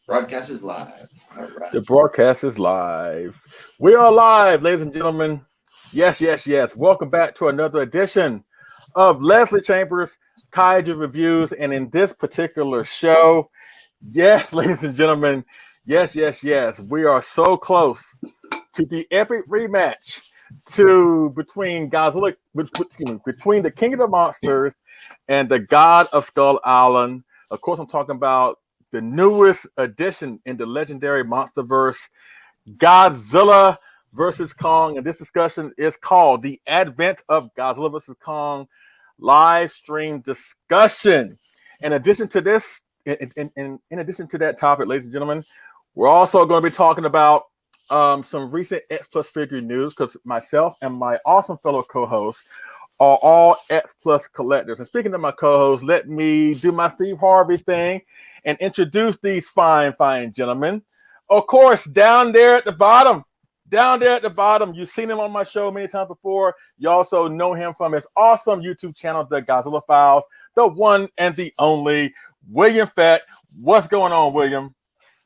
Broadcast is live. All right. The broadcast is live. We are live, ladies and gentlemen. Yes, yes, yes. Welcome back to another edition of Leslie Chambers Kaiju Reviews. And in this particular show, yes, ladies and gentlemen, yes, yes, yes. We are so close to the epic rematch between the King of the Monsters and the God of Skull Island. Of course, I'm talking about the newest addition in the legendary MonsterVerse, Godzilla versus Kong. And this discussion is called The Advent of Godzilla versus Kong Live Stream Discussion. In addition to this, in addition to that topic, ladies and gentlemen, we're also going to be talking about some recent X Plus figure news, because myself and my awesome fellow co-hosts are all X Plus collectors. And speaking of my co-hosts, let me do my Steve Harvey thing and introduce these fine gentlemen. Of course, down there at the bottom, you've seen him on my show many times before. You also know him from his awesome YouTube channel, the Godzilla Files, the one and the only William Fett. What's going on, William?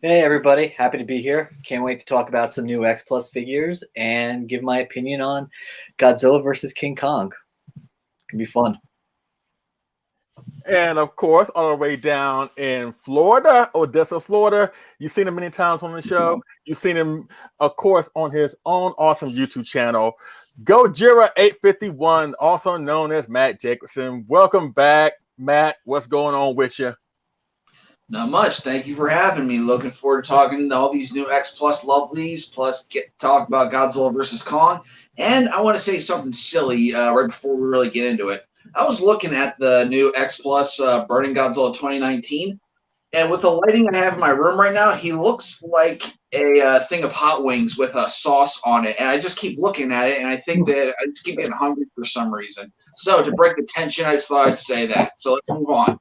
Hey, everybody. Happy to be here. Can't wait to talk about some new X Plus figures and give my opinion on Godzilla versus King Kong. Can be fun. And of course, all the way down in Florida, Odessa, Florida, you've seen him many times on the show. You've seen him, of course, on his own awesome YouTube channel, Gojira 851, also known as Matt Jacobson. Welcome back, Matt. What's going on with you? Not much. Thank you for having me. Looking forward to talking to all these new X Plus lovelies, plus get to talk about Godzilla versus Kong. And I want to say something silly right before we really get into it. I was looking at the new X Plus Burning Godzilla 2019, and with the lighting I have in my room right now, he looks like a thing of hot wings with a sauce on it. And I just keep looking at it, and I think that I just keep getting hungry for some reason. So to break the tension, I just thought I'd say that. So let's move on.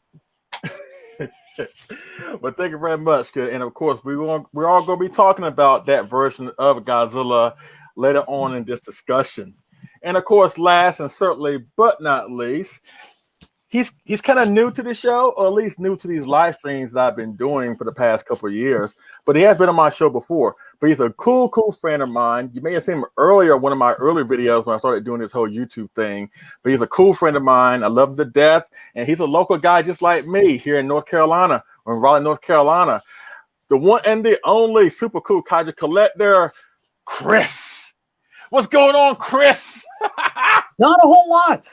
Well, thank you very much. And of course, we're all going to be talking about that version of Godzilla later on in this discussion. And of course, last and certainly but not least, he's kind of new to the show, or at least new to these live streams that I've been doing for the past couple of years. But he has been on my show before. But he's a cool friend of mine. You may have seen him earlier, one of my early videos when I started doing this whole YouTube thing. But he's a cool friend of mine. I love him to death. And he's a local guy just like me here in North Carolina, or in Raleigh, North Carolina. The one and the only super cool kaiju collector, Chris. What's going on, Chris? Not a whole lot.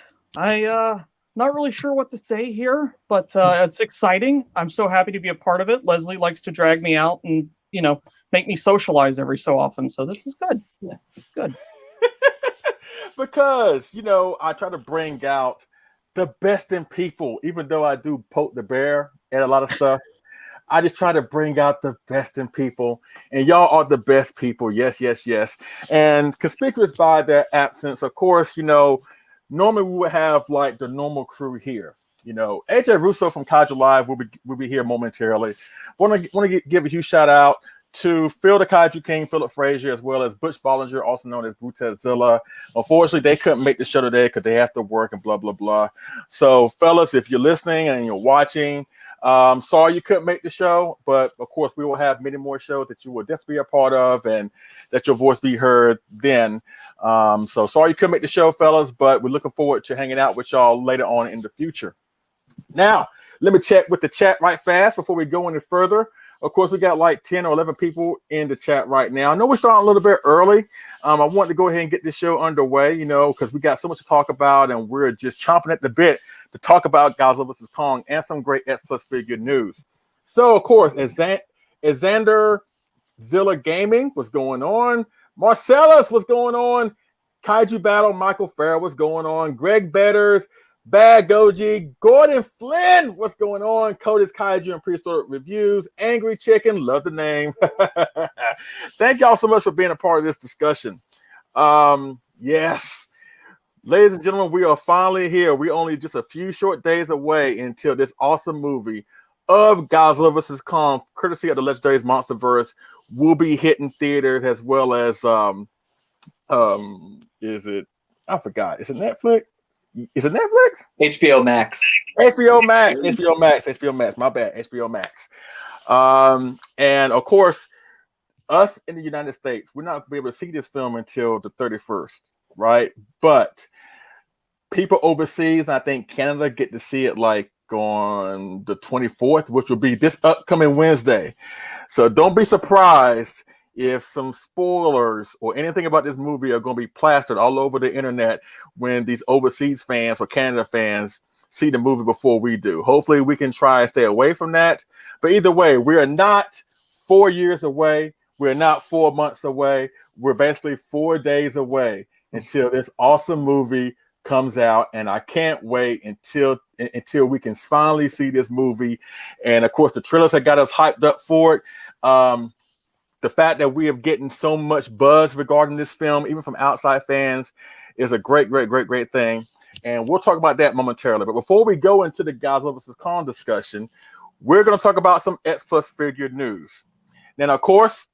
Not really sure what to say here, but it's exciting. I'm so happy to be a part of it. Leslie likes to drag me out and, make me socialize every so often. So this is good. Yeah, it's good. Because, I try to bring out the best in people, even though I do poke the bear at a lot of stuff. I just try to bring out the best in people, and y'all are the best people. Yes, yes, yes. And conspicuous by their absence, of course, normally we would have like the normal crew here. AJ Russo from Kaiju Live will be here momentarily. Want to give a huge shout out to Phil the Kaiju King, Philip Frazier, as well as Butch Bollinger, also known as Brutezilla. Unfortunately, they couldn't make the show today because they have to work and blah, blah, blah. So, fellas, if you're listening and you're watching, sorry you couldn't make the show, but of course we will have many more shows that you will definitely be a part of and that your voice be heard then. So sorry you couldn't make the show, fellas, but we're looking forward to hanging out with y'all later on in the future. Now, let me check with the chat right fast before we go any further. Of course, we got like 10 or 11 people in the chat right now. I know we're starting a little bit early. I wanted to go ahead and get this show underway, because we got so much to talk about, and we're just chomping at the bit to talk about Godzilla vs. Kong and some great X Plus figure news. So, of course, Xander Zilla Gaming, what's going on? Marcellus, what's going on? Kaiju Battle, Michael Farrell, what's going on? Greg Betters, Bad Goji, Gordon Flynn, what's going on? Cody's Kaiju and Prehistoric Reviews, Angry Chicken, love the name. Thank y'all so much for being a part of this discussion. Yes, ladies and gentlemen, we are finally here. We're only just a few short days away until this awesome movie of Godzilla vs. Kong, courtesy of the legendary MonsterVerse, will be hitting theaters, as well as is it? I forgot. Is it Netflix? Is it Netflix? HBO Max. HBO Max. My bad. HBO Max. And of course, us in the United States, we're not going to be able to see this film until the 31st, right? But people overseas, and I think Canada, get to see it like on the 24th, which will be this upcoming Wednesday. So don't be surprised if some spoilers or anything about this movie are going to be plastered all over the internet when these overseas fans or Canada fans see the movie before we do. Hopefully we can try and stay away from that. But either way, we are not 4 years away. We're not 4 months away. We're basically 4 days away until this awesome movie comes out, and I can't wait until we can finally see this movie. And of course, the trailers have got us hyped up for it. The fact that we are getting so much buzz regarding this film, even from outside fans, is a great thing. And we'll talk about that momentarily. But before we go into the Godzilla vs. Kong discussion, we're going to talk about some X Plus figure news. Now, of course,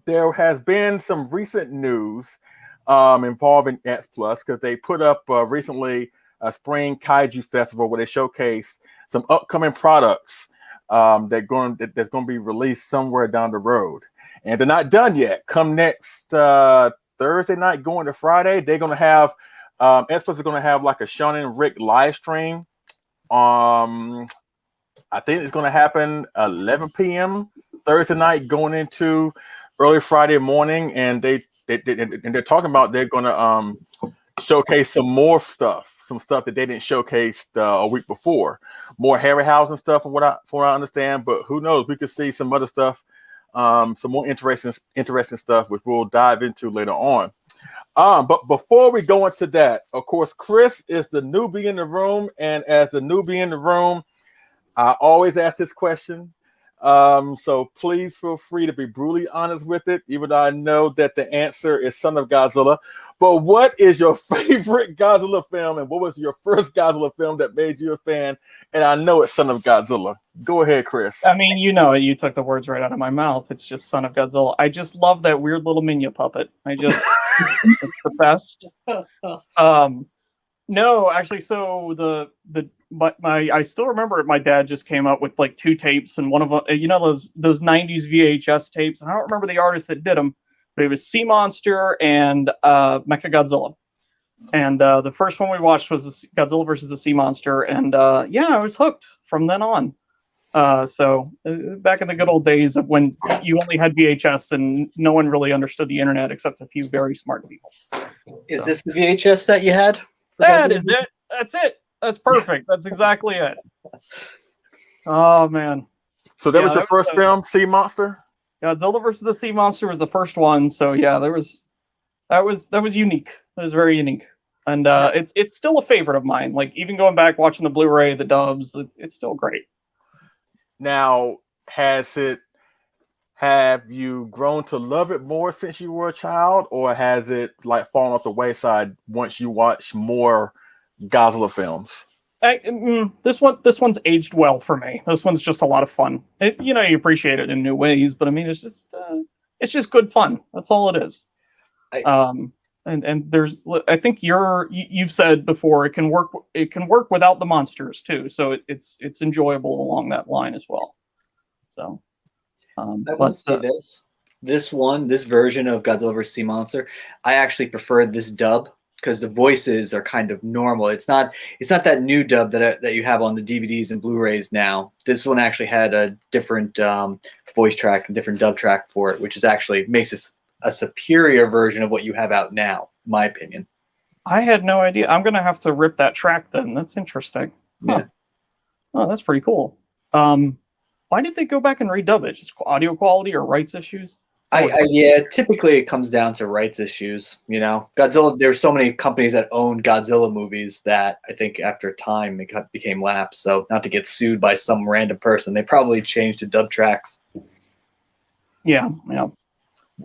there has been some recent news involving X Plus because they put up recently a spring Kaiju festival where they showcase some upcoming products that's going to be released somewhere down the road, and they're not done yet. Come next Thursday night, going to Friday, they're going to have X Plus is going to have like a Shonen Rick live stream. I think it's going to happen 11 p.m. Thursday night, going into early Friday morning, and they're talking about they're going to showcase some more stuff, some stuff that they didn't showcase a week before, more Harryhausen stuff, from what I understand. But who knows? We could see some other stuff, some more interesting stuff, which we'll dive into later on. But before we go into that, of course, Chris is the newbie in the room, and as the newbie in the room, I always ask this question. So please feel free to be brutally honest with it, even though I know that the answer is Son of Godzilla. But what is your favorite Godzilla film, and what was your first Godzilla film that made you a fan? And I know it's Son of Godzilla. Go ahead, Chris. I mean, you know it. You took the words right out of my mouth. It's just Son of Godzilla. I just love that weird little Minya puppet. It's the best. No, actually, so I still remember it. My dad just came up with like 2 tapes, and one of them, those 90s VHS tapes. And I don't remember the artist that did them, but it was Sea Monster and Mecha-Godzilla. And the first one we watched was Godzilla versus the Sea Monster, and I was hooked from then on. So back in the good old days of when you only had VHS and no one really understood the internet except a few very smart people. Is this the VHS that you had? That is it. That's it. That's perfect. That's exactly it. Oh man. So that was your first film, Sea Monster? Godzilla versus the Sea Monster was the first one. So yeah, that was unique. It was very unique. And it's still a favorite of mine. Like even going back watching the Blu-ray, the dubs, it's still great. Now, have you grown to love it more since you were a child, or has it like fallen off the wayside once you watch more Godzilla films? This one's aged well for me. This one's just a lot of fun. You appreciate it in new ways, but I mean, it's just good fun. That's all it is. And there's, I think you've said before, it can work without the monsters too. So it's enjoyable along that line as well. So. I want to say this version of Godzilla vs. Sea Monster, I actually prefer this dub because the voices are kind of normal. It's not that new dub that you have on the DVDs and Blu-rays now. This one actually had a different voice track, a different dub track for it, which is actually makes this a superior version of what you have out now, in my opinion. I had no idea. I'm gonna have to rip that track then. That's interesting. Huh. Yeah. Oh, that's pretty cool. Why did they go back and redub it? Just audio quality or rights issues? Typically it comes down to rights issues. Godzilla. There's so many companies that own Godzilla movies that I think after time it became lapsed. So not to get sued by some random person, they probably changed to dub tracks. Yeah. Well,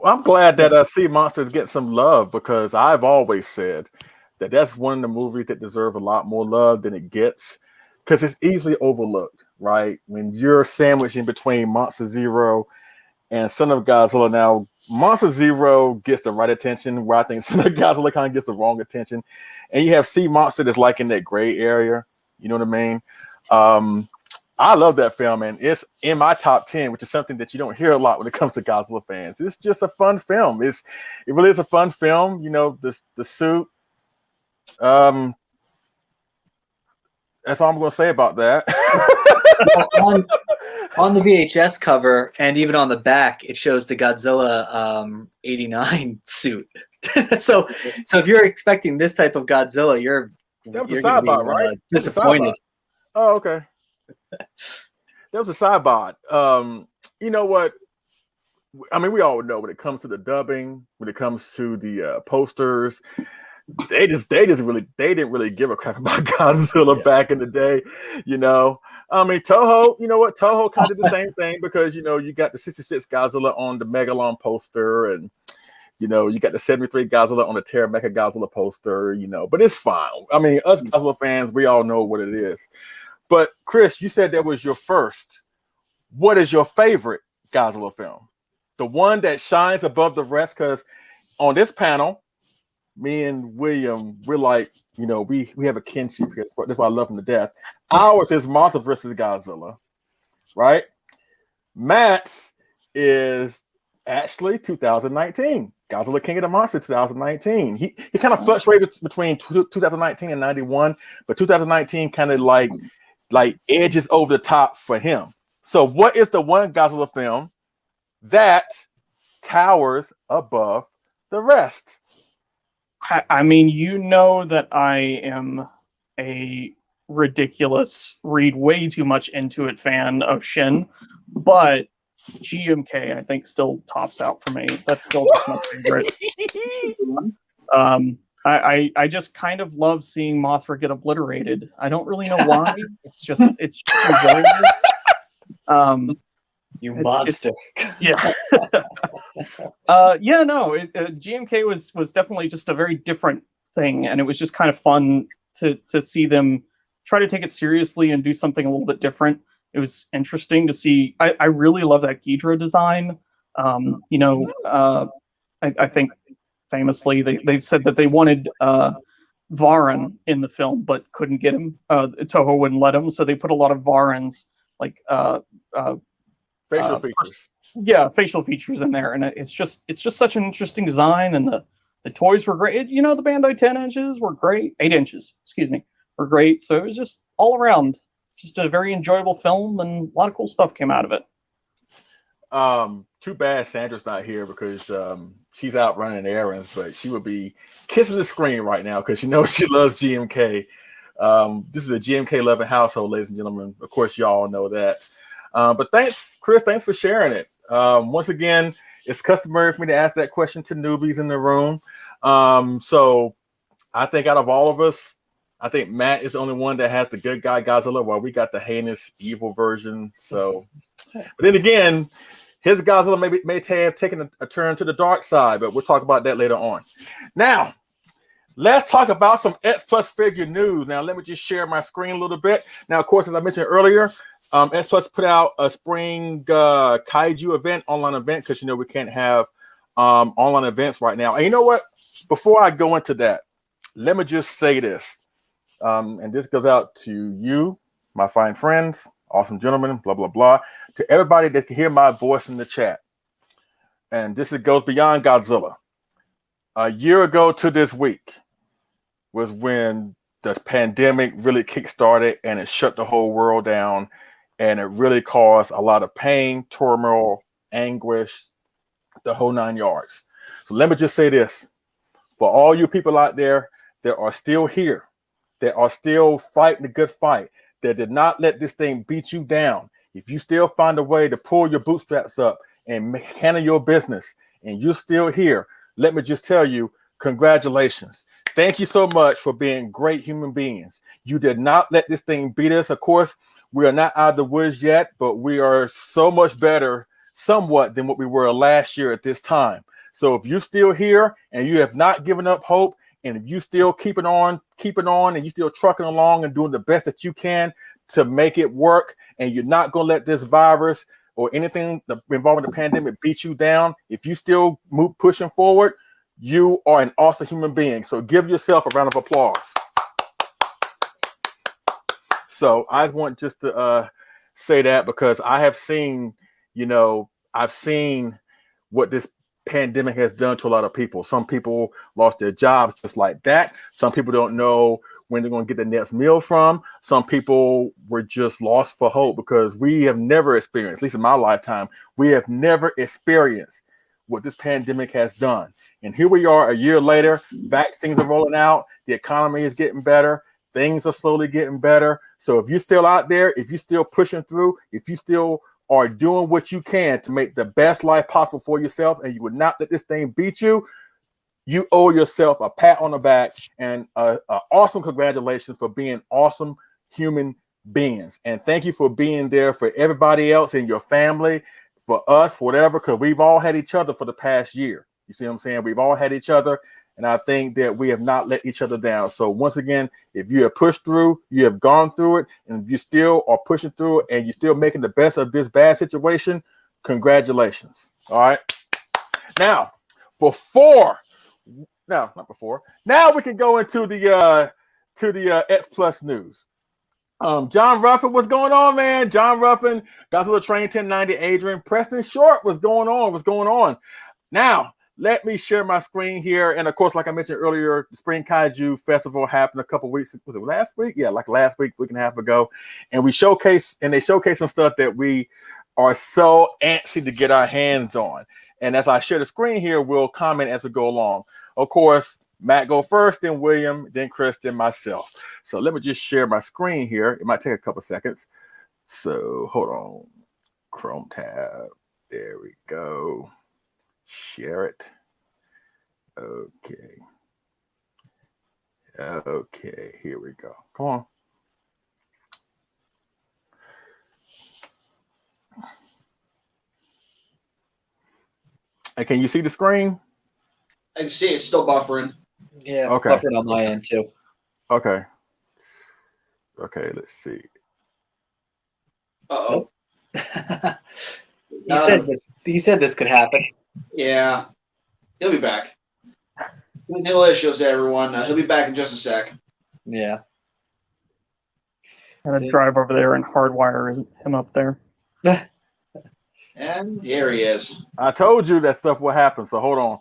I'm glad that Sea Monsters get some love, because I've always said that that's one of the movies that deserve a lot more love than it gets, because it's easily overlooked, right? When you're sandwiched in between Monster Zero and Son of Godzilla. Now, Monster Zero gets the right attention, where I think Son of Godzilla kind of gets the wrong attention. And you have Sea Monster that's like in that gray area. You know what I mean? I love that film, and it's in my top 10, which is something that you don't hear a lot when it comes to Godzilla fans. It's just a fun film. It really is a fun film. You know, the suit. That's all I'm going to say about that. on the VHS cover and even on the back, it shows the Godzilla 89 suit. so if you're expecting this type of Godzilla, you're that was a sidebot, right? Disappointed. Oh, okay. That was a sidebot. You know what? I mean, we all know when it comes to the dubbing, when it comes to the posters, they didn't really give a crap about Godzilla back in the day. You know, I mean, Toho. You know what? Toho kind of did the same thing because you know you got the 66 Godzilla on the Megalon poster, and you know you got the 73 Godzilla on the Terra Mecha Godzilla poster. You know, but it's fine. I mean, us Godzilla fans, we all know what it is. But Chris, you said that was your first. What is your favorite Godzilla film? The one that shines above the rest? Because on this panel, me and William, we're like, you know, we have a kinship here. That's why I love him to death. Ours is MonsterVerse versus Godzilla, right? Matt's is actually 2019. Godzilla King of the Monsters 2019. He kind of fluctuated between 2019 and 91, but 2019 kind of like edges over the top for him. So what is the one Godzilla film that towers above the rest? I mean, you know that I am a ridiculous, read way too much into it fan of Shin, but GMK I think still tops out for me. That's still just my favorite. I just kind of love seeing Mothra get obliterated. I don't really know why. It's just enjoyable. You monster. Yeah. GMK was definitely just a very different thing, and it was just kind of fun to see them try to take it seriously and do something a little bit different. It was interesting to see. I really love that Ghidorah design. I think famously they've said that they wanted Varan in the film but couldn't get him. Toho wouldn't let him, so they put a lot of Varans like facial features. Yeah, facial features in there, and it's just such an interesting design, and the toys were great. The Bandai 10 inches were great, 8 inches, excuse me, were great. So it was just all around, just a very enjoyable film, and a lot of cool stuff came out of it. Too bad Sandra's not here because she's out running errands, but she would be kissing the screen right now because she knows she loves GMK. This is a GMK loving household, ladies and gentlemen. Of course, y'all know that. But thanks, Chris. Thanks for sharing it. Once again, it's customary for me to ask that question to newbies in the room. So I think out of all of us, I think Matt is the only one that has the good guy Godzilla, while we got the heinous evil version. So, but then again, his Godzilla may have taken a turn to the dark side, but we'll talk about that later on. Now, let's talk about some X Plus figure news. Now, let me just share my screen a little bit. Now, of course, as I mentioned earlier, X Plus put out a spring Kaiju event, online event, because we can't have online events right now. And you know what? Before I go into that, let me just say this. And this goes out to you, my fine friends, awesome gentlemen, blah, blah, blah, to everybody that can hear my voice in the chat. And this goes beyond Godzilla. A year ago to this week was when the pandemic really kick-started and it shut the whole world down. And it really caused a lot of pain, turmoil, anguish, the whole 9 yards. So let me just say this. For all you people out there that are still here, that are still fighting the good fight, that did not let this thing beat you down, if you still find a way to pull your bootstraps up and handle your business, and you're still here, let me just tell you, congratulations. Thank you so much for being great human beings. You did not let this thing beat us. Of course, we are not out of the woods yet, but we are so much better somewhat than what we were last year at this time. So if you're still here and you have not given up hope, and if you still keeping on, and you still trucking along and doing the best that you can to make it work, and you're not going to let this virus or anything involving the pandemic beat you down, if you still pushing forward, you are an awesome human being. So give yourself a round of applause. So I want just to say that because I have seen, I've seen what this pandemic has done to a lot of people. Some people lost their jobs just like that. Some people don't know when they're going to get the next meal from. Some people were just lost for hope because we have never experienced, at least in my lifetime, we have never experienced what this pandemic has done. And here we are a year later, vaccines are rolling out, the economy is getting better, things are slowly getting better. So if you're still out there, if you're still pushing through, if you still are doing what you can to make the best life possible for yourself, and you would not let this thing beat you, you owe yourself a pat on the back and an awesome congratulations for being awesome human beings. And thank you for being there for everybody else in your family, for us, whatever, because we've all had each other for the past year. You see what I'm saying? We've all had each other. And I think that we have not let each other down. So once again, if you have pushed through, you have gone through it, and you still are pushing through it, and you're still making the best of this bad situation, congratulations. All right. Now we can go into the X Plus news. John Ruffin, what's going on, man? John Ruffin, Godzilla Train 1090, Adrian, Preston Short, what's going on? Now, let me share my screen here. And of course, like I mentioned earlier, the Spring Kaiju Festival happened a couple weeks. Was it last week? Yeah, like last week and a half ago. And they showcase some stuff that we are so antsy to get our hands on. And as I share the screen here, we'll comment as we go along. Of course, Matt go first, then William, then Chris, then myself. So let me just share my screen here. It might take a couple seconds. So hold on. Chrome tab. There we go. Share it. Okay. Okay, here we go. Come on. Hey, can you see the screen? I can see it's still buffering. Yeah, okay. Buffering on my end too. Okay. Okay, let's see. Uh-oh. He said this could happen. Yeah. He'll be back. Technical issues, everyone. He'll be back in just a sec. Yeah. I'm going to drive over there and hardwire him up there. And here he is. I told you that stuff will happen, so hold on.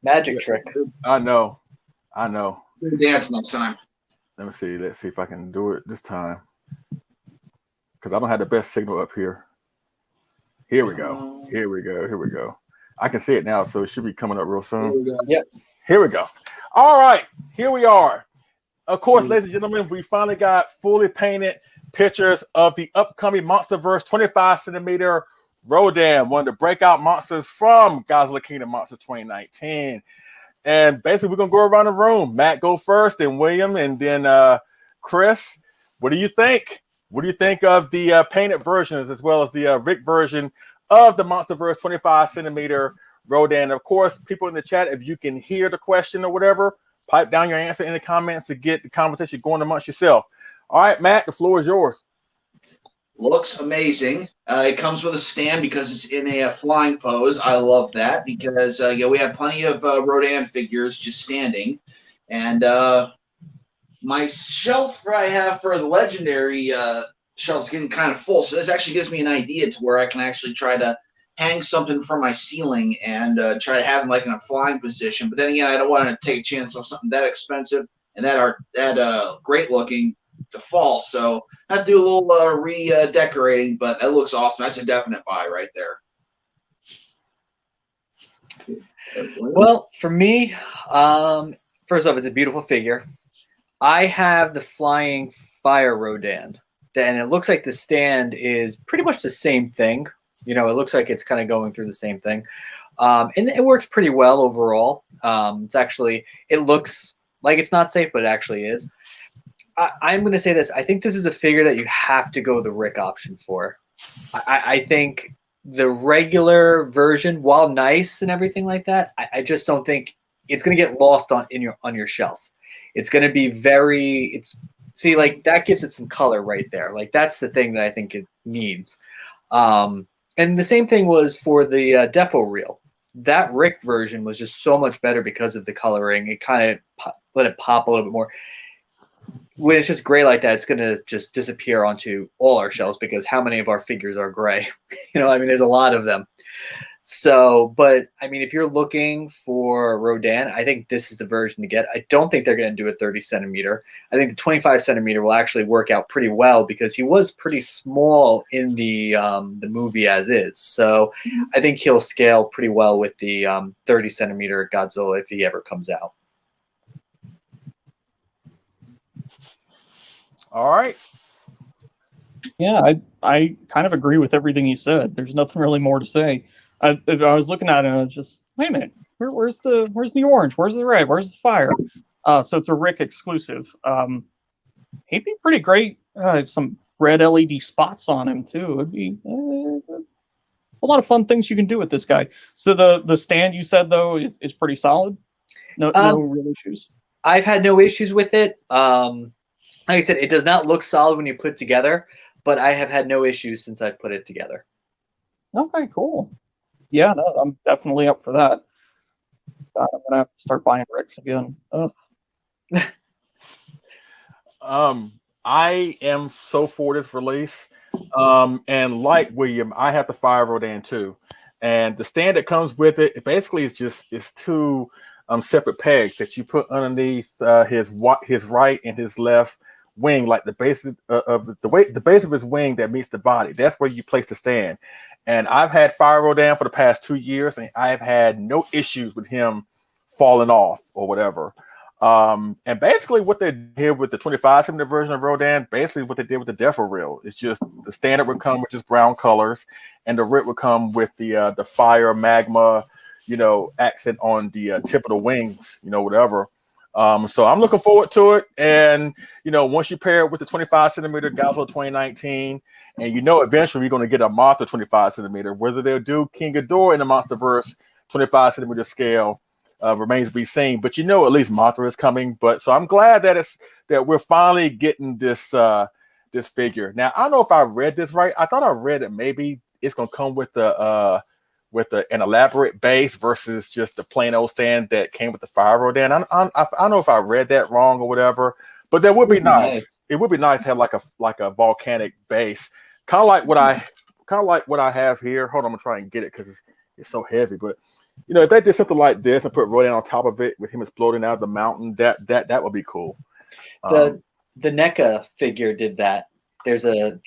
Magic trick. I know. Dance next time. Let me see. Let's see if I can do it this time. Because I don't have the best signal up here. Here we go. I can see it now, so it should be coming up real soon. Yep. Here we go. All right. Here we are. Of course, ladies and gentlemen, we finally got fully painted pictures of the upcoming MonsterVerse 25 centimeter Rodan, one of the breakout monsters from Godzilla Kingdom Monsters 2019. And basically, we're going to go around the room. Matt, go first, and William, and then Chris. What do you think? What do you think of the painted versions as well as the Rick version of the MonsterVerse 25 centimeter Rodan? Of course, people in the chat, if you can hear the question or whatever, pipe down your answer in the comments to get the conversation going amongst yourself. All right, Matt, the floor is yours. Looks amazing. It comes with a stand because it's in a flying pose. I love that because we have plenty of Rodan figures just standing. And my shelf I have for the legendary shelf is getting kind of full. So this actually gives me an idea to where I can actually try to hang something from my ceiling and try to have them like in a flying position. But then again, I don't want to take a chance on something that expensive and that great looking to fall. So I have to do a little redecorating, but that looks awesome. That's a definite buy right there. Well, for me, first off, it's a beautiful figure. I have the flying fire Rodan, and it looks like the stand is pretty much the same thing. You know, it looks like it's kind of going through the same thing. And it works pretty well overall. It looks like it's not safe, but it actually is. I'm going to say this. I think this is a figure that you have to go the Rick option for. I think the regular version, while nice and everything like that, I just don't think it's going to get lost on your shelf. It's going to be that gives it some color right there. Like that's the thing that I think it needs. And the same thing was for the Defo-Real. That Rick version was just so much better because of the coloring. It kind of let it pop a little bit more. when it's just gray like that, it's gonna just disappear onto all our shelves because how many of our figures are gray? I mean, there's a lot of them. So, but I mean, if you're looking for Rodan, I think this is the version to get. I don't think they're going to do a 30 centimeter. I think the 25 centimeter will actually work out pretty well because he was pretty small in the movie as is. So I think he'll scale pretty well with the 30 centimeter Godzilla if he ever comes out. All right. Yeah, I kind of agree with everything you said. There's nothing really more to say. I was looking at it and I was just, wait a minute, where's the orange? Where's the red? Where's the fire? So it's a Rick exclusive. He'd be pretty great. Some red LED spots on him too. It'd be a lot of fun things you can do with this guy. So the stand you said though is pretty solid. No real issues. I've had no issues with it. Like I said, it does not look solid when you put it together, but I have had no issues since I've put it together. Okay, cool. Yeah, no, I'm definitely up for that. God, I'm gonna have to start buying Ricks again. I am so for this release. And like William, I have the Fire Rodan too. And the stand that comes with it basically is two separate pegs that you put underneath his right and his left wing, like the base of the base of his wing that meets the body. That's where you place the stand. And I've had Fire Rodan for the past 2 years, and I've had no issues with him falling off or whatever. And basically what they did here with the 25 centimeter version of Rodan, basically what they did with the Defo-Real, it's just the standard would come with just brown colors, and the Rit would come with the fire magma, accent on the tip of the wings, whatever. So I'm looking forward to it. And, once you pair it with the 25 centimeter Godzilla 2019, and eventually we're going to get a Mothra 25 centimeter, whether they'll do King Ghidorah in the MonsterVerse 25 centimeter scale remains to be seen. But at least Mothra is coming. So I'm glad that we're finally getting this this figure. Now, I don't know if I read this right. I thought I read that maybe it's going to come with an elaborate base versus just the plain old stand that came with the Fire Rodan. I don't know if I read that wrong or whatever, but that would be nice. It would be nice to have like a volcanic base, kind of like what I have here. Hold on, I'm gonna try and get it because it's so heavy. But if they did something like this and put Rodan on top of it with him exploding out of the mountain, that would be cool. The NECA figure did that. There's a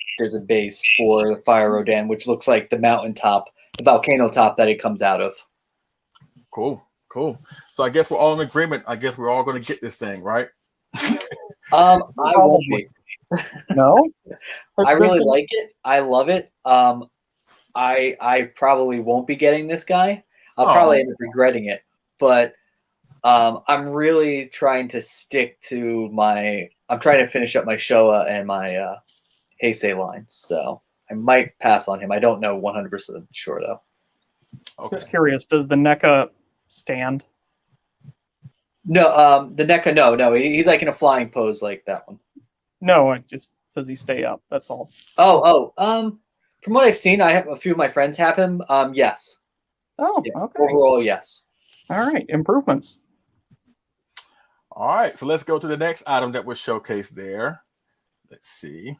base for the Fire Rodan, which looks like the mountaintop, the volcano top that it comes out of. Cool. So I guess we're all in agreement. I guess we're all going to get this thing, right? I won't be. No, I really like it. I love it. I probably won't be getting this guy. I'll probably end up regretting it. But I'm really trying to stick to I'm trying to finish up my Showa and my Heisei line. So I might pass on him. I don't know 100% sure though. Okay. Just curious, does the NECA stand? No, the NECA, no. He's like in a flying pose like that one. No, does he stay up? That's all. From what I've seen, I have a few of my friends have him. Yes. Oh, yeah, okay. Overall, yes. All right, improvements. All right, so let's go to the next item that was showcased there. Let's see.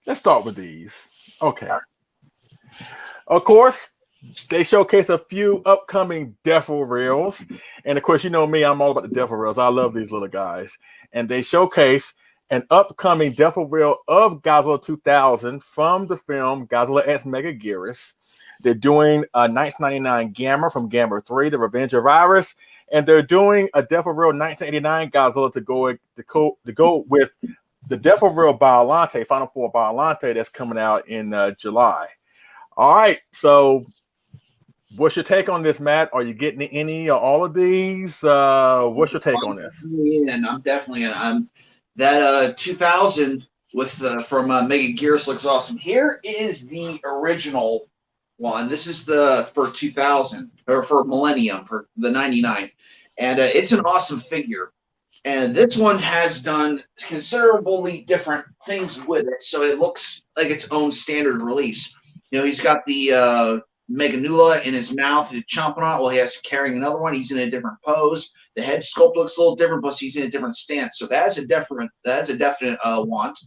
Let's start with these. Okay. Of course, they showcase a few upcoming Defo-Reals. And of course, me, I'm all about the Defo-Reals. I love these little guys. And they showcase an upcoming Defo-Real of Godzilla 2000 from the film Godzilla X Mecha-Ghidorah. They're doing a 1999 Gamma from Gamma 3, The Revenge of Iris. And they're doing a Defo-Real 1989 Godzilla to go with the Defo-Real Biollante, Final Four Biollante that's coming out in July. All right, so what's your take on this, Matt? Are you getting any or all of these? What's your take on this? And I'm definitely in. That 2000 with from Mecha-Ghidorah looks awesome. Here is the original one. This is for 2000 or for Millennium for the 99, and it's an awesome figure. And this one has done considerably different things with it, so it looks like its own standard release. He's got the Meganula in his mouth, he's chomping on it while he has carrying another one. He's in a different pose. The head sculpt looks a little different, plus he's in a different stance. So that's a definite want.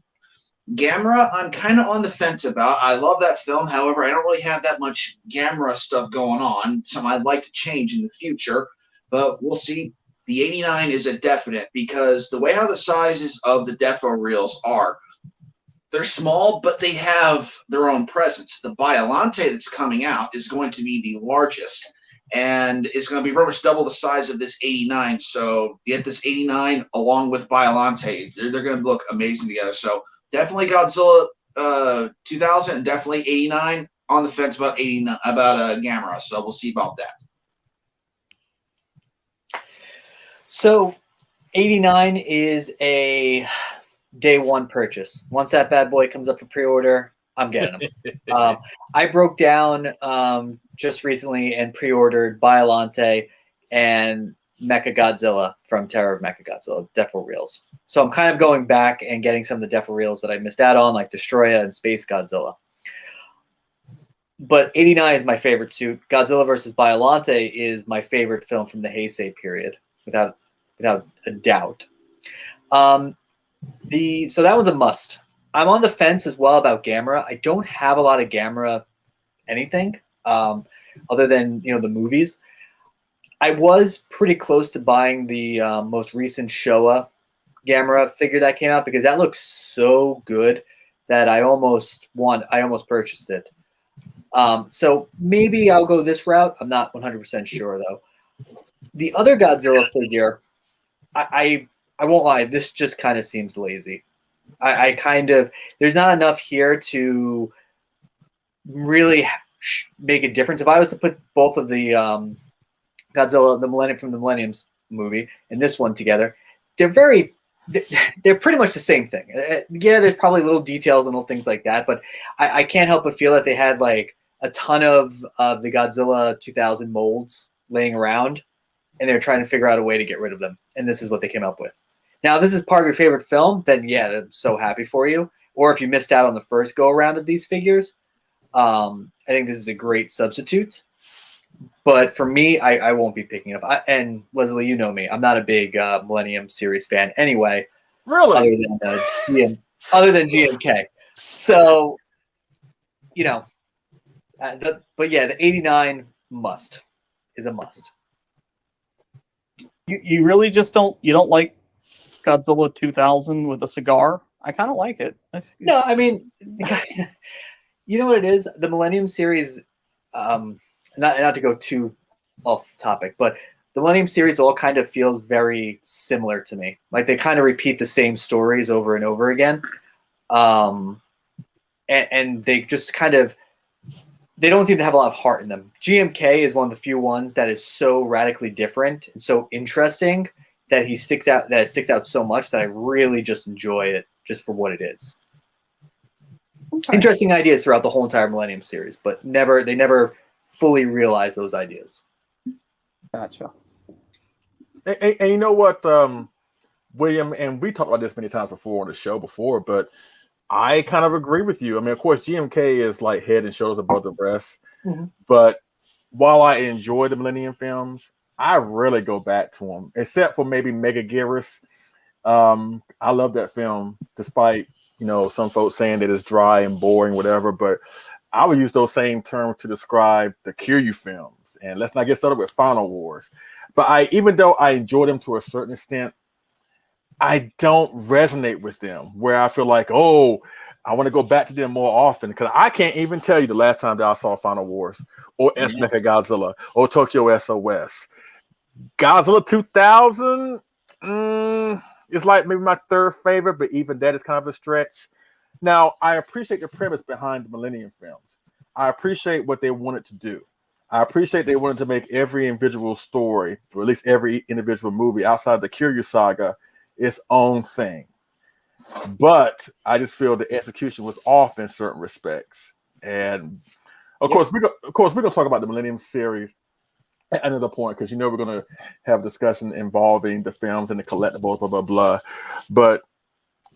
Gamera, I'm kind of on the fence about. I love that film. However, I don't really have that much Gamera stuff going on. Something I'd like to change in the future, but we'll see. The 89 is a definite because the way how the sizes of the Defo-Reals are, they're small, but they have their own presence. The Biollante that's coming out is going to be the largest, and it's going to be pretty much double the size of this 89. So you get this 89 along with Biollante. They're going to look amazing together. So definitely Godzilla 2000 and definitely 89. On the fence about 89 about Gamera. So we'll see about that. So 89 is a day one purchase. Once that bad boy comes up for pre-order, I'm getting them. I broke down just recently and pre-ordered Biollante and Mecha-Godzilla from Terror of Mecha-Godzilla, Defo-Reals. So I'm kind of going back and getting some of the Defo-Reals that I missed out on, like Destroya and Space Godzilla. But 89 is my favorite suit. Godzilla vs. Biollante is my favorite film from the Heisei period, without a doubt. So that one's a must. I'm on the fence as well about Gamera. I don't have a lot of Gamera anything other than the movies. I was pretty close to buying the most recent Showa Gamera figure that came out because that looks so good that I almost purchased it. So maybe I'll go this route. I'm not 100% sure though. The other Godzilla figure, I won't lie, this just kind of seems lazy. There's not enough here to really make a difference. If I was to put both of the Godzilla, from the Millennium's movie and this one together, they're pretty much the same thing. Yeah, there's probably little details and little things like that, but I can't help but feel that they had like a ton of the Godzilla 2000 molds laying around, and they're trying to figure out a way to get rid of them. And this is what they came up with. Now, if this is part of your favorite film, then yeah, I'm so happy for you. Or if you missed out on the first go around of these figures, I think this is a great substitute. But for me, I won't be picking up. And Leslie, you know me, I'm not a big Millennium series fan anyway. Really? Other than GMK. So, but yeah, the 89 is a must. You really just don't like Godzilla 2000 with a cigar? I kind of like it. No, I mean, you know what it is? The Millennium series, not to go too off topic, but the Millennium series all kind of feels very similar to me. Like they kind of repeat the same stories over and over again. And they just kind of, they don't seem to have a lot of heart in them. GMK is one of the few ones that is so radically different and so interesting that it sticks out so much that I really just enjoy it just for what it is. Okay. Interesting ideas throughout the whole entire Millennium series, but they never fully realize those ideas. Gotcha. And you know what, William, and we talked about this many times before on the show but I kind of agree with you. I mean, of course, GMK is like head and shoulders above the rest. Mm-hmm. But while I enjoy the Millennium films, I really go back to them, except for maybe Mecha-Ghidorah. I love that film, despite some folks saying that it's dry and boring, whatever. But I would use those same terms to describe the Kaiju films. And let's not get started with Final Wars. But even though I enjoy them to a certain extent, I don't resonate with them where I feel like, I want to go back to them more often, because I can't even tell you the last time that I saw Final Wars or Mecha-Godzilla or Tokyo SOS. Godzilla 2000 is like maybe my third favorite, but even that is kind of a stretch. Now, I appreciate the premise behind the Millennium films. I appreciate what they wanted to do. I appreciate they wanted to make every individual story, or at least every individual movie outside the Kiryu saga, its own thing. But I just feel the execution was off in certain respects. And of course, we're going to talk about the Millennium series at another point, because we're going to have a discussion involving the films and the collectibles, blah, blah, blah. But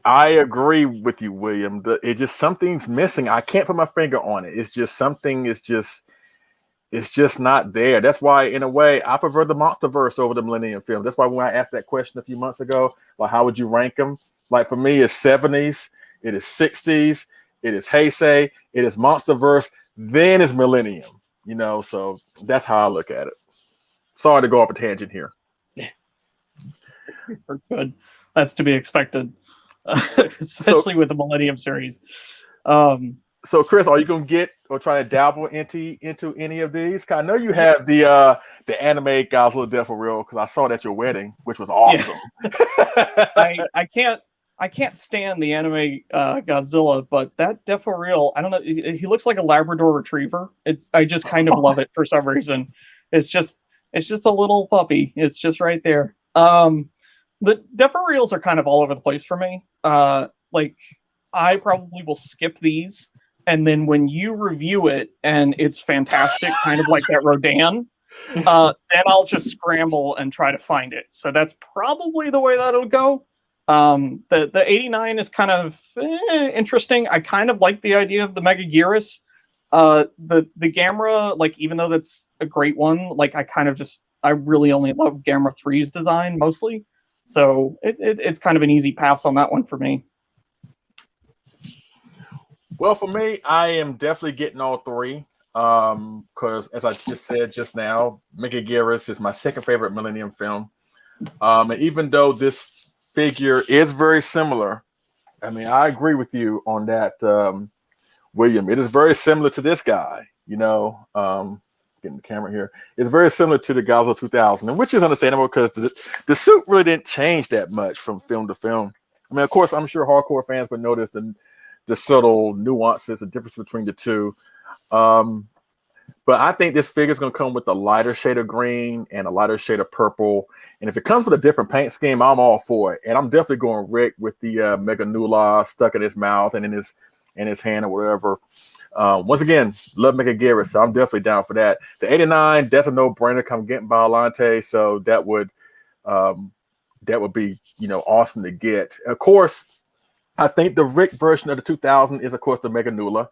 I agree with you, William. It's just something's missing. I can't put my finger on it. It's just something is just, it's just not there. That's why, in a way, I prefer the MonsterVerse over the Millennium film. That's why when I asked that question a few months ago, like how would you rank them? Like for me, it's 70s, it is 60s, it is Heisei, it is MonsterVerse, then it's Millennium. You know, so that's how I look at it. Sorry to go off a tangent here. Good. That's to be expected, especially with the Millennium series. So, Chris, are you gonna get or try to dabble into any of these? 'Cause I know you have the anime Godzilla Defo-Real because I saw that at your wedding, which was awesome. Yeah. I can't stand the anime Godzilla, but that Defo-Real, I don't know. He looks like a Labrador Retriever. I just kind of love it for some reason. It's just a little puppy. It's just right there. The Defo-Reals are kind of all over the place for me. Like I probably will skip these. And then when you review it and it's fantastic, kind of like that Rodan, then I'll just scramble and try to find it. So that's probably the way that'll go. The 89 is kind of interesting. I kind of like the idea of the Mecha-Ghidorah. The Gamera, like even though that's a great one, like I really only love Gamera 3's design mostly. So it's kind of an easy pass on that one for me. Well, for me, I am definitely getting all three. Because as I just said just now, Mecha-Ghidorah is my second favorite Millennium film. And even though this figure is very similar, I mean, I agree with you on that, William. It is very similar to this guy, you know. Getting the camera here. It's very similar to the Godzilla 2000, and which is understandable because the suit really didn't change that much from film to film. I mean, of course, I'm sure hardcore fans would notice the subtle nuances, the difference between the two. But I think this figure is going to come with a lighter shade of green and a lighter shade of purple. And if it comes with a different paint scheme, I'm all for it. And I'm definitely going Rick with the Mega Nula stuck in his mouth and in his hand or whatever. Once again, love Mecha-Ghidorah, so I'm definitely down for that. The 89, that's a no-brainer. Come getting Biollante, so that would be, you know, awesome to get. Of course, I think the Rick version of the 2000 is, of course, the Mega Nula.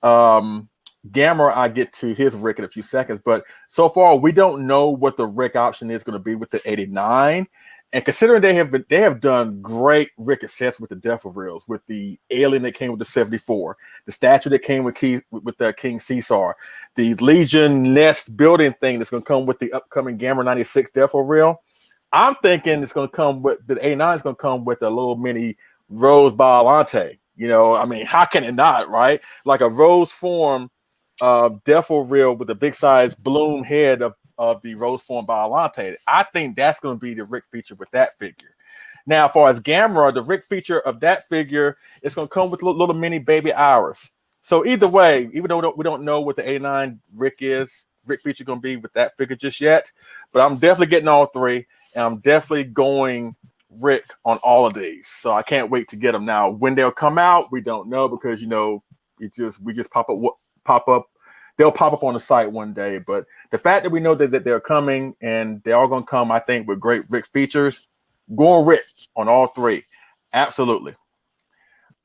Gamera, I get to his Rick in a few seconds, but so far we don't know what the Rick option is going to be with the 89. And considering they have done great Rick access with the Defo-Reals, with the alien that came with the 74, the statue that came with the King Caesar, the Legion nest building thing that's going to come with the upcoming Gamera 96 Defo-Real. I'm thinking it's going to come with the 89 is going to come with a little mini Rose Biollante. You know, I mean, how can it not, right? Like a rose form Defo-Real with a big size bloom head of the rose form Biollante. I think that's going to be the Rick feature with that figure. Now, as far as Gamera, the Rick feature of that figure is going to come with little mini baby Iris. So either way, even though we don't know what the 89 Rick feature going to be with that figure just yet, but I'm definitely getting all three, and I'm definitely going Rick on all of these. So I can't wait to get them. Now, when they'll come out, we don't know because, you know, we just pop up. They'll pop up on the site one day. But the fact that we know that they're coming and they're all going to come, I think, with great Rick features, going Rick on all three. Absolutely.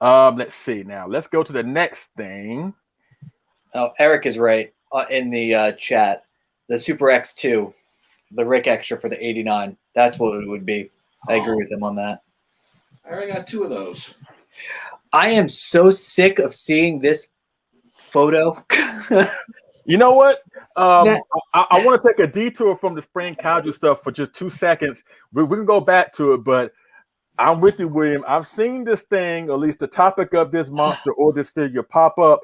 Let's see now. Let's go to the next thing. Oh, Eric is right in the chat. The Super X2, the Rick extra for the 89. That's what it would be. I agree with him on that. I already got two of those. I am so sick of seeing this photo. You know what? I want to take a detour from the spring Kaiju stuff for just 2 seconds. We can go back to it, but I'm with you, William. I've seen this thing, or at least the topic of this monster or this figure, pop up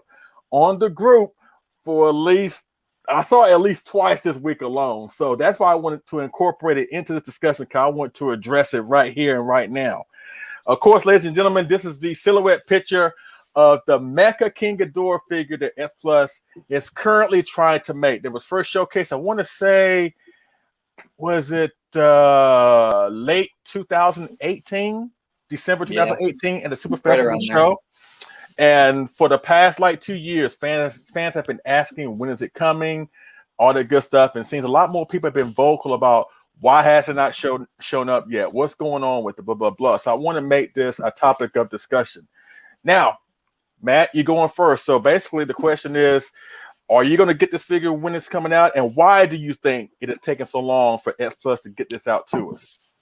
on the group for I saw it at least twice this week alone. So that's why I wanted to incorporate it into this discussion, because I want to address it right here and right now. Of course, ladies and gentlemen, this is the silhouette picture of the Mecha-King Ghidorah figure that F Plus is currently trying to make. That was first showcased, I want to say, was it late 2018, December 2018, at the Super Festival show. And for the past 2 years, fans have been asking, when is it coming? All that good stuff. And it seems a lot more people have been vocal about why has it not shown up yet? What's going on with the blah, blah, blah. So I want to make this a topic of discussion. Now, Matt, you're going first. So basically the question is, Are you going to get this figure when it's coming out? And why do you think it is taking so long for X Plus to get this out to us?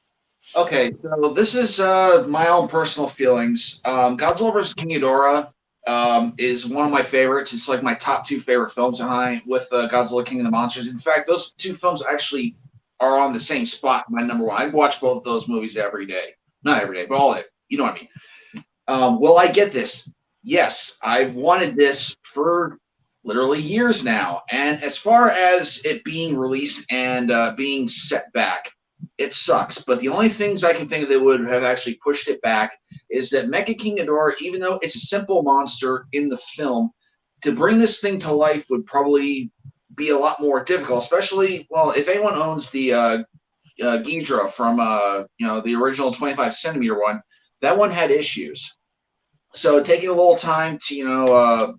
Okay, so this is my own personal feelings. Godzilla vs. King Ghidorah is one of my favorites. It's like my top 2 favorite films behind with Godzilla King of the Monsters. In fact, those 2 films actually are on the same spot. My number 1. I watch both of those movies every day. Not every day, but all day. You know what I mean? Will I get this? Yes, I've wanted this for literally years now. And as far as it being released and being set back, it sucks. But the only things I can think of that would have actually pushed it back is that Mecha-King Ghidorah, even though it's a simple monster in the film, to bring this thing to life would probably be a lot more difficult, especially, well, if anyone owns the Ghidorah from, the original 25 centimeter one, that one had issues. So taking a little time to,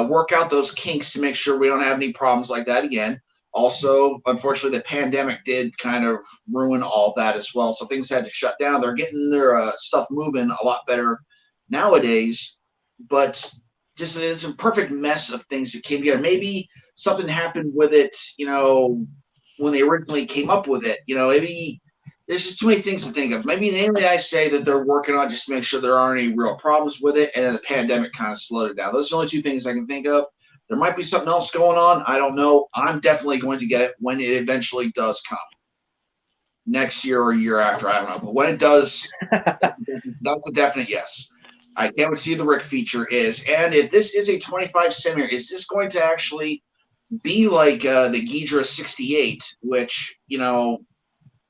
work out those kinks to make sure we don't have any problems like that again. Also, unfortunately, the pandemic did kind of ruin all that as well. So things had to shut down. They're getting their stuff moving a lot better nowadays, but just it's a perfect mess of things that came together. Maybe something happened with it, when they originally came up with it. Maybe there's just too many things to think of. Maybe mainly I say that they're working on just to make sure there aren't any real problems with it, and then the pandemic kind of slowed it down. Those are the only 2 things I can think of. There might be something else going on. I don't know. I'm definitely going to get it when it eventually does come. Next year or a year after, I don't know. But when it does, that's a definite yes. I can't wait to see the Rick feature is. And if this is a 25 centimeter, is this going to actually be like the Ghidorah 68, which,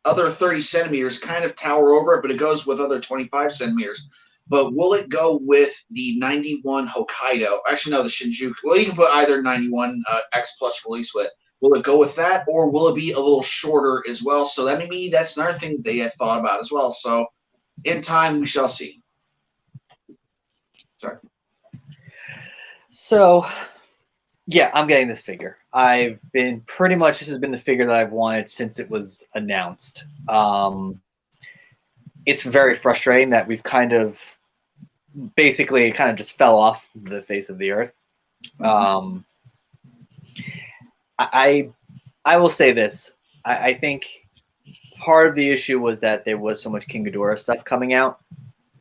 other 30 centimeters kind of tower over it, but it goes with other 25 centimeters. But will it go with the 91 Hokkaido? Actually, no, the Shinjuku. Well, you can put either 91 X Plus release with it. Will it go with that, or will it be a little shorter as well? So that maybe that's another thing they had thought about as well. So in time, we shall see. Sorry. So, yeah, I'm getting this figure. I've been pretty much, this has been the figure that I've wanted since it was announced. It's very frustrating that we've kind of just fell off the face of the earth. I will say this. I think part of the issue was that there was so much King Ghidorah stuff coming out.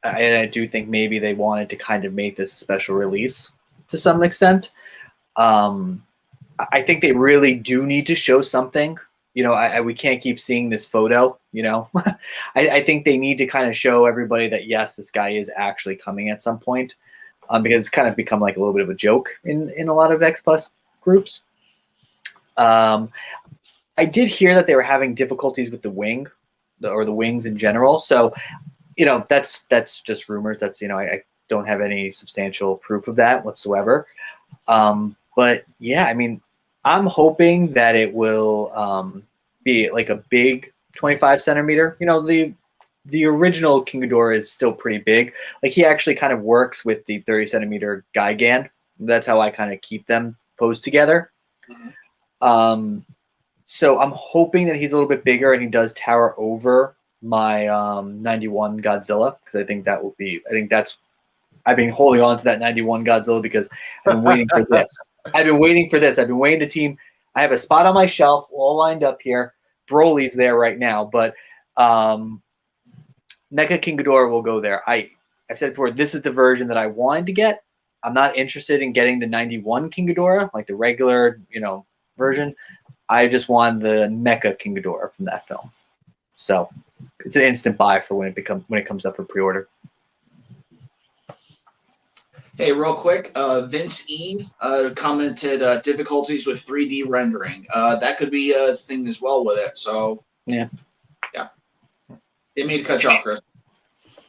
And I do think maybe they wanted to kind of make this a special release to some extent. I think they really do need to show something. We can't keep seeing this photo, I think they need to kind of show everybody that, yes, this guy is actually coming at some point, because it's kind of become like a little bit of a joke in a lot of X Plus groups. I did hear that they were having difficulties with the wing or the wings in general. So, that's just rumors. That's, I don't have any substantial proof of that whatsoever. But yeah, I mean, I'm hoping that it will be like a big 25 centimeter. The original King Ghidorah is still pretty big. Like, he actually kind of works with the 30 centimeter Gigan. That's how I kind of keep them posed together. Mm-hmm. So I'm hoping that he's a little bit bigger and he does tower over my 91 Godzilla, because I think I've been holding on to that 91 Godzilla because I've been waiting for this. I've been waiting to team. I have a spot on my shelf all lined up here. Broly's there right now, but Mecha-King Ghidorah will go there. I've said before, this is the version that I wanted to get. I'm not interested in getting the 91 King Ghidorah, like the regular, version. I just want the Mecha-King Ghidorah from that film. So it's an instant buy for when it comes up for pre-order. Hey, real quick, Vince E commented difficulties with 3D rendering. That could be a thing as well with it. So yeah. Didn't mean to cut you off, Chris.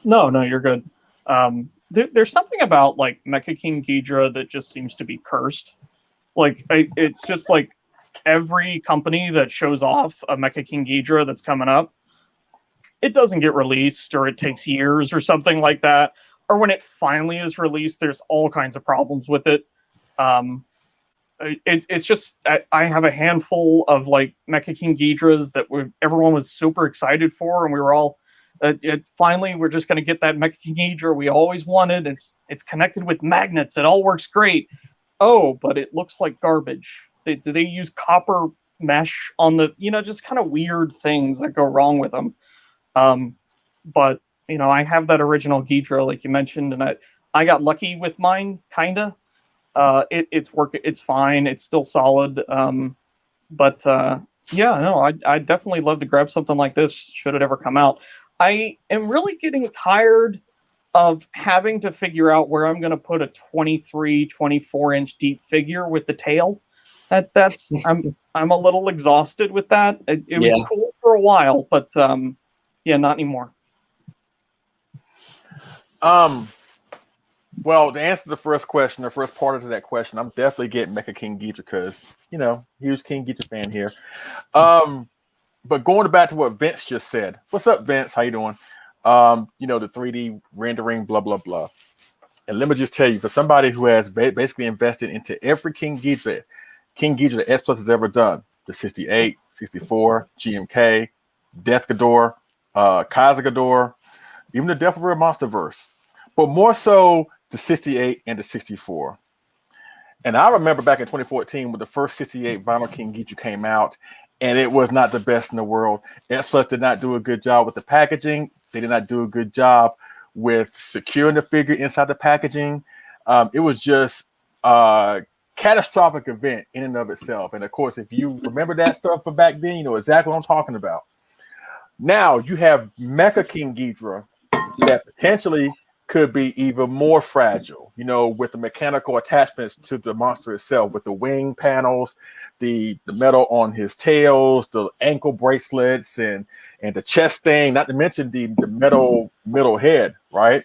No, you're good. There's something about like Mecha-King Ghidorah that just seems to be cursed. Like, it's just like every company that shows off a Mecha-King Ghidorah that's coming up, it doesn't get released, or it takes years or something like that. Or when it finally is released, there's all kinds of problems with it. It's just, I have a handful of like Mecha-King Ghidorahs that everyone was super excited for, and we were all finally we're just going to get that Mecha-King Ghidorah we always wanted. It's connected with magnets. It all works great. oh, but it looks like garbage. Do they use copper mesh on the, just kind of weird things that go wrong with them. But I have that original Ghidorah, like you mentioned, and I got lucky with mine, kinda. It's fine. It's still solid. But yeah, no, I'd definitely love to grab something like this should it ever come out. I am really getting tired of having to figure out where I'm going to put a 23, 24-inch deep figure with the tail. That's I'm a little exhausted with that. It was cool for a while, but yeah, not anymore. Well, to answer the first question, the first part of that question, I'm definitely getting Mecha-King Ghidorah because, huge King Ghidorah fan here. But going back to what Vince just said, what's up, Vince? How you doing? The 3D rendering, blah, blah, blah. And let me just tell you, for somebody who has basically invested into every King Ghidorah the S Plus has ever done, the 68, 64, GMK, Death Ghidorah, Kaiser Ghidorah, even the Defo-Real MonsterVerse, but more so the 68 and the 64. And I remember back in 2014 when the first 68 Vinyl King Ghidorah came out, and it was not the best in the world. S Plus did not do a good job with the packaging. They did not do a good job with securing the figure inside the packaging. It was just a catastrophic event in and of itself. And of course, if you remember that stuff from back then, you know exactly what I'm talking about. Now you have Mecha-King Ghidorah that potentially could be even more fragile, with the mechanical attachments to the monster itself, with the wing panels, the metal on his tails, the ankle bracelets, and the chest thing, not to mention the metal middle head, right?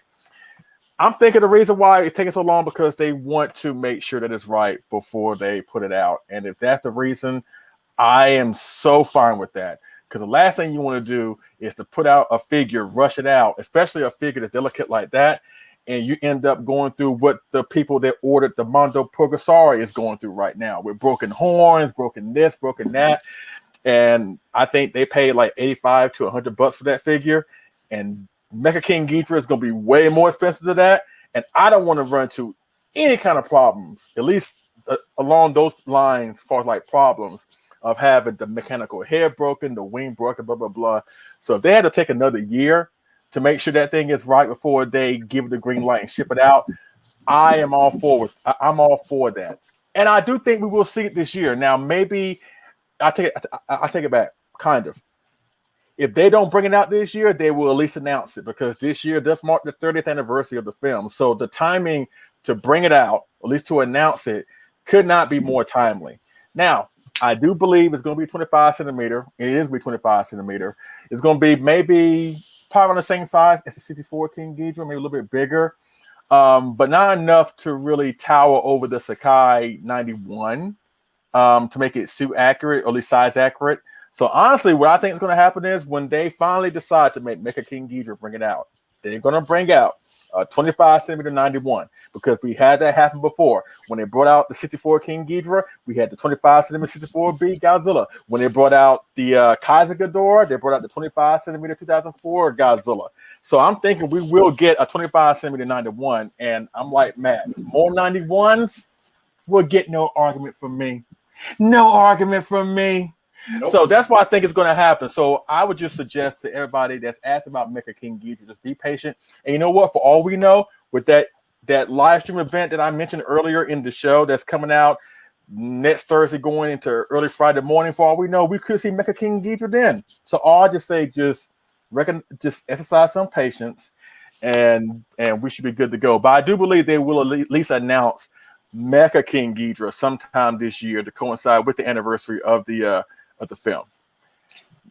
I'm thinking the reason why it's taking so long because they want to make sure that it's right before they put it out. And if that's the reason, I am so fine with that. Because the last thing you want to do is to put out a figure, rush it out, especially a figure that's delicate like that, and you end up going through what the people that ordered the Mondo Purgasari is going through right now with broken horns, broken this, broken that. And I think they paid like $85 to $100 for that figure. And Mecha-King Ghidorah is going to be way more expensive than that. And I don't want to run into any kind of problems, at least along those lines, as far as like problems of having the mechanical head broken, the wing broken, blah, blah, blah. So if they had to take another year to make sure that thing is right before they give it the green light and ship it out, I'm all for that. And I do think we will see it this year. Now, maybe I take it back, kind of. If they don't bring it out this year, they will at least announce it because this year does mark the 30th anniversary of the film. So the timing to bring it out, at least to announce it, could not be more timely. Now, I do believe it's going to be 25 centimeter. It is going to be 25 centimeter. It's going to be maybe probably on the same size as the 64 King Ghidorah, maybe a little bit bigger, but not enough to really tower over the Sakai 91 to make it suit accurate, or at least size accurate. So honestly, what I think is going to happen is when they finally decide to make Mecha-King Ghidorah bring it out, they're going to bring out 25 centimeter 91 because we had that happen before. When they brought out the 64 King Ghidorah, we had the 25 centimeter 64B Godzilla. When they brought out the Kaiser Ghidorah, they brought out the 25 centimeter 2004 Godzilla. So I'm thinking we will get a 25 centimeter 91, and I'm like, man, more 91s will get no argument from me. No argument from me. Nope. So that's what I think is going to happen. So I would just suggest to everybody that's asked about Mecha-King Ghidorah, just be patient. And you know what? For all we know, with that live stream event that I mentioned earlier in the show that's coming out next Thursday going into early Friday morning, for all we know, we could see Mecha-King Ghidorah then. So all I just say, just exercise some patience, and we should be good to go. But I do believe they will at least announce Mecha-King Ghidorah sometime this year to coincide with the anniversary of the film.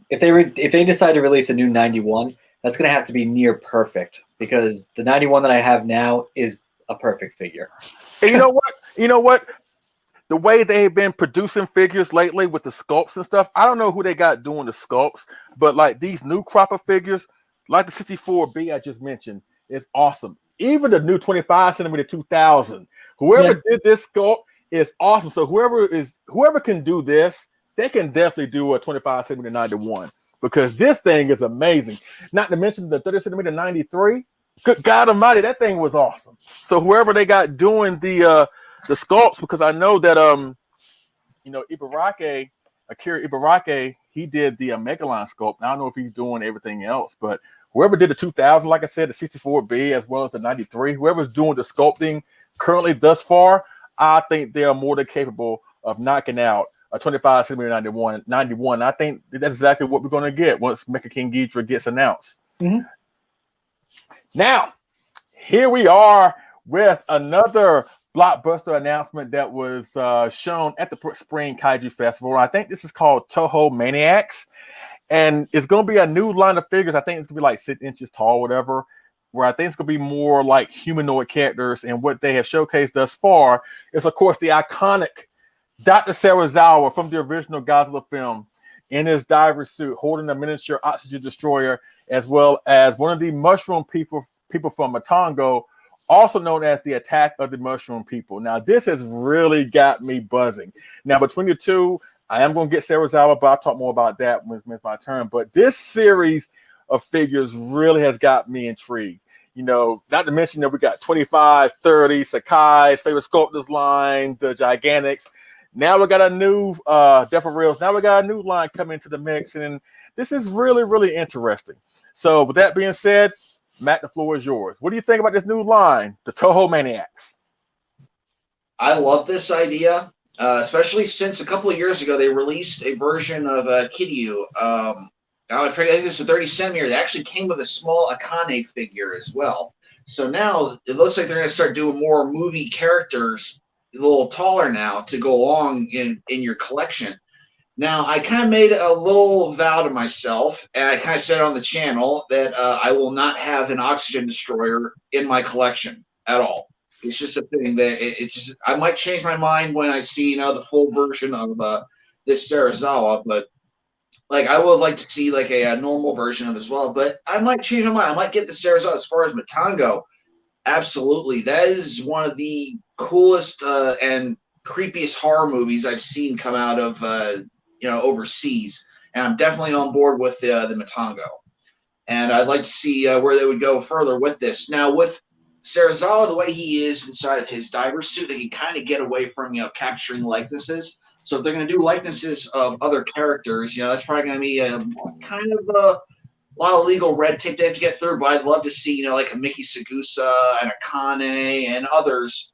If they decide to release a new 91, that's going to have to be near perfect because the 91 that I have now is a perfect figure. And you know what? The way they've been producing figures lately with the sculpts and stuff, I don't know who they got doing the sculpts, but like these new crop of figures, like the 64B I just mentioned, is awesome. Even the new 25 centimeter 2000, whoever did this sculpt is awesome. So whoever can do this, they can definitely do a 25 centimeter 91 because this thing is amazing. Not to mention the 30 centimeter 93. Good God Almighty, that thing was awesome. So whoever they got doing the the sculpts, because I know that Akira Ibaraki, he did the Megaline sculpt. I don't know if he's doing everything else, but whoever did the 2000, like I said, the 64B as well as the 93, whoever's doing the sculpting currently thus far, I think they are more than capable of knocking out a 25 centimeter 91. I think that's exactly what we're going to get once Mecha-King Ghidorah gets announced. Mm-hmm. Now, here we are with another blockbuster announcement that was shown at the Spring Kaiju Festival. I think this is called Toho Maniacs, and it's going to be a new line of figures. I think it's going to be like 6 inches tall, whatever, where I think it's going to be more like humanoid characters. And what they have showcased thus far is, of course, the iconic Dr. Serizawa from the original Godzilla film in his diver suit, holding a miniature oxygen destroyer, as well as one of the mushroom people from Matango, also known as the Attack of the Mushroom People. Now, this has really got me buzzing. Now, between the two, I am going to get Serizawa, but I'll talk more about that when it's my turn. But this series of figures really has got me intrigued. Not to mention that we got 25, 30, Sakai's favorite sculptors line, the Gigantics. Now we got a new Defo-Reals. Now we got a new line coming into the mix, and this is really, really interesting. So with that being said, Matt, the floor is yours. What do you think about this new line, the Toho Maniacs? I love this idea, especially since a couple of years ago they released a version of Kiryu. I think this is a 30 centimeter. They actually came with a small Akane figure as well. So now it looks like they're going to start doing more movie characters a little taller now to go along in your collection. Now, I kind of made a little vow to myself, and I kind of said on the channel that I will not have an oxygen destroyer in my collection at all. It's just a thing that I might change my mind when I see the full version of this Serizawa, but I would like to see a normal version of it as well. But I might change my mind. I might get the Serizawa. As far as Matango, absolutely, that is one of the coolest and creepiest horror movies I've seen come out of overseas, and I'm definitely on board with the Matango. And I'd like to see where they would go further with this. Now, with Serizawa, the way he is inside of his diver suit, they can kind of get away from capturing likenesses. So if they're going to do likenesses of other characters, that's probably going to be a lot of legal red tape they have to get through. But I'd love to see like a Miki Sagusa and a Kane and others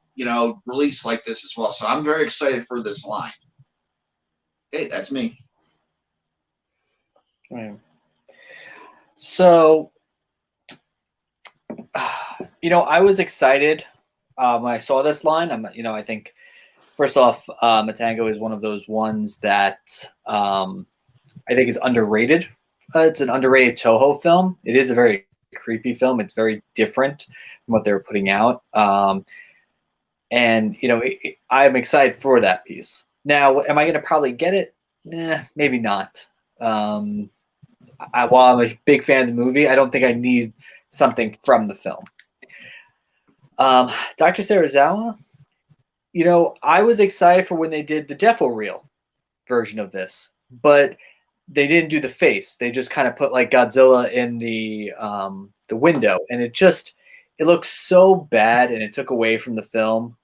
released like this as well. So I'm very excited for this line. Hey, that's me. Right. So, I was excited when I saw this line. I think first off, Matango is one of those ones that I think is underrated. It's an underrated Toho film. It is a very creepy film. It's very different from what they were putting out. And I'm excited for that piece. Now, am I going to probably get it? Maybe not. While I'm a big fan of the movie, I don't think I need something from the film. Dr. Serizawa, I was excited for when they did the Defo-Real version of this, but they didn't do the face. They just kind of put like Godzilla in the window, and it looks so bad, and it took away from the film.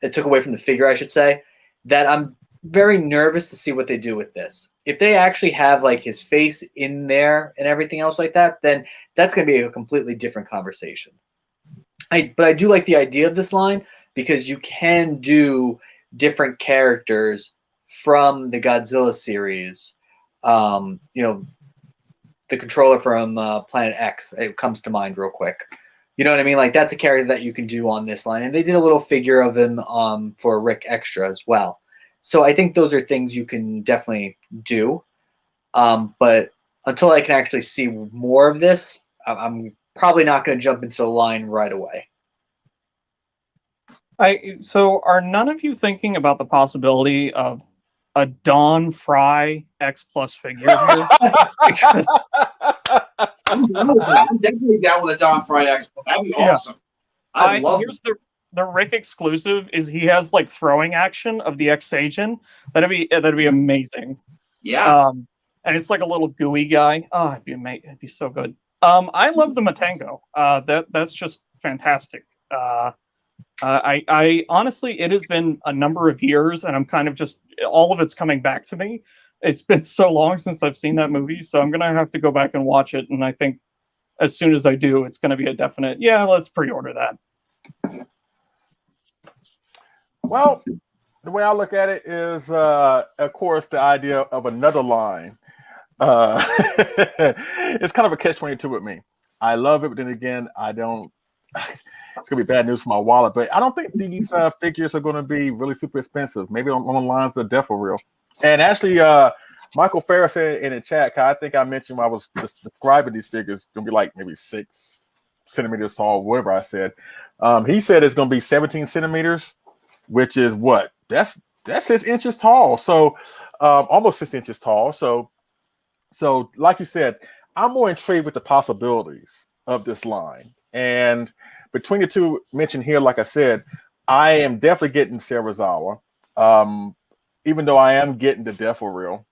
It took away from the figure, I should say, that I'm very nervous to see what they do with this. If they actually have like his face in there and everything else like that, then that's going to be a completely different conversation. But I do like the idea of this line because you can do different characters from the Godzilla series. The controller from Planet X, it comes to mind real quick. You know what I mean? Like that's a character that you can do on this line. And they did a little figure of him for Rick Extra as well. So I think those are things you can definitely do. But until I can actually see more of this, I'm probably not going to jump into the line right away. So are none of you thinking about the possibility of a Dawn Fry X Plus figure here? Because I'm definitely down with a Dawn Fry X. That'd be awesome. I love here's the Rick exclusive is he has like throwing action of the X Agent. That'd be amazing. Yeah. And it's like a little gooey guy. Oh, it'd be amazing. It'd be so good. I love the Matango. That's just fantastic. I honestly, it has been a number of years, and I'm kind of just all of it's coming back to me. It's been so long since I've seen that movie, so I'm gonna have to go back and watch it. And I think as soon as I do, it's gonna be a definite. Yeah, let's pre-order that. Well, the way I look at it is, of course, the idea of another line. It's kind of a catch-22 with me. I love it, but then again, I don't. It's gonna be bad news for my wallet, but I don't think these figures are going to be really super expensive. Maybe on the lines of Defo-Real. And actually, Michael Ferris said in the chat, I think I mentioned when I was describing these figures, going to be like maybe 6 centimeters tall, whatever I said. He said it's going to be 17 centimeters, which is what? That's 6 inches tall. So almost 6 inches tall. So like you said, I'm more intrigued with the possibilities of this line. And between the two mentioned here, like I said, I am definitely getting Serizawa, even though I am getting the Defo-Real.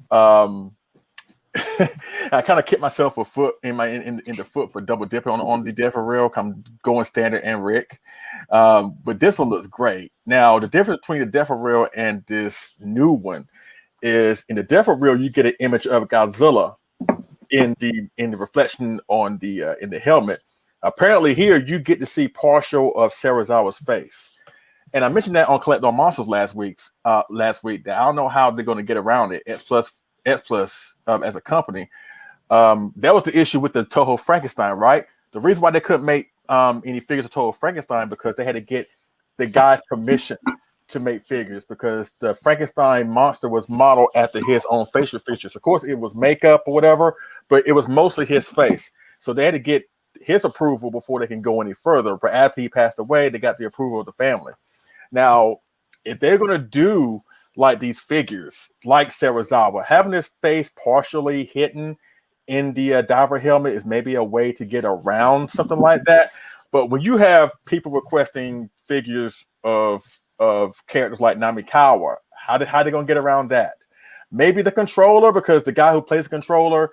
I kind of kicked myself a foot in the foot for double dipping on the Defo-Real. I'm going standard and Rick, but this one looks great. Now the difference between the Defo-Real and this new one is in the Defo-Real you get an image of Godzilla in the reflection on the in the helmet. Apparently here you get to see partial of Serizawa's face. And I mentioned that on Collect All Monsters last week that I don't know how they're going to get around it. X Plus as a company. That was the issue with the Toho Frankenstein, right? The reason why they couldn't make any figures of Toho Frankenstein because they had to get the guy's permission to make figures because the Frankenstein monster was modeled after his own facial features. Of course, it was makeup or whatever, but it was mostly his face. So they had to get his approval before they can go any further. But after he passed away, they got the approval of the family. Now, if they're going to do like these figures, like Serizawa, having his face partially hidden in the diver helmet is maybe a way to get around something like that. But when you have people requesting figures of characters like Namikawa, how they going to get around that? Maybe the controller, because the guy who plays the controller,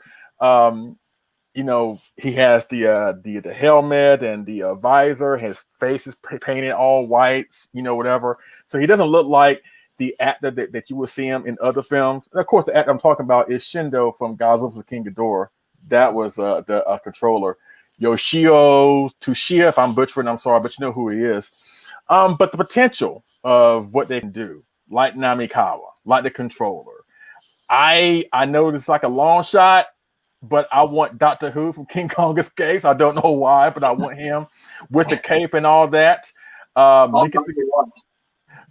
he has the helmet and the visor. His face is painted all white, whatever. So he doesn't look like the actor that you will see him in other films. And of course, the actor I'm talking about is Shindo from Godzilla King Ghidorah. That was the controller. Yoshio Tushia, if I'm butchering, I'm sorry, but you know who he is. But the potential of what they can do, like Namikawa, like the controller. I know it's like a long shot, but I want Doctor Who from King Kong Escapes. I don't know why, but I want him with the cape and all that.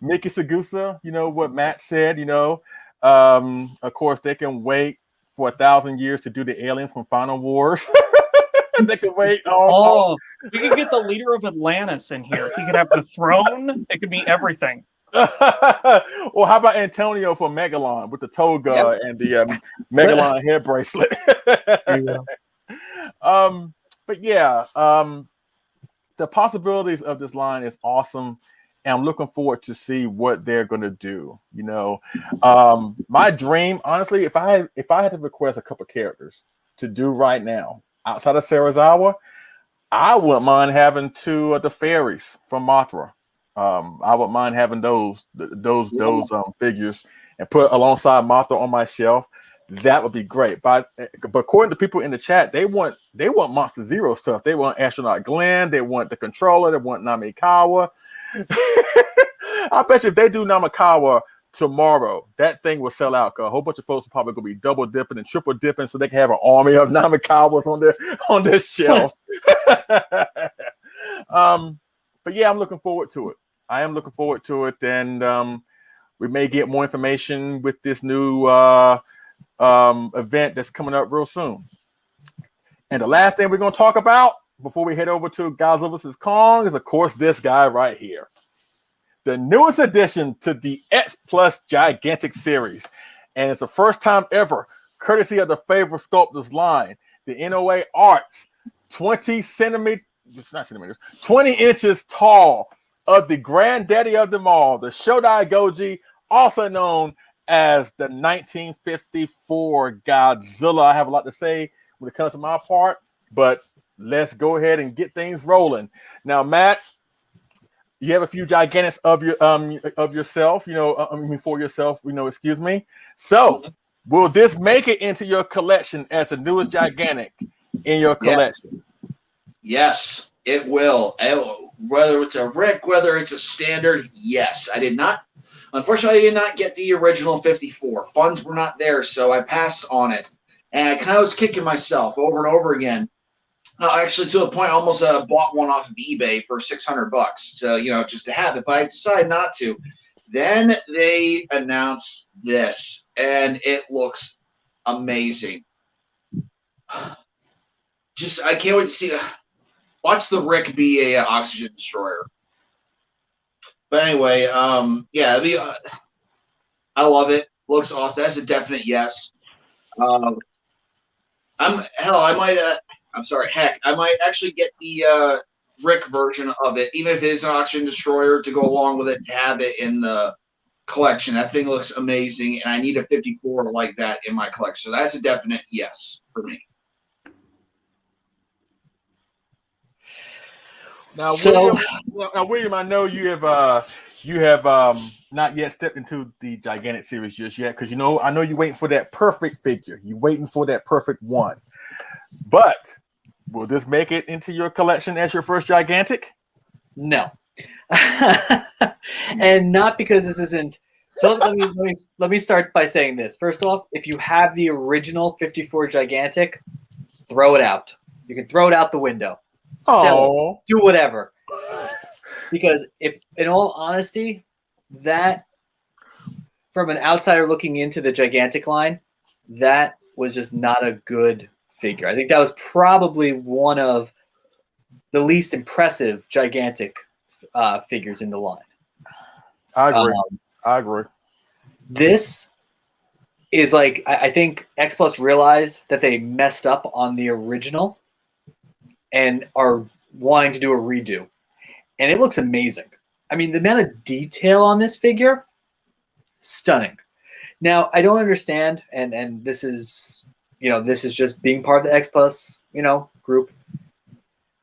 Miki Sagusa, what Matt said, of course, they can wait for 1,000 years to do the aliens from Final Wars. They can wait. We could get the leader of Atlantis in here. He could have the throne. It could be everything. Well, how about Antonio from Megalon with the toga and the Megalon hair bracelet? But yeah, the possibilities of this line is awesome. And I'm looking forward to see what they're going to do. My dream, honestly, if I had to request a couple characters to do right now outside of Serizawa, I wouldn't mind having 2 of the fairies from Mothra. I wouldn't mind having those figures and put alongside Mothra on my shelf. That would be great. But according to people in the chat, they want Monster Zero stuff. They want Astronaut Glenn. They want the controller. They want Namikawa. I bet you if they do Namikawa tomorrow, that thing will sell out. Cause a whole bunch of folks are probably gonna be double dipping and triple dipping, so they can have an army of Namikawas on their shelf. But yeah, I'm looking forward to it. I am looking forward to it, and we may get more information with this new event that's coming up real soon. And the last thing we're going to talk about before we head over to Godzilla vs. Kong is, of course, this guy right here. The newest addition to the X Plus Gigantic series. And it's the first time ever, courtesy of the Favorite Sculptors line, the NOA Arts, 20 inches tall, of the granddaddy of them all, the Shodai Goji, also known as the 1954 Godzilla. I have a lot to say when it comes to my part, but let's go ahead and get things rolling. Now, Matt, You have a few gigantics of yourself, for yourself, excuse me. So, will this make it into your collection as the newest gigantic in your collection? Yes, it will. Whether it's a Rick, whether it's a standard, yes. Unfortunately, I did not get the original 54. Funds were not there, so I passed on it. And I kind of was kicking myself over and over again. Actually, to a point, I almost bought one off of eBay for $600 to, just to have it, but I decided not to. Then they announced this, and it looks amazing. I can't wait to see. Watch the Rick be a oxygen destroyer. But anyway, I love it. Looks awesome. That's a definite yes. I might actually get the Rick version of it, even if it is an oxygen destroyer, to go along with it, to have it in the collection. That thing looks amazing, and I need a 54 like that in my collection. So that's a definite yes for me. Now, William, I know you have not yet stepped into the gigantic series just yet, because I know you're waiting for that perfect figure. You're waiting for that perfect one. But will this make it into your collection as your first gigantic? No. And not because this isn't. So let me start by saying this. First off, if you have the original 54 gigantic, throw it out. You can throw it out the window. Sell it. Do whatever. Because if, in all honesty, that, from an outsider looking into the gigantic line, that was just not a good figure. I think that was probably one of the least impressive gigantic figures in the line. I agree. This is like, I think X Plus realized that they messed up on the original and are wanting to do a redo. And it looks amazing. I mean, the amount of detail on this figure, stunning. Now, I don't understand, and this is, this is just being part of the X Plus, group.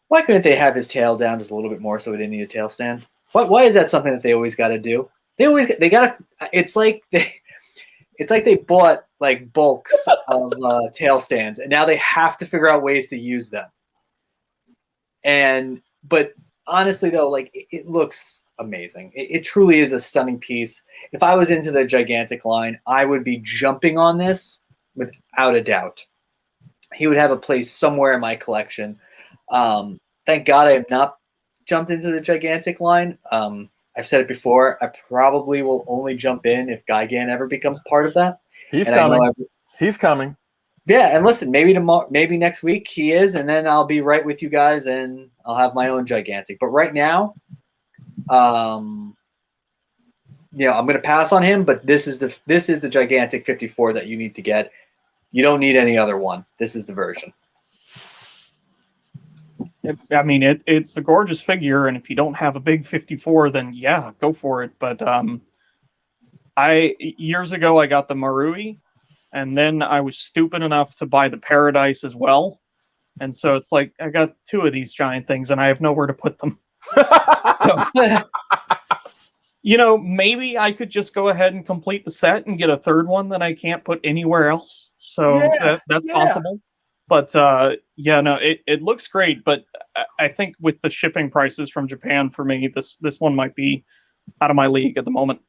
Why couldn't they have his tail down just a little bit more so he didn't need a tail stand? Why is that something that they always got to do? It's like they bought like bulks of tail stands, and now they have to figure out ways to use them. But honestly, though, like it looks amazing. It truly is a stunning piece. If I was into the gigantic line, I would be jumping on this without a doubt. He would have a place somewhere in my collection. Thank God I have not jumped into the gigantic line. I've said it before. I probably will only jump in if Gigan ever becomes part of that. He's coming. He's coming. Yeah, and listen, maybe tomorrow, maybe next week he is, and then I'll be right with you guys, and I'll have my own gigantic. But right now, I'm going to pass on him. But this is the gigantic 54 that you need to get. You don't need any other one. This is the version. I mean, it's a gorgeous figure, and if you don't have a big 54, then yeah, go for it. But years ago I got the Marui. And then I was stupid enough to buy the Paradise as well. And so it's like, I got two of these giant things and I have nowhere to put them. Maybe I could just go ahead and complete the set and get a third one that I can't put anywhere else. So that's possible. But it looks great. But I think with the shipping prices from Japan, for me, this one might be out of my league at the moment.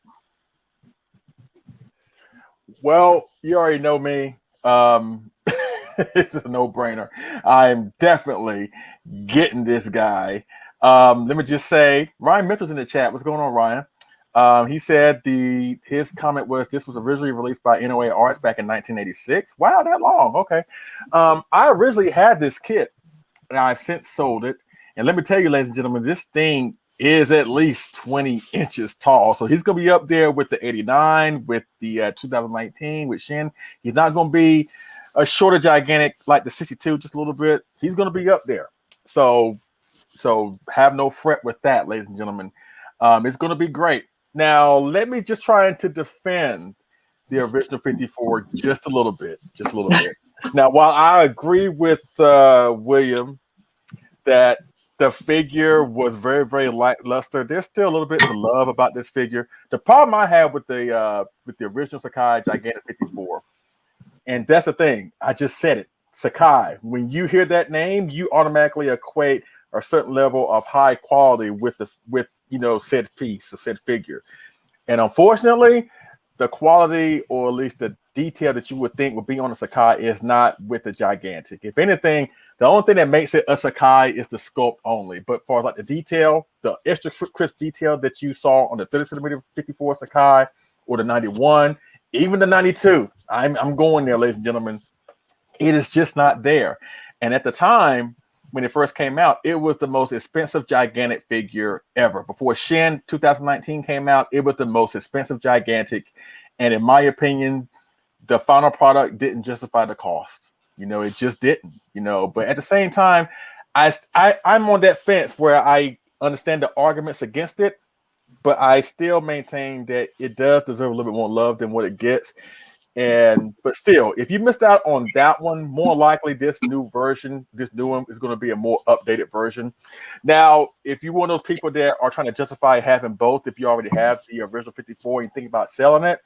Well, you already know me. It's a no-brainer. I'm definitely getting this guy. Let me just say, Ryan Mitchell's in the chat. What's going on, Ryan? He said his comment was this was originally released by NOA Arts back in 1986. Wow, that long. Okay. I originally had this kit, and I've since sold it. And let me tell you, ladies and gentlemen, this thing is at least 20 inches tall. So he's going to be up there with the 89, with the 2019, with Shin. He's not going to be a shorter gigantic like the 62, just a little bit. He's going to be up there. So have no fret with that, ladies and gentlemen. It's going to be great. Now, let me just try to defend the original 54 just a little bit. Now, while I agree with William that the figure was very, very lackluster. There's still a little bit to love about this figure. The problem I had with the original Sakai Gigantic 54, and that's the thing, I just said it, Sakai. When you hear that name, you automatically equate a certain level of high quality with said piece or said figure. And unfortunately, the quality, or at least the detail that you would think would be on a Sakai, is not with the Gigantic. If anything, the only thing that makes it a Sakai is the sculpt only. But for like the detail, the extra crisp detail that you saw on the 30 centimeter 54 Sakai, or the 91, even the 92, I'm going there, ladies and gentlemen. It is just not there. And at the time, when it first came out, it was the most expensive Gigantic figure ever. Before Shin 2019 came out, it was the most expensive Gigantic. And in my opinion, the final product didn't justify the cost. It just didn't, But at the same time, I'm on that fence where I understand the arguments against it, but I still maintain that it does deserve a little bit more love than what it gets. But still, if you missed out on that one, more likely this new one is going to be a more updated version. Now, if you're one of those people that are trying to justify having both, if you already have the original 54 and you think about selling it,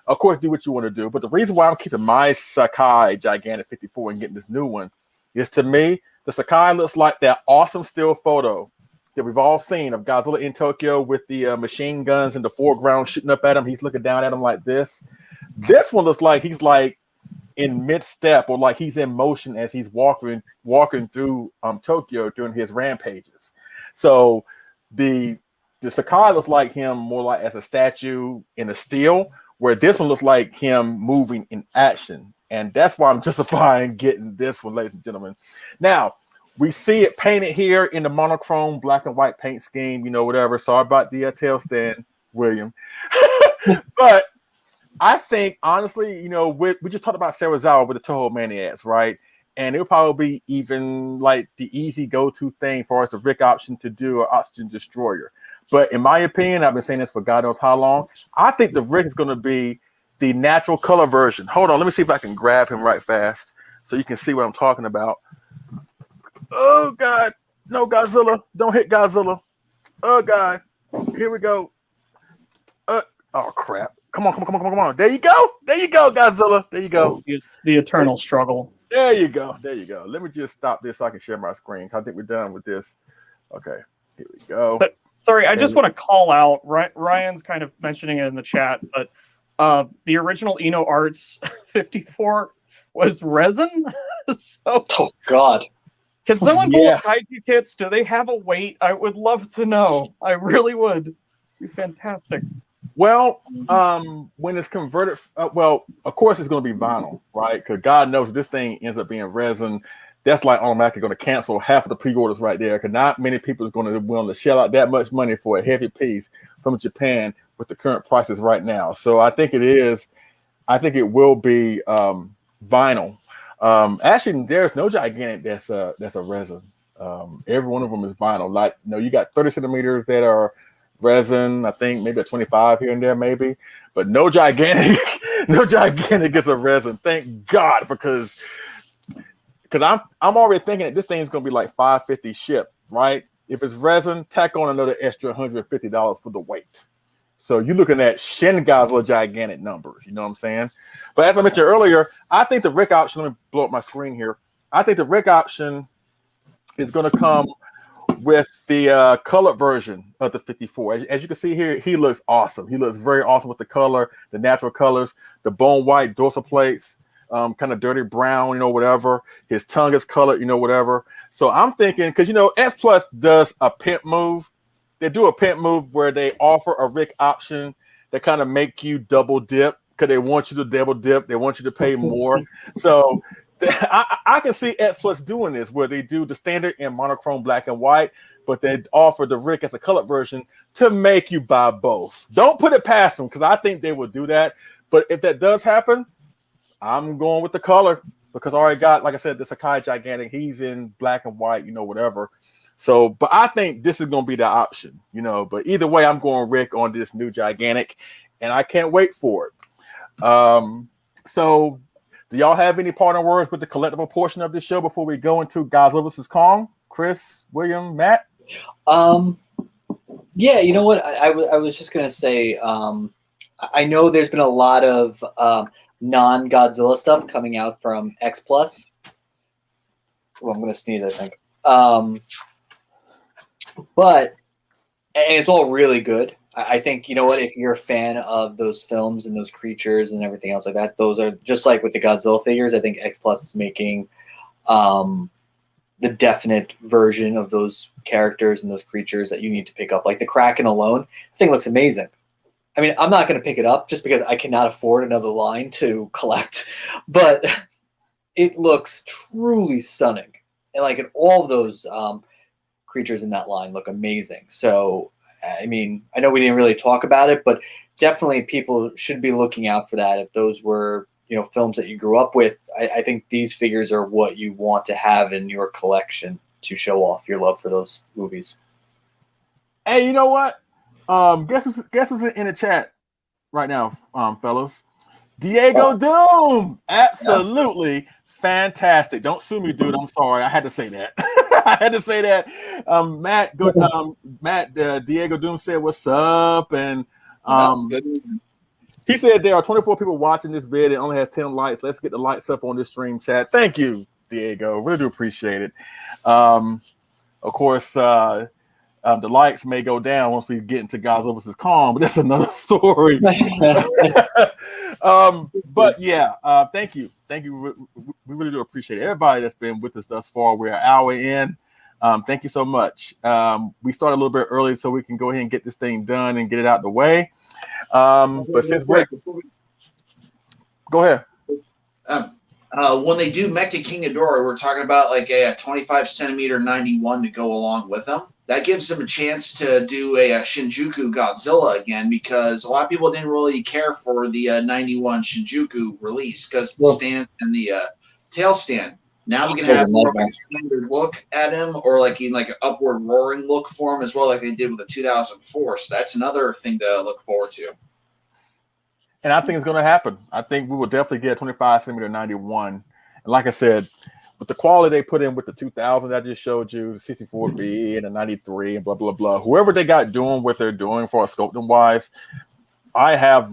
of course, do what you want to do. But the reason why I'm keeping my Sakai Gigantic 54 and getting this new one is, to me, the Sakai looks like that awesome still photo that we've all seen of Godzilla in Tokyo with the machine guns in the foreground shooting up at him. He's looking down at him like this. This one looks like he's like in mid-step, or like he's in motion as he's walking through Tokyo during his rampages. So the Sakai looks like him more like as a statue in a steel, where this one looks like him moving in action. And that's why I'm justifying getting this one, ladies and gentlemen. Now, we see it painted here in the monochrome black and white paint scheme, whatever. Sorry about the tail stand, William. But I think, honestly, we just talked about Serizawa with the Toho Maniacs, right? And it'll probably be even like the easy go-to thing for us, the Rick option to do an Oxygen Destroyer. But in my opinion, I've been saying this for God knows how long, I think the Rick is going to be the natural color version. Hold on, let me see if I can grab him right fast so you can see what I'm talking about. Oh, God. No, Godzilla. Don't hit Godzilla. Oh, God. Here we go. Oh, crap. Come on. There you go, Godzilla. There you go. The eternal struggle. There you go. Let me just stop this so I can share my screen. I think we're done with this. Okay, here we go. But sorry, I just want to call out, Ryan's kind of mentioning it in the chat, but the original Eno Arts 54 was resin. So, oh, God. Can someone pull up Kaiju kits? Do they have a weight? I would love to know. I really would. It'd be fantastic. Well, when it's converted, of course it's going to be vinyl, right? Because God knows if this thing ends up being resin, that's like automatically going to cancel half of the pre-orders right there. Because not many people are going to be willing to shell out that much money for a heavy piece from Japan with the current prices right now. So I think it is. I think it will be vinyl. Actually, there's no Gigantic that's a resin. Every one of them is vinyl. Like, you got 30 centimeters that are resin, I think maybe a 25 here and there, maybe, but no Gigantic is a resin. Thank God, because I'm already thinking that this thing is gonna be like $550 shipped, right? If it's resin, tack on another extra $150 for the weight. So you're looking at Shin Godzilla Gigantic numbers, you know what I'm saying? But as I mentioned earlier, I think the Rick option, let me blow up my screen here. I think the Rick option is gonna come with the colored version of the 54. As you can see here, he looks awesome. He looks very awesome with the color, the natural colors, the bone white dorsal plates, kind of dirty brown, whatever. His tongue is colored, whatever. So I'm thinking, because, S Plus does a pimp move. They do a pimp move where they offer a Rick option that kind of make you double dip, because they want you to double dip. They want you to pay more. So I can see S Plus doing this, where they do the standard in monochrome black and white, but they offer the Rick as a colored version to make you buy both. Don't put it past them, because I think they will do that. But if that does happen, I'm going with the color, because I already got, like I said, the Sakai Gigantic. He's in black and white, whatever. So, but I think this is going to be the option, But either way, I'm going Rick on this new Gigantic, and I can't wait for it. Do y'all have any parting words with the collectible portion of this show before we go into Godzilla vs. Kong? Chris, William, Matt? Yeah, you know what? I was just gonna say. I know there's been a lot of non-Godzilla stuff coming out from X Plus. Well, I'm gonna sneeze, I think. But and it's all really good. I think, you know what, if you're a fan of those films and those creatures and everything else like that, those are just like with the Godzilla figures. I think X Plus is making the definite version of those characters and those creatures that you need to pick up. Like the Kraken alone, the thing looks amazing. I mean, I'm not going to pick it up just because I cannot afford another line to collect, but it looks truly stunning. And like, all of those creatures in that line look amazing. So, I mean, I know we didn't really talk about it, but definitely people should be looking out for that. If those were, you know, films that you grew up with, I think these figures are what you want to have in your collection to show off your love for those movies. Hey, you know what? Guess who's in the chat right now, fellas? Diego Doom, absolutely fantastic. Don't sue me, dude. I'm sorry. I had to say that. I had to say that. Matt, good. Matt, Diego Doom said, "What's up?" And he said there are 24 people watching this vid. It only has 10 likes. Let's get the likes up on this stream chat. Thank you, Diego. Really do appreciate it. Of course, the likes may go down once we get into Godzilla vs. Kong, but that's another story. But yeah, thank you. Thank you. We really do appreciate it. Everybody that's been with us thus far. We're an hour in. Thank you so much. We started a little bit early so we can go ahead and get this thing done and get it out the way. But since we're... Go ahead. When they do Mecha-King Ghidorah, we're talking about like a 25 centimeter 91 to go along with them. That gives them a chance to do a Shinjuku Godzilla again, because a lot of people didn't really care for the 91 Shinjuku release because the stand and the tail stand. Now we can have more of a standard look at him, or like in like an upward roaring look for him as well, like they did with the 2004. So that's another thing to look forward to. And I think it's going to happen. I think we will definitely get a 25 centimeter 91. And like I said, with the quality they put in with the 2000 that I just showed you, the 64B and the 93 and blah, blah, blah, whoever they got doing what they're doing for sculpting wise, I have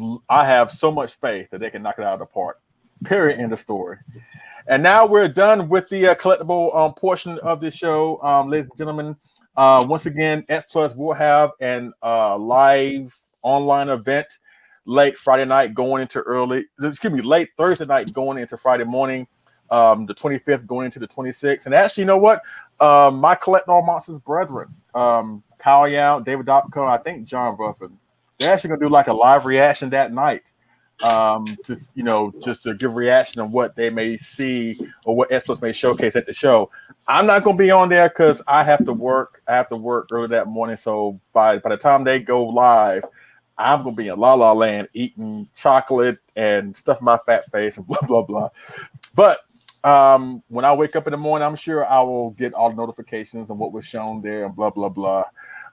so much faith that they can knock it out of the park. Period. End of story. And now we're done with the collectible portion of the show, ladies and gentlemen. Once again, X Plus will have an live online event late Friday night going into late Thursday night going into Friday morning, the 25th going into the 26th. And actually, you know what? My Collect All Monsters brethren, Kyle Yow, David Dopko, I think John Ruffin, they're actually going to do like a live reaction that night. Just to give reaction on what they may see or what X Plus may showcase at the show. I'm not going to be on there because I have to work. I have to work early that morning. So by the time they go live, I'm going to be in La La Land eating chocolate and stuff in my fat face and blah, blah, blah. But when I wake up in the morning, I'm sure I will get all the notifications on what was shown there and blah, blah, blah.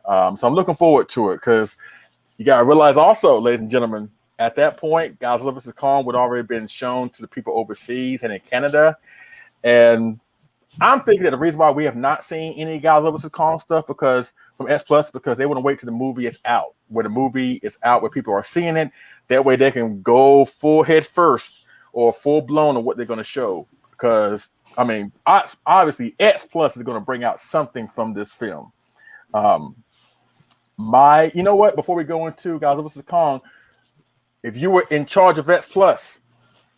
So I'm looking forward to it because you got to realize also, ladies and gentlemen, at that point, Godzilla vs. Kong would already been shown to the people overseas and in Canada. And I'm thinking that the reason why we have not seen any Godzilla vs. Kong stuff because they want to wait till the movie is out. Where the movie is out, where people are seeing it, that way they can go full head first or full blown on what they're going to show. Because I mean, obviously, X Plus is going to bring out something from this film. You know what? Before we go into Godzilla vs. Kong, if you were in charge of X Plus,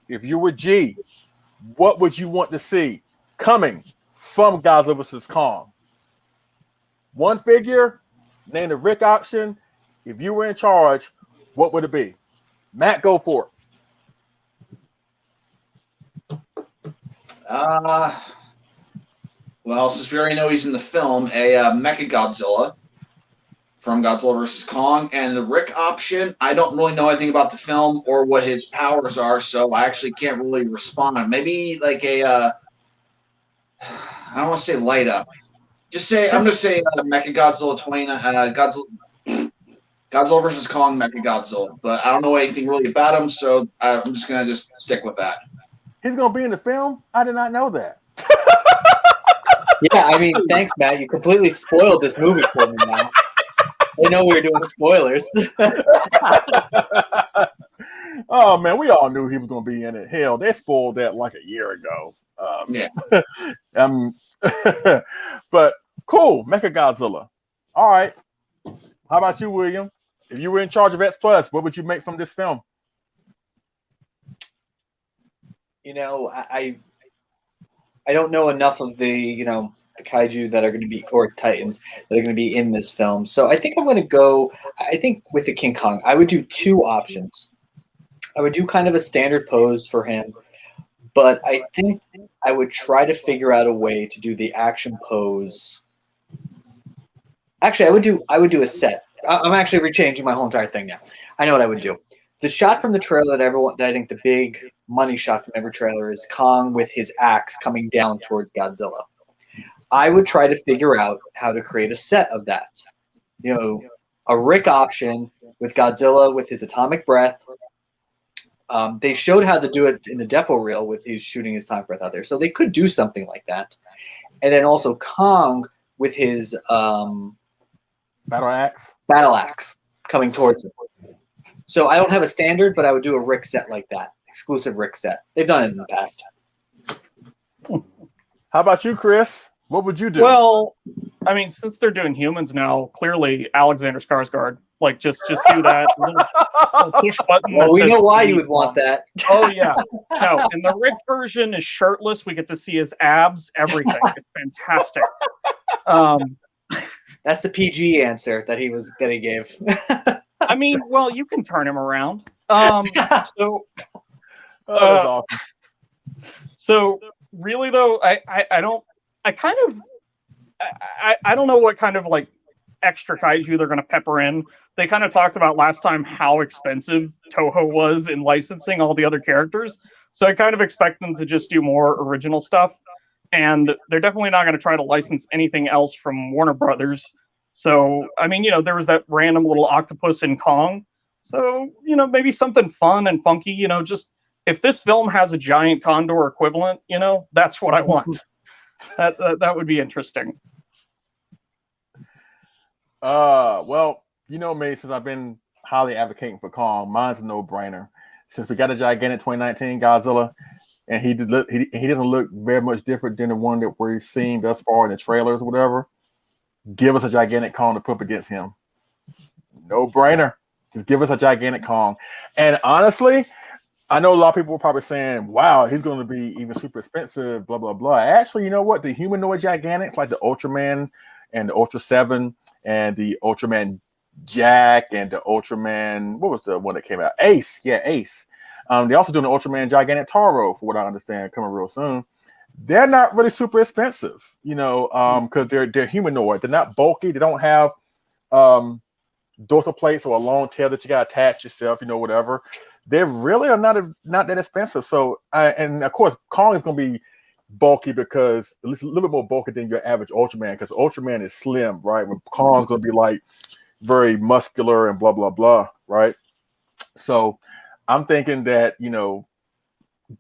if you were G, what would you want to see coming from Godzilla vs. Kong? One figure, named the Rick option. If you were in charge, what would it be? Matt, go for it. Well, since we already know he's in the film, a Mecha-Godzilla from Godzilla vs. Kong, and the Rick option, I don't really know anything about the film or what his powers are, so I actually can't really respond. Maybe like I don't want to say light up. I'm just saying Mecha-Godzilla 29, Godzilla vs. Kong Mecha-Godzilla, but I don't know anything really about him, so I'm just gonna stick with that. He's gonna be in the film? I did not know that. Yeah, I mean, thanks, Matt. You completely spoiled this movie for me now. I know we were doing spoilers. Oh man, we all knew he was going to be in it. Hell, they spoiled that like a year ago. Yeah. But cool, Mecha Godzilla. All right. How about you, William? If you were in charge of X Plus, what would you make from this film? You know, I don't know enough of the the kaiju that are going to be, or titans that are going to be in this film. So I think I'm going to go. I think with the King Kong, I would do two options. I would do kind of a standard pose for him, but I think I would try to figure out a way to do the action pose. Actually, I would do a set. I'm actually rechanging my whole entire thing now. I know what I would do. The shot from the trailer that I think the big money shot from every trailer is Kong with his axe coming down towards Godzilla. I would try to figure out how to create a set of that. You know, a Rick option with Godzilla with his atomic breath. They showed how to do it in the Defo-Real with his shooting his atomic breath out there. So they could do something like that. And then also Kong with his battle axe coming towards him. So I don't have a standard, but I would do a Rick set like that. Exclusive Rick set. They've done it in the past. How about you, Chris? What would you do? Well, I mean, since they're doing humans now, clearly Alexander Skarsgård. Like, just do that little push button. Well, we know why you would want that. Oh yeah, no. And the Rick version is shirtless. We get to see his abs. Everything. It's fantastic. That's the PG answer that he gave. I mean, well, you can turn him around. So really though, I don't know what kind of like extra kaiju they're going to pepper in. They kind of talked about last time how expensive Toho was in licensing all the other characters. So I kind of expect them to just do more original stuff. And they're definitely not going to try to license anything else from Warner Brothers. So, I mean, there was that random little octopus in Kong. So, maybe something fun and funky, just if this film has a giant condor equivalent, that's what I want. That would be interesting. Well, me, since I've been highly advocating for Kong, mine's a no-brainer. Since we got a gigantic 2019 Godzilla, and he doesn't look very much different than the one that we've seen thus far in the trailers or whatever, give us a gigantic Kong to put up against him. No-brainer. Just give us a gigantic Kong. And honestly, I know a lot of people were probably saying, wow, he's going to be even super expensive, blah, blah, blah. Actually, you know what? The humanoid gigantics, like the Ultraman and the Ultra 7 and the Ultraman Jack and the Ultraman, what was the one that came out? Ace. Yeah, Ace. They're also doing the Ultraman Gigantic Taro, for what I understand, coming real soon. They're not really super expensive, because they're humanoid. They're not bulky. They don't have dorsal plates or a long tail that you got to attach yourself, whatever. They really are not that expensive. So, and of course, Kong is going to be bulky because at least a little bit more bulky than your average Ultraman, because Ultraman is slim, right? When Kong's going to be like very muscular and blah, blah, blah, right? So I'm thinking that,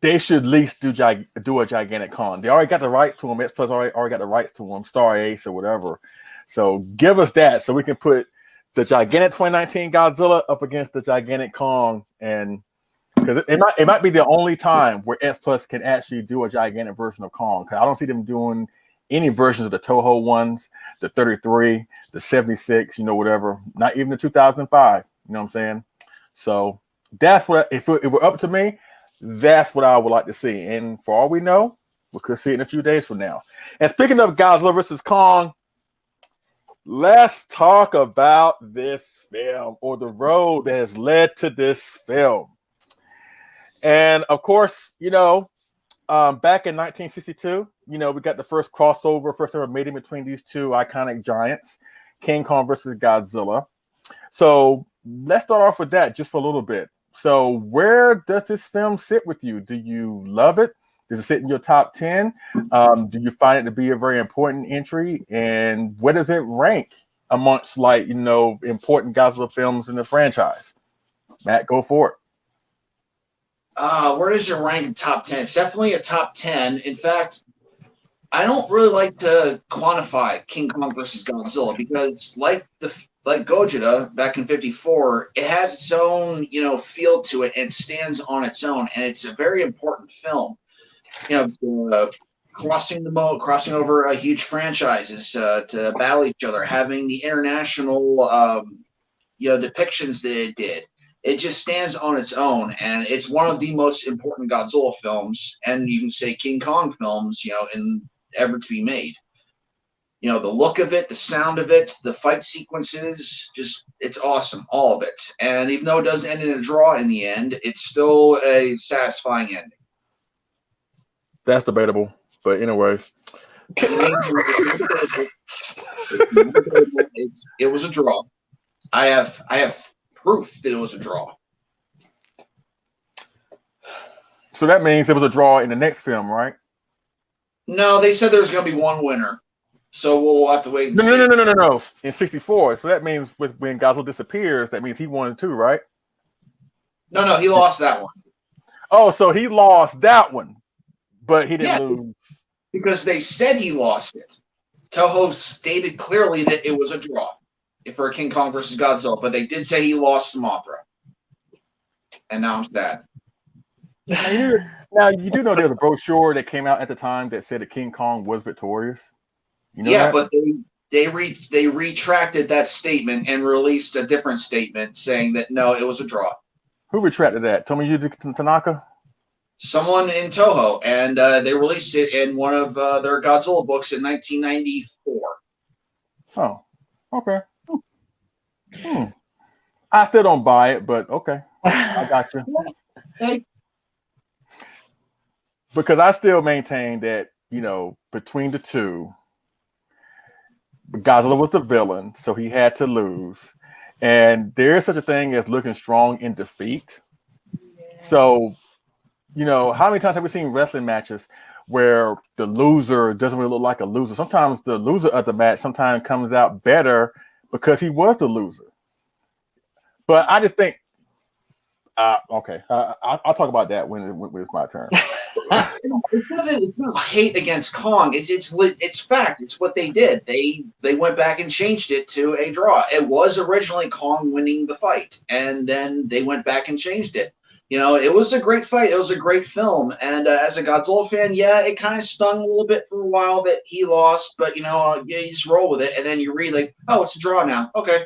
they should at least do a gigantic Kong. They already got the rights to him. X Plus already got the rights to him, Star Ace or whatever. So give us that so we can put the gigantic 2019 Godzilla up against the gigantic Kong, and because it might be the only time where X Plus can actually do a gigantic version of Kong. Because I don't see them doing any versions of the Toho ones, the 33, the 76, whatever. Not even the 2005. You know what I'm saying? So that's what if it were up to me, that's what I would like to see. And for all we know, we could see it in a few days from now. And speaking of Godzilla versus Kong, let's talk about this film, or the road that has led to this film. And of course, back in 1962, we got the first crossover, first ever meeting between these two iconic giants, King Kong versus Godzilla. So let's start off with that just for a little bit. So where does this film sit with you? Do you love it? Does it sit in your top 10? Do you find it to be a very important entry? And where does it rank amongst important Godzilla films in the franchise? Matt, go for it. Where does it rank in top 10? It's definitely a top 10. In fact, I don't really like to quantify King Kong versus Godzilla because, like Gojira back in '54, it has its own feel to it and it stands on its own, and it's a very important film. Crossing over huge franchises to battle each other, having the international depictions that it did. It just stands on its own, and it's one of the most important Godzilla films, and you can say King Kong films, in ever to be made. The look of it, the sound of it, the fight sequences, it's awesome, all of it. And even though it does end in a draw in the end, it's still a satisfying ending. That's debatable, but anyways. It was a draw. I have proof that it was a draw. So that means it was a draw in the next film, right? No, they said there was going to be one winner. So we'll have to wait and see. No. In '64. So that means when Godzilla disappears, that means he won too, right? No, he lost that one. Oh, so he lost that one, but he didn't lose. Because they said he lost it. Toho stated clearly that it was a draw for King Kong versus Godzilla, but they did say he lost to Mothra. And now I'm sad. Now, you do know there's a brochure that came out at the time that said that King Kong was victorious. You know that? But they retracted that statement and released a different statement saying that no, it was a draw. Who retracted that? Tomoyuki Tanaka? Someone in Toho, and they released it in one of their Godzilla books in 1994. Oh, okay. I still don't buy it, but okay. I got you. Hey. Because I still maintain that, between the two, Godzilla was the villain, so he had to lose. And there is such a thing as looking strong in defeat. So, how many times have we seen wrestling matches where the loser doesn't really look like a loser? Sometimes the loser of the match sometimes comes out better because he was the loser. But I just think, okay, I'll talk about that when it's my turn. It's not hate against Kong. It's fact. It's what they did. They went back and changed it to a draw. It was originally Kong winning the fight, and then they went back and changed it. It was a great fight. It was a great film. And as a Godzilla fan, it kind of stung a little bit for a while that he lost, but you just roll with it. And then you read like, oh, it's a draw now. Okay.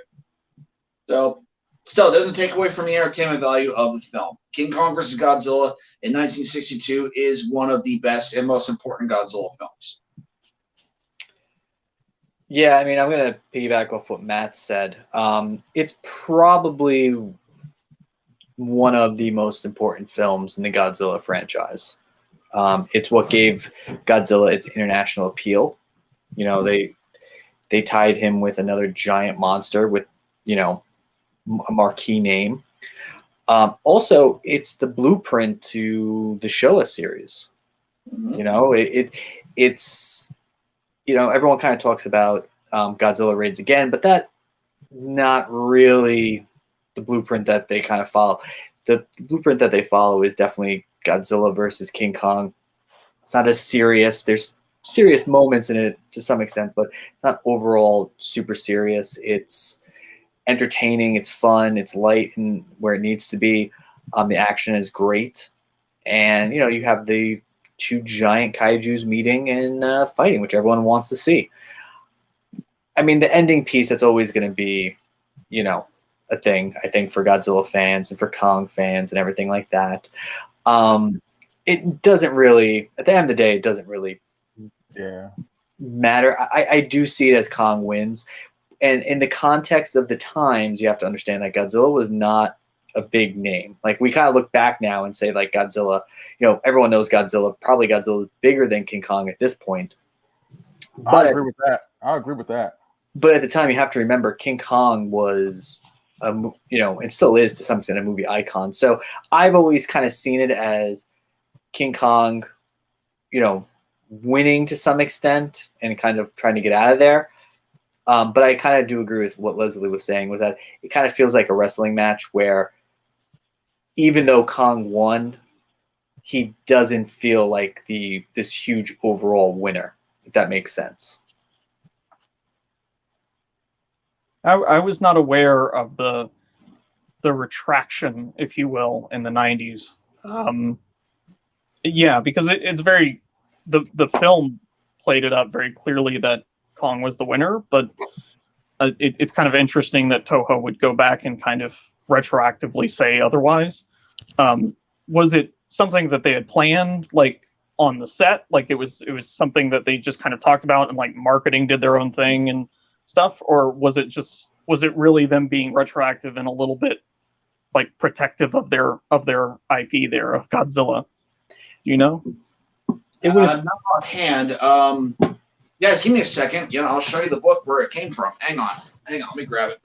So still, it doesn't take away from the entertainment value of the film. King Kong versus Godzilla in 1962 is one of the best and most important Godzilla films. Yeah, I mean, I'm going to piggyback off what Matt said. It's probably one of the most important films in the Godzilla franchise. It's what gave Godzilla its international appeal. They tied him with another giant monster with, a marquee name. Also, it's the blueprint to the Showa series. Mm-hmm. It's everyone kind of talks about Godzilla Raids Again, but that not really the blueprint that they kind of follow. The blueprint that they follow is definitely Godzilla versus King Kong. It's not as serious. There's serious moments in it to some extent, but it's not overall super serious. It's entertaining, it's fun, it's light and where it needs to be. The action is great, and you have the two giant kaijus meeting and fighting, which everyone wants to see. I mean, the ending piece, that's always going to be a thing, I think, for Godzilla fans and for Kong fans and everything like that. It doesn't really, at the end of the day, it doesn't really matter. I do see it as Kong wins. And in the context of the times, you have to understand that Godzilla was not a big name. Like, we kind of look back now and say, like, Godzilla, everyone knows Godzilla. Probably Godzilla is bigger than King Kong at this point. But I agree with that. But at the time, you have to remember King Kong was, and still is to some extent, a movie icon. So I've always kind of seen it as King Kong, winning to some extent and kind of trying to get out of there. But I kind of do agree with what Leslie was saying, was that it kind of feels like a wrestling match where even though Kong won, he doesn't feel like this huge overall winner. if that makes sense. I was not aware of the retraction, if you will, in the 90s. Yeah, because it's very the film played it up very clearly that Kong was the winner, but it's kind of interesting that Toho would go back and kind of retroactively say otherwise. Was it something that they had planned, like on the set? Like it was something that they just kind of talked about and like marketing did their own thing and stuff, or was it really them being retroactive and a little bit like protective of their IP there of Godzilla? You know? It would not offhand. Guys, give me a second. I'll show you the book where it came from. Hang on. Let me grab it.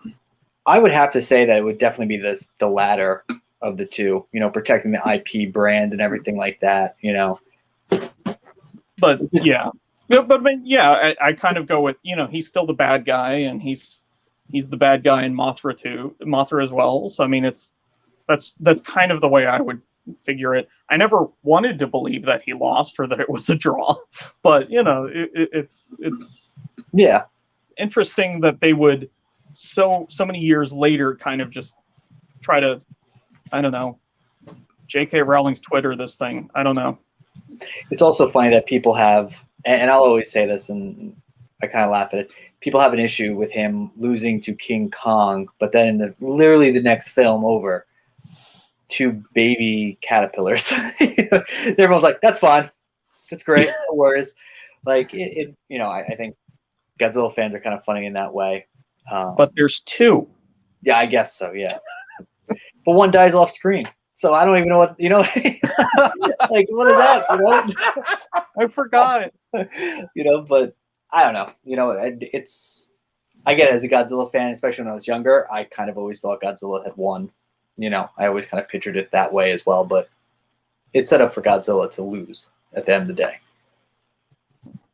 I would have to say that it would definitely be the latter of the two. Protecting the IP brand and everything like that. But yeah, I kind of go with he's still the bad guy, and he's the bad guy in Mothra too, Mothra as well. So I mean, that's kind of the way I would figure it. I never wanted to believe that he lost or that it was a draw, but it's yeah, interesting that they would so many years later kind of just try to, I don't know, J.K. Rowling's Twitter this thing. I don't know. It's also funny that people have, and I'll always say this, and I kind of laugh at it. People have an issue with him losing to King Kong, but then in literally the next film over, 2 baby caterpillars. Everyone's like, "That's fine, that's great, no worries." Like I think Godzilla fans are kind of funny in that way. But there's 2. Yeah, I guess so. Yeah, but one dies off screen, so I don't even know what like what is that? I forgot. But I don't know. I get it as a Godzilla fan, especially when I was younger. I kind of always thought Godzilla had won. I always kind of pictured it that way as well, but it's set up for Godzilla to lose at the end of the day.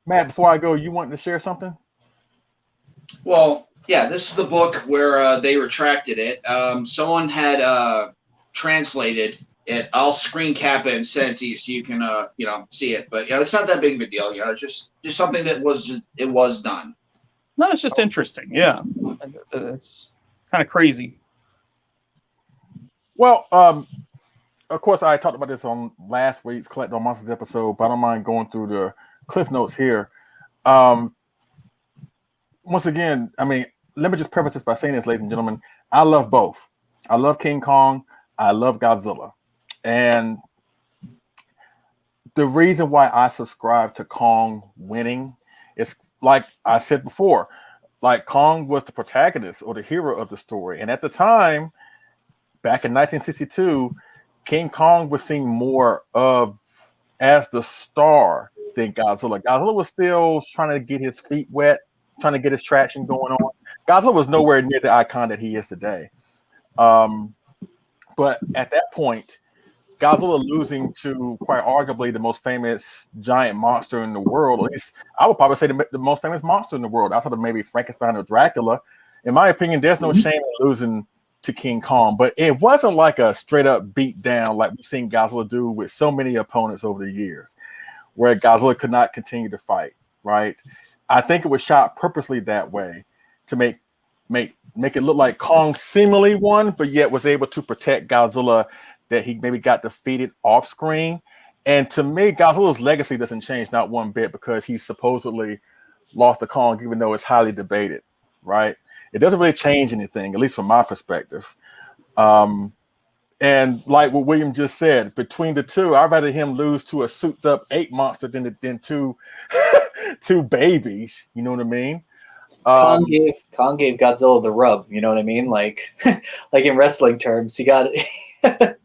Matt, before I go, you wanting to share something? Well, yeah, this is the book where they retracted it. Someone had translated it. I'll screen cap it and send it to you so you can see it. But it's not that big of a deal. Just something that was done. No, it's just interesting. Yeah, it's kind of crazy. Well, of course, I talked about this on last week's Collect All Monsters episode, but I don't mind going through the cliff notes here. Once again, I mean, let me just preface this by saying this, ladies and gentlemen. I love both. I love King Kong. I love Godzilla. And the reason why I subscribe to Kong winning is, like I said before, like Kong was the protagonist or the hero of the story. And at the time, back in 1962, King Kong was seen more of as the star than Godzilla. Godzilla was still trying to get his feet wet, trying to get his traction going on. Godzilla was nowhere near the icon that he is today. But at that point, Godzilla losing to quite arguably the most famous giant monster in the world, at least I would probably say the most famous monster in the world, outside of maybe Frankenstein or Dracula. In my opinion, there's no shame in losing to King Kong, but it wasn't like a straight up beat down like we've seen Godzilla do with so many opponents over the years, where Godzilla could not continue to fight, right? I think it was shot purposely that way to make it look like Kong seemingly won, but yet was able to protect Godzilla, that he maybe got defeated off screen. And to me, Godzilla's legacy doesn't change not one bit because he supposedly lost to Kong, even though it's highly debated, right? It doesn't really change anything, at least from my perspective. And like what William just said, between the two, I'd rather him lose to a souped up ape monster than two two babies. You know what I mean? Kong gave Godzilla the rub. You know what I mean? Like like in wrestling terms, he got it.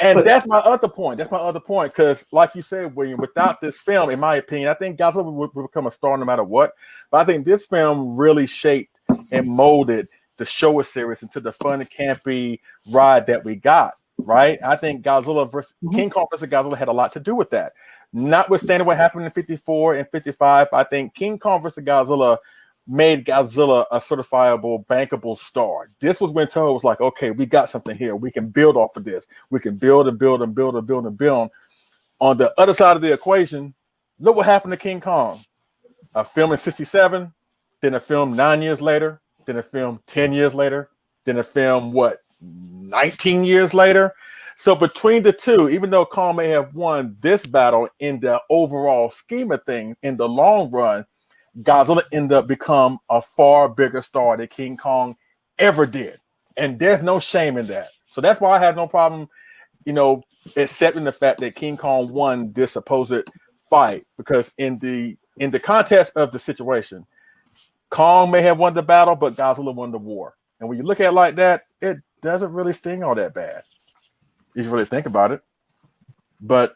And that's my other point. Because, like you said, William, without this film, in my opinion, I think Godzilla would become a star no matter what. But I think this film really shaped and molded the Showa series into the fun and campy ride that we got, right? I think Godzilla versus King Kong versus Godzilla had a lot to do with that. Notwithstanding what happened in 54 and 55, I think King Kong versus Godzilla made Godzilla a certifiable, bankable star. This was when Toho was like, okay, we got something here. We can build off of this. We can build and build and build and build and build. On the other side of the equation, look what happened to King Kong. a film in 67, then a film 9 years later, then a film 10 years later, then a film, 19 years later. So between the two, even though Kong may have won this battle in the overall scheme of things, in the long run, Godzilla ended up becoming a far bigger star than King Kong ever did. And there's no shame in that. So that's why I had no problem, accepting the fact that King Kong won this supposed fight, because in the context of the situation, Kong may have won the battle, but Godzilla won the war. And when you look at it like that, it doesn't really sting all that bad, if you really think about it. But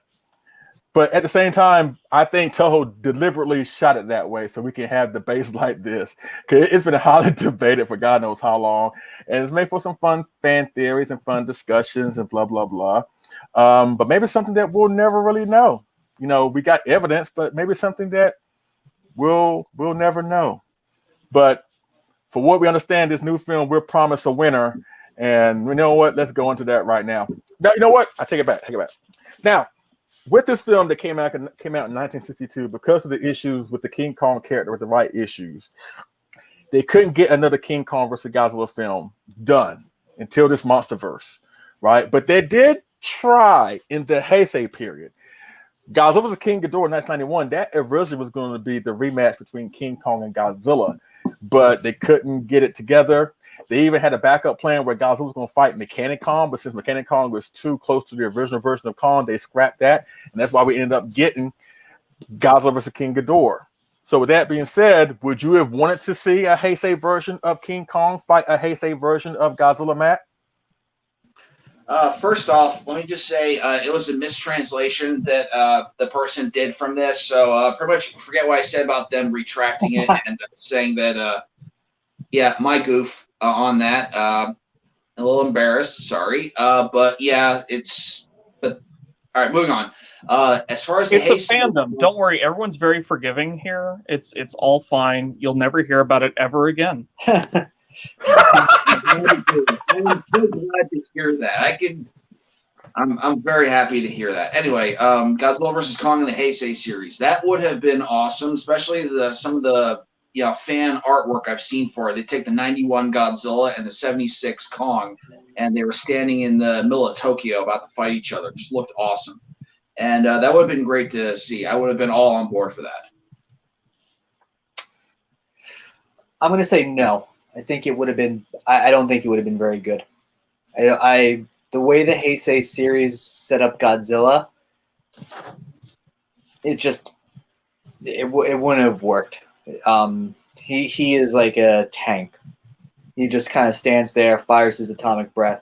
at the same time, I think Toho deliberately shot it that way so we can have debates like this, because it's been highly debated for God knows how long, and it's made for some fun fan theories and fun discussions and blah blah blah. But maybe something that we'll never really know. We got evidence, but maybe something that we'll never know. But for what we understand, this new film will promise a winner. And you know what? Let's go into that right now. Now, you know what? I take it back. Now, with this film that came out in 1962, because of the issues with the King Kong character, with the right issues, they couldn't get another King Kong versus Godzilla film done until this MonsterVerse, right? But they did try in the Heisei period. Godzilla vs. King Ghidorah in 1991, that originally was going to be the rematch between King Kong and Godzilla, but they couldn't get it together. They even had a backup plan where Godzilla was going to fight Mecha-King, but since Mecha-King was too close to the original version of Kong, they scrapped that, and that's why we ended up getting Godzilla vs. King Ghidorah. So with that being said, would you have wanted to see a Heisei version of King Kong fight a Heisei version of Godzilla, Matt? First off, let me just say it was a mistranslation that the person did from this. So pretty much forget what I said about them retracting it and saying that, my goof on that. A little embarrassed, sorry. But yeah, all right, moving on. As far as it's a fandom. Don't worry, everyone's very forgiving here. It's all fine. You'll never hear about it ever again. I'm so glad to hear that. I'm very happy to hear that. Anyway, Godzilla vs. Kong in the Heisei series, that would have been awesome, especially some of the fan artwork I've seen for it. They take the 91 Godzilla and the 76 Kong, and they were standing in the middle of Tokyo about to fight each other. It just looked awesome. And that would have been great to see. I would have been all on board for that. I'm going to say no. I think it would have been. I don't think it would have been very good. The way the Heisei series set up Godzilla, it wouldn't have worked. He is like a tank. He just kind of stands there, fires his atomic breath,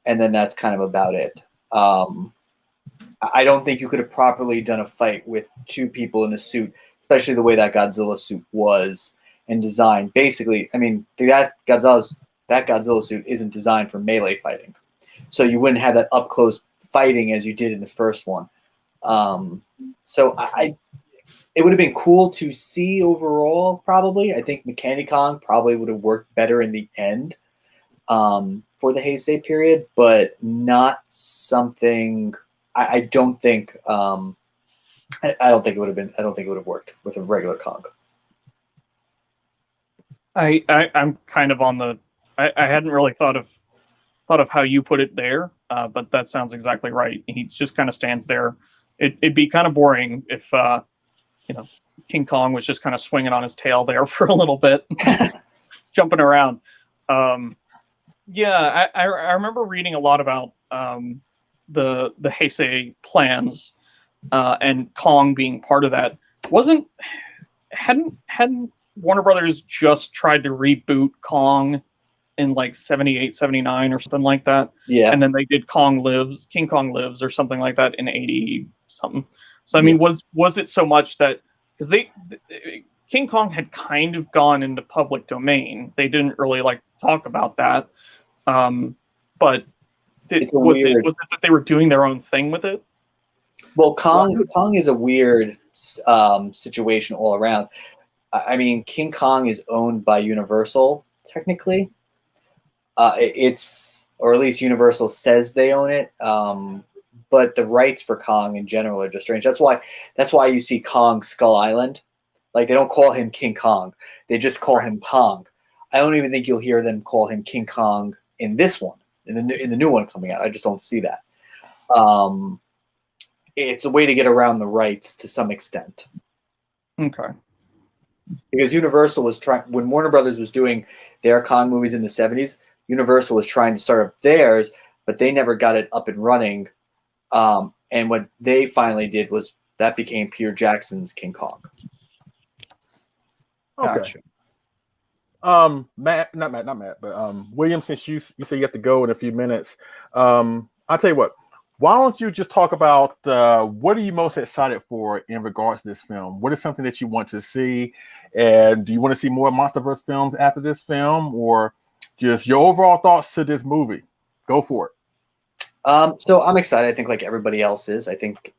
and then that's kind of about it. I don't think you could have properly done a fight with two people in a suit, especially the way that Godzilla suit was and designed. Basically, I mean, that Godzilla suit isn't designed for melee fighting, so you wouldn't have that up close fighting as you did in the first one. So it would have been cool to see overall. Probably, I think Mecha-King probably would have worked better in the end for the Heisei period, but not something. I don't think. I don't think it would have been. I don't think it would have worked with a regular Kong. I'm kind of on the. I hadn't really thought of how you put it there, but that sounds exactly right. He just kind of stands there. It'd be kind of boring if King Kong was just kind of swinging on his tail there for a little bit, jumping around. Yeah, I remember reading a lot about the Heisei plans and Kong being part of that. Hadn't Warner Brothers just tried to reboot Kong in like 78, 79 or something like that? Yeah. And then they did King Kong Lives or something like that in 80 something. So I mean, was it so much that because King Kong had kind of gone into public domain, they didn't really like to talk about that. But was it that they were doing their own thing with it? Well, Kong is a weird situation all around. I mean, King Kong is owned by Universal, technically. Or at least Universal says they own it. But the rights for Kong in general are just strange. That's why you see Kong Skull Island. Like they don't call him King Kong; they just call him Kong. I don't even think you'll hear them call him King Kong in this one, in the new one coming out. I just don't see that. It's a way to get around the rights to some extent. Okay. Because Universal was trying, when Warner Brothers was doing their Kong movies in the 70s, Universal was trying to start up theirs, but they never got it up and running. And what they finally did was that became Peter Jackson's King Kong. Okay. Gotcha. Not Matt, but William, since you say you have to go in a few minutes, I'll tell you what. Why don't you just talk about what are you most excited for in regards to this film? What is something that you want to see? And do you want to see more MonsterVerse films after this film, or just your overall thoughts to this movie? Go for it. So I'm excited. I think like everybody else is. I think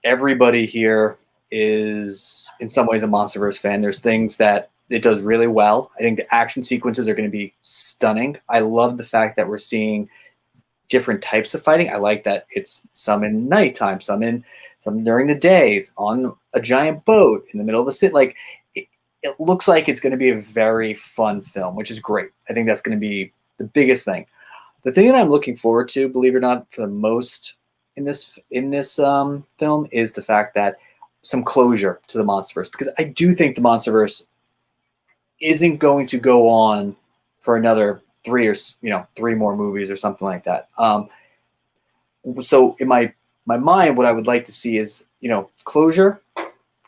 everybody here is in some ways a MonsterVerse fan. There's things that it does really well. I think the action sequences are going to be stunning. I love the fact that we're seeing different types of fighting. I like that it's some in nighttime, some during the days, on a giant boat in the middle of a city. Like it looks like it's going to be a very fun film, which is great. I think that's going to be the biggest thing. The thing that I'm looking forward to, believe it or not, for the most in this film is the fact that some closure to the MonsterVerse, because I do think the MonsterVerse isn't going to go on for another 3 more movies or something like that. So in my mind, what I would like to see is, closure,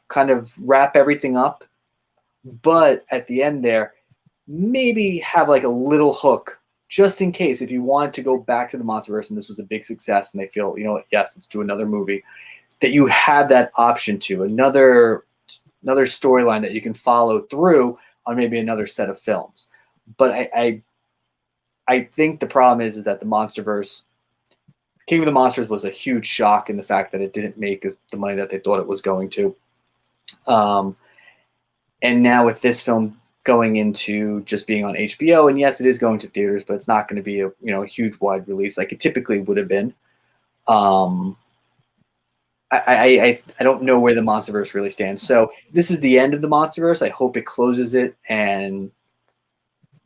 kind of wrap everything up, but at the end there, maybe have like a little hook just in case if you wanted to go back to the MonsterVerse and this was a big success and they feel, yes, let's do another movie, that you have that option to another storyline that you can follow through on maybe another set of films. But I think the problem is that the MonsterVerse, King of the Monsters, was a huge shock in the fact that it didn't make the money that they thought it was going to. And now with this film going into just being on HBO, and yes, it is going to theaters, but it's not going to be a huge wide release like it typically would have been. I don't know where the MonsterVerse really stands. So this is the end of the MonsterVerse. I hope it closes it and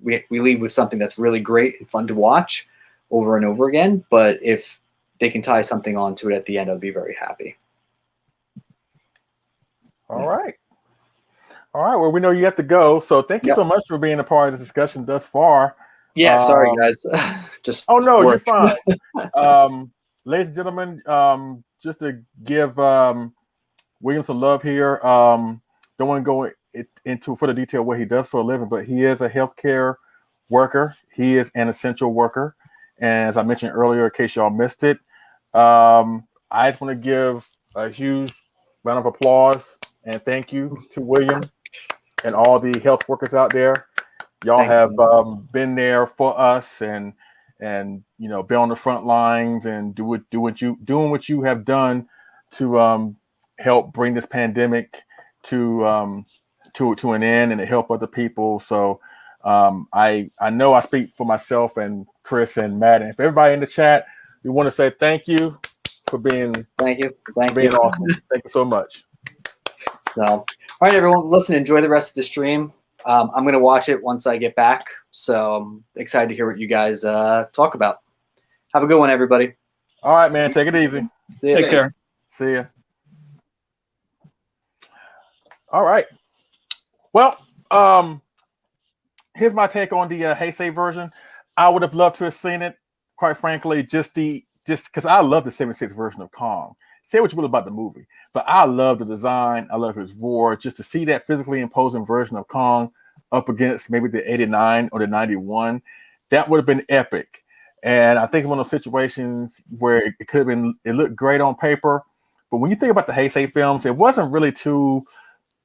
we leave with something that's really great and fun to watch over and over again. But if they can tie something onto it at the end, I'd be very happy. All right. Well, we know you have to go. So thank you so much for being a part of this discussion thus far. Yeah, sorry, guys. No, you're fine. Ladies and gentlemen, just to give William some love here. Don't want to go into further detail what he does for a living, but he is a healthcare worker. He is an essential worker. And as I mentioned earlier, in case y'all missed it, I just want to give a huge round of applause and thank you to William and all the health workers out there. Y'all have been there for us and been on the front lines and doing what you have done to help bring this pandemic to an end and to help other people. So I know I speak for myself and Chris and Matt, and for everybody in the chat, we want to say thank you for being awesome. Thank you so much. So, all right, everyone, listen, enjoy the rest of the stream. I'm going to watch it once I get back. So I'm excited to hear what you guys talk about. Have a good one, everybody. All right, man. Take it easy. See ya. Take care. See ya. All right. Well, here's my take on the Heisei version. I would have loved to have seen it, quite frankly, just because I love the 76 version of Kong. Say what you will about the movie, but I love the design. I love his roar. Just to see that physically imposing version of Kong up against maybe the 89 or the 91, that would have been epic. And I think it's one of those situations where it could have been, it looked great on paper, but when you think about the Heisei films, it wasn't really too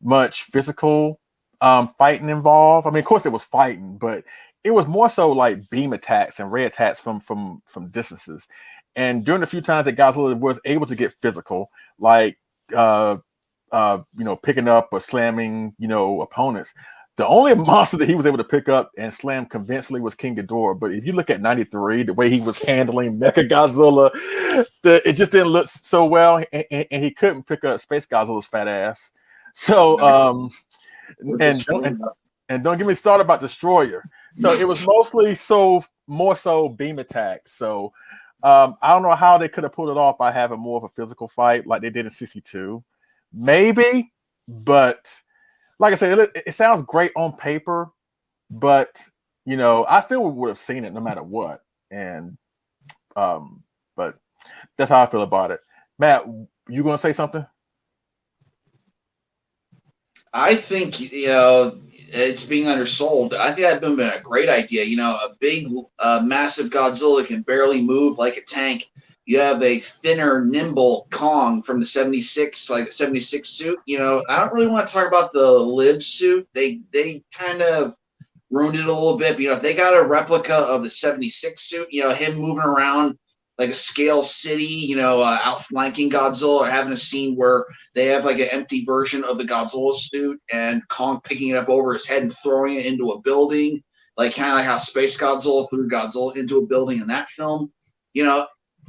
much physical fighting involved. I mean, of course it was fighting, but it was more so like beam attacks and ray attacks from distances. And during the few times that Godzilla was able to get physical, like picking up or slamming, opponents, the only monster that he was able to pick up and slam convincingly was King Ghidorah. But if you look at 93, the way he was handling Mecha Godzilla, it just didn't look so well, and he couldn't pick up Space Godzilla's fat ass. So and Destroyer. don't get me started about Destroyer. So it was more so beam attacks. So I don't know how they could have pulled it off by having more of a physical fight like they did in 62. Maybe, but like I said, it sounds great on paper, but you know, I still would have seen it no matter what. And but that's how I feel about it. Matt, you gonna say something? I think, it's being undersold. I think that'd been a great idea. A big, massive Godzilla can barely move like a tank. You have a thinner, nimble Kong from the 76, like the 76 suit. I don't really want to talk about the Lib suit. They kind of ruined it a little bit. But, if they got a replica of the 76 suit, him moving around like a scale city, outflanking Godzilla, or having a scene where they have like an empty version of the Godzilla suit and Kong picking it up over his head and throwing it into a building, like kind of like how Space Godzilla threw Godzilla into a building in that film.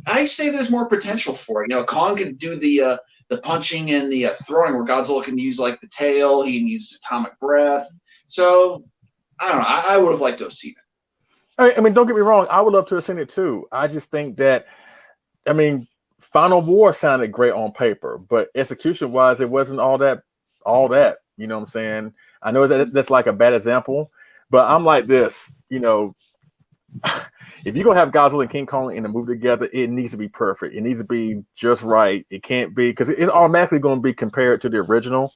I say there's more potential for it. Kong can do the punching and the throwing, where Godzilla can use like the tail, he can use atomic breath. So I don't know. I would have liked to have seen it. I mean, don't get me wrong. I would love to have seen it too. I just think that, Final War sounded great on paper, but execution-wise, it wasn't all that. You know what I'm saying? I know that's like a bad example, but I'm like this. If you're gonna have Godzilla and King Kong in a movie together, it needs to be perfect. It needs to be just right. It can't be, because it's automatically going to be compared to the original,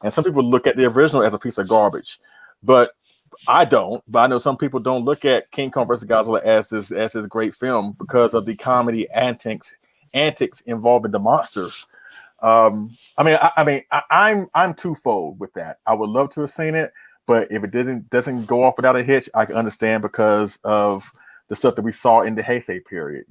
and some people look at the original as a piece of garbage, but I don't, but I know some people don't look at King Kong versus Godzilla as this great film because of the comedy antics involving the monsters. I'm twofold with that. I would love to have seen it, but if it doesn't go off without a hitch, I can understand because of the stuff that we saw in the Heisei period,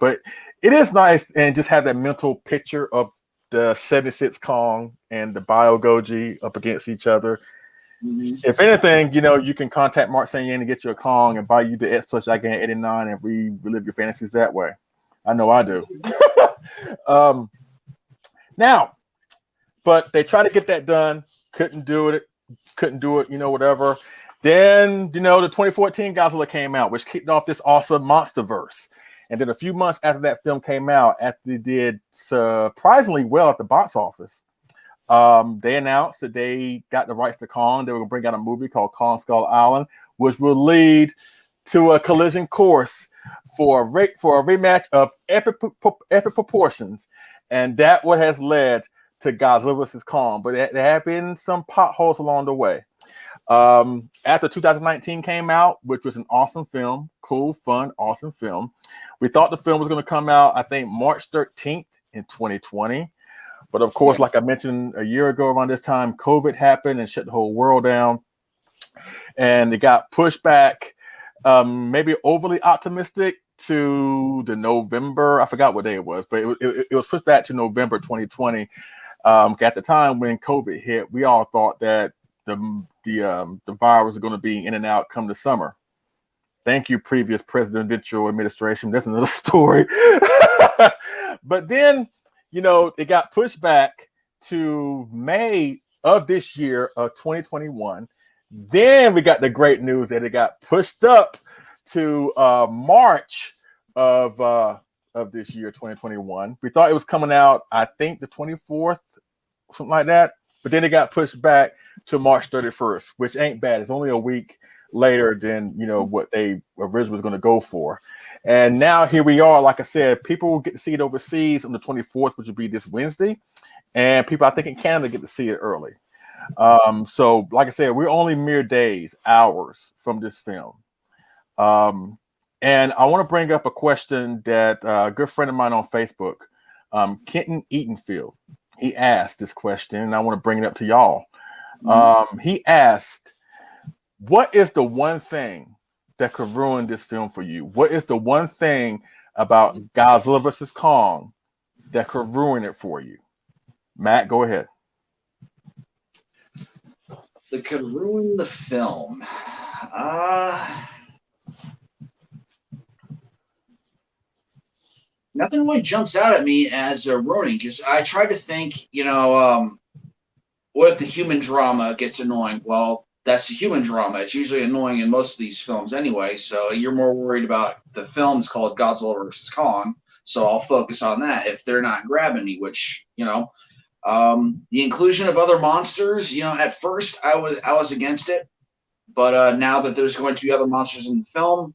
But it is nice and just have that mental picture of the 76 Kong and the Bio Goji up against each other. If anything, you can contact Mark St-Yen to get you a Kong and buy you the X Plus Gigantic 89 and relive your fantasies that way. I know I do. Now, but they tried to get that done, couldn't do it, whatever. Then, the 2014 Godzilla came out, which kicked off this awesome MonsterVerse. And then a few months after that film came out, after they did surprisingly well at the box office, they announced that they got the rights to Kong. They were going to bring out a movie called Kong Skull Island, which will lead to a collision course for a rematch of epic proportions. And that what has led to Godzilla vs. Kong. But there have been some potholes along the way. After 2019 came out, which was an awesome film, cool, fun, awesome film. We thought the film was going to come out, I think, March 13th in 2020. But of course, like I mentioned a year ago around this time, COVID happened and shut the whole world down. And it got pushed back, maybe overly optimistic, to the November. I forgot what day it was, but it was pushed back to November 2020. At the time when COVID hit, we all thought that the virus was going to be in and out come the summer. Thank you, previous presidential administration. That's another story. But then, it got pushed back to May of this year of 2021. Then we got the great news that it got pushed up to March of this year, 2021. We thought it was coming out, I think, the 24th, something like that. But then it got pushed back to March 31st, which ain't bad. It's only a week later than what they originally was going to go for. And now here we are. Like I said, people will get to see it overseas on the 24th, which will be this Wednesday, and people I think in Canada get to see it early. So like I said, we're only mere days, hours from this film. And I want to bring up a question that a good friend of mine on Facebook, Kenton Eatonfield, he asked this question, and I want to bring it up to y'all. He asked, what is the one thing that could ruin this film for you? What is the one thing about Godzilla vs. Kong that could ruin it for you? Matt, go ahead. That could ruin the film. Nothing really jumps out at me as ruining, because I tried to think, what if the human drama gets annoying? Well, that's the human drama. It's usually annoying in most of these films anyway. So you're more worried about the film's called Godzilla versus Kong. So I'll focus on that if they're not grabbing me, which, the inclusion of other monsters, at first I was against it, but now that there's going to be other monsters in the film,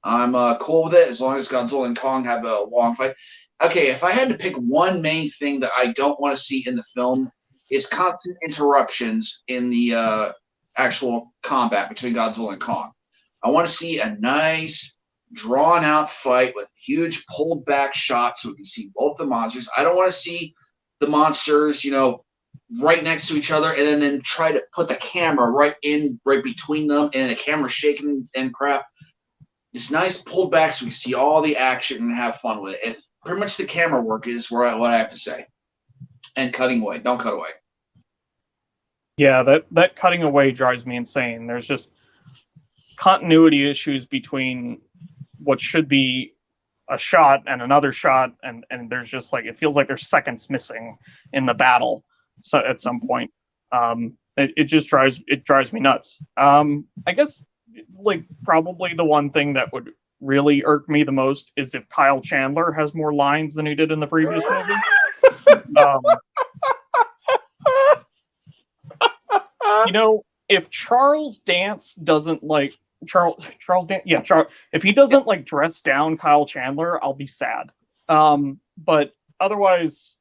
I'm cool with it as long as Godzilla and Kong have a long fight. Okay, if I had to pick one main thing that I don't want to see in the film, is constant interruptions in the actual combat between Godzilla and Kong. I want to see a nice, drawn-out fight with huge pulled-back shots so we can see both the monsters. I don't want to see the monsters, right next to each other, and then try to put the camera right between them, and the camera shaking and crap. It's nice pulled back so we see all the action and have fun with it. Pretty much the camera work is what I have to say. And cutting away. Don't cut away. Yeah, that cutting away drives me insane. There's just continuity issues between what should be a shot and another shot, and there's just it feels like there's seconds missing in the battle. So at some point, it just drives me nuts. I guess probably the one thing that would really irk me the most is if Kyle Chandler has more lines than he did in the previous movie. If Charles Dance doesn't if he doesn't dress down Kyle Chandler, I'll be sad. But otherwise,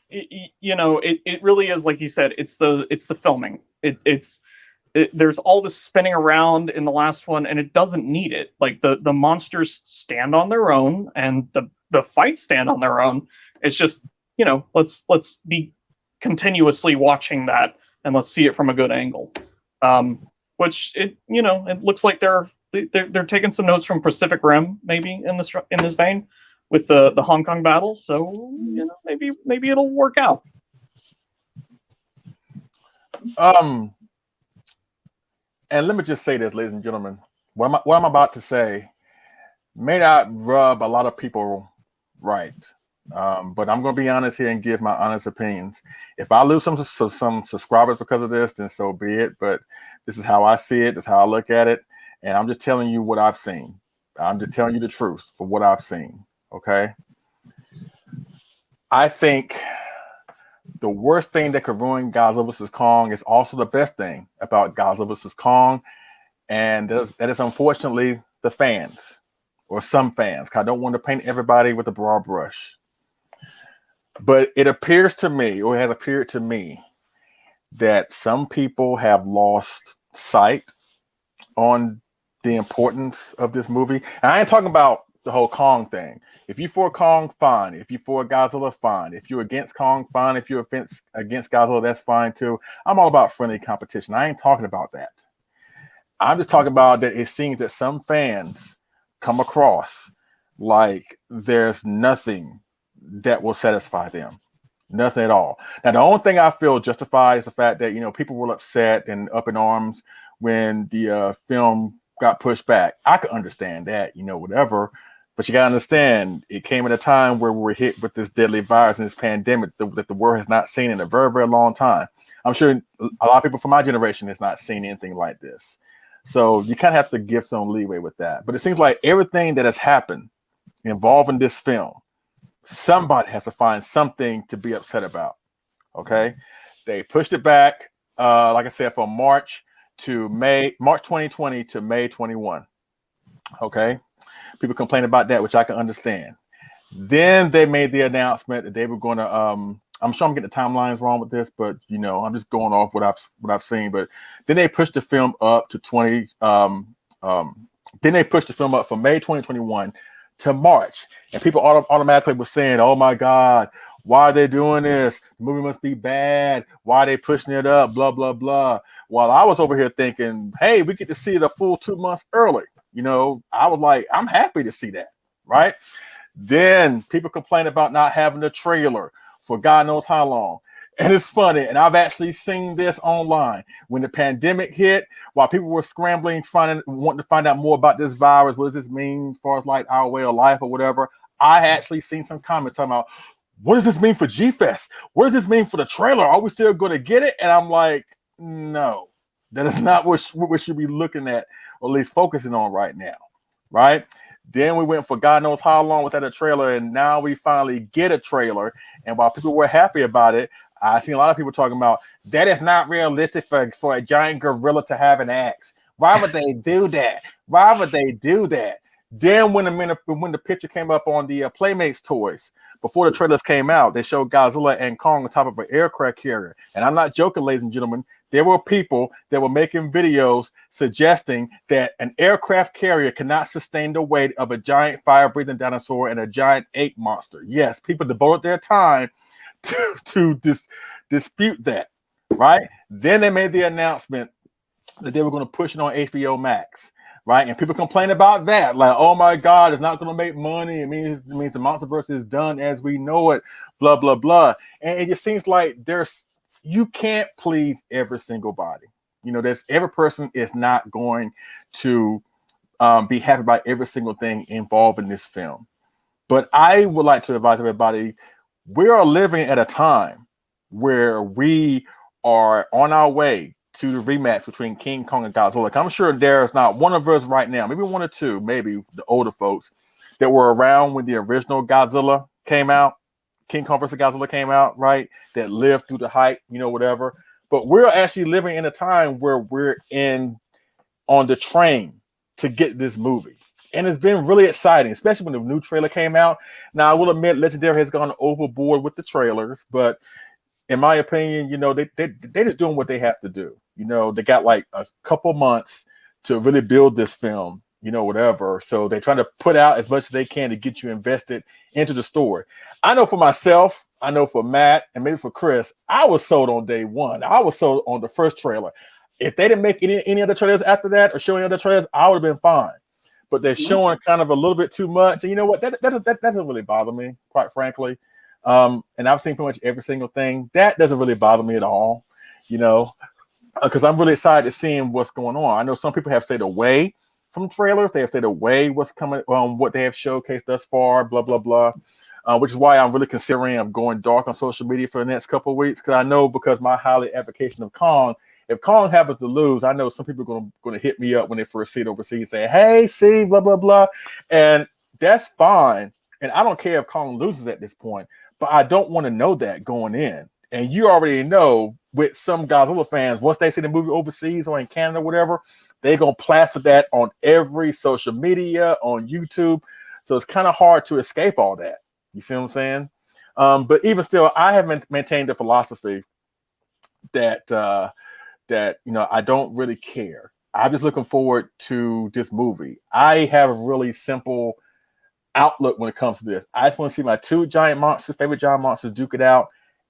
it really is, like you said, it's the filming. There's all this spinning around in the last one, and it doesn't need it. The monsters stand on their own, and the fights stand on their own. It's just, let's be continuously watching that, and let's see it from a good angle. Which it looks like they're taking some notes from Pacific Rim, maybe in this vein, with the Hong Kong battle. So maybe it'll work out. And let me just say this, ladies and gentlemen, what I'm about to say may not rub a lot of people right, but I'm going to be honest here and give my honest opinions. If I lose some subscribers because of this, then so be it. But this is how I see it. This is how I look at it. And I'm just telling you what I've seen. I'm just telling you the truth for what I've seen. Okay. I think the worst thing that could ruin Godzilla vs. Kong is also the best thing about Godzilla vs. Kong. And that is unfortunately the fans, or some fans. I don't want to paint everybody with a broad brush. But it appears to me, or it has appeared to me, that some people have lost sight on the importance of this movie. And I ain't talking about the whole Kong thing. If you're for Kong, fine. If you're for Godzilla, fine. If you're against Kong, fine. If you're against Godzilla, that's fine too. I'm all about friendly competition. I ain't talking about that. I'm just talking about that it seems that some fans come across like there's nothing that will satisfy them. Nothing at all. Now, the only thing I feel justified is the fact that, people were upset and up in arms when the film got pushed back. I could understand that, whatever. But you got to understand, it came at a time where we were hit with this deadly virus and this pandemic that the world has not seen in a very, very long time. I'm sure a lot of people from my generation has not seen anything like this. So you kind of have to give some leeway with that. But it seems like everything that has happened involving this film, somebody has to find something to be upset about. Okay. They pushed it back, like I said, from March 2020 to May 21. Okay. People complain about that, which I can understand. Then they made the announcement that they were going to, I'm sure I'm getting the timelines wrong with this, but I'm just going off what I've seen. But then they pushed the film up to then they pushed the film up from May 2021 to March, and people automatically were saying, "Oh my God, why are they doing this? The movie must be bad. Why are they pushing it up? Blah blah blah." While I was over here thinking, "Hey, we get to see it a full 2 months early." I was like, I'm happy to see that, right? Then people complain about not having a trailer for God knows how long. And it's funny, and I've actually seen this online. When the pandemic hit, while people were scrambling, wanting to find out more about this virus, what does this mean as far as our way of life or whatever, I actually seen some comments talking about, what does this mean for G-Fest? What does this mean for the trailer? Are we still going to get it? And I'm like, no, that is not what we should be looking at, or at least focusing on right now, right? Then we went for God knows how long without a trailer, and now we finally get a trailer. And while people were happy about it, I seen a lot of people talking about that is not realistic for a giant gorilla to have an axe. Why would they do that? Why would they do that? Then when the picture came up on the Playmates toys, before the trailers came out, they showed Godzilla and Kong on top of an aircraft carrier. And I'm not joking, ladies and gentlemen. There were people that were making videos suggesting that an aircraft carrier cannot sustain the weight of a giant fire-breathing dinosaur and a giant ape monster. Yes, people devoted their time to dispute that, right? Then they made the announcement that they were going to push it on HBO Max, right? And people complain about that, like, oh my God, it's not going to make money. It means the MonsterVerse is done as we know it, blah, blah, blah. And it just seems like you can't please every single body. You know, every person is not going to be happy about every single thing involved in this film. But I would like to advise everybody, we are living at a time where we are on our way to the rematch between King Kong and Godzilla. I'm sure there's not one of us right now, maybe one or two, maybe the older folks that were around when the original Godzilla came out, King Kong versus Godzilla came out, right? That lived through the hype, you know, whatever. But we're actually living in a time where we're on the train to get this movie. And it's been really exciting, especially when the new trailer came out. Now, I will admit, Legendary has gone overboard with the trailers, but in my opinion, you know, they're just doing what they have to do. You know, they got like a couple months to really build this film, you know, whatever. So they're trying to put out as much as they can to get you invested into the story. I know for myself, I know for Matt, and maybe for Chris, I was sold on day one. I was sold on the first trailer. If they didn't make any other trailers after that or show any other trailers, I would have been fine. But they're showing kind of a little bit too much. And you know what? That doesn't really bother me, quite frankly. And I've seen pretty much every single thing. That doesn't really bother me at all, you know, because I'm really excited to seeing what's going on. I know some people have stayed away from trailers. They have stayed away what's coming, what they have showcased thus far, blah, blah, blah, which is why I'm really considering going dark on social media for the next couple of weeks, because I know because my highly advocation of Kong, if Kong happens to lose, I know some people are going to hit me up when they first see it overseas, say, hey, see, blah, blah, blah. And that's fine. And I don't care if Kong loses at this point, but I don't want to know that going in. And you already know with some Godzilla fans, once they see the movie overseas or in Canada or whatever, they're going to plaster that on every social media, on YouTube. So it's kind of hard to escape all that. You see what I'm saying? But even still, I have maintained the philosophy that, you know, I don't really care. I'm just looking forward to this movie. I have a really simple outlook when it comes to this. I just want to see my two favorite giant monsters duke it out,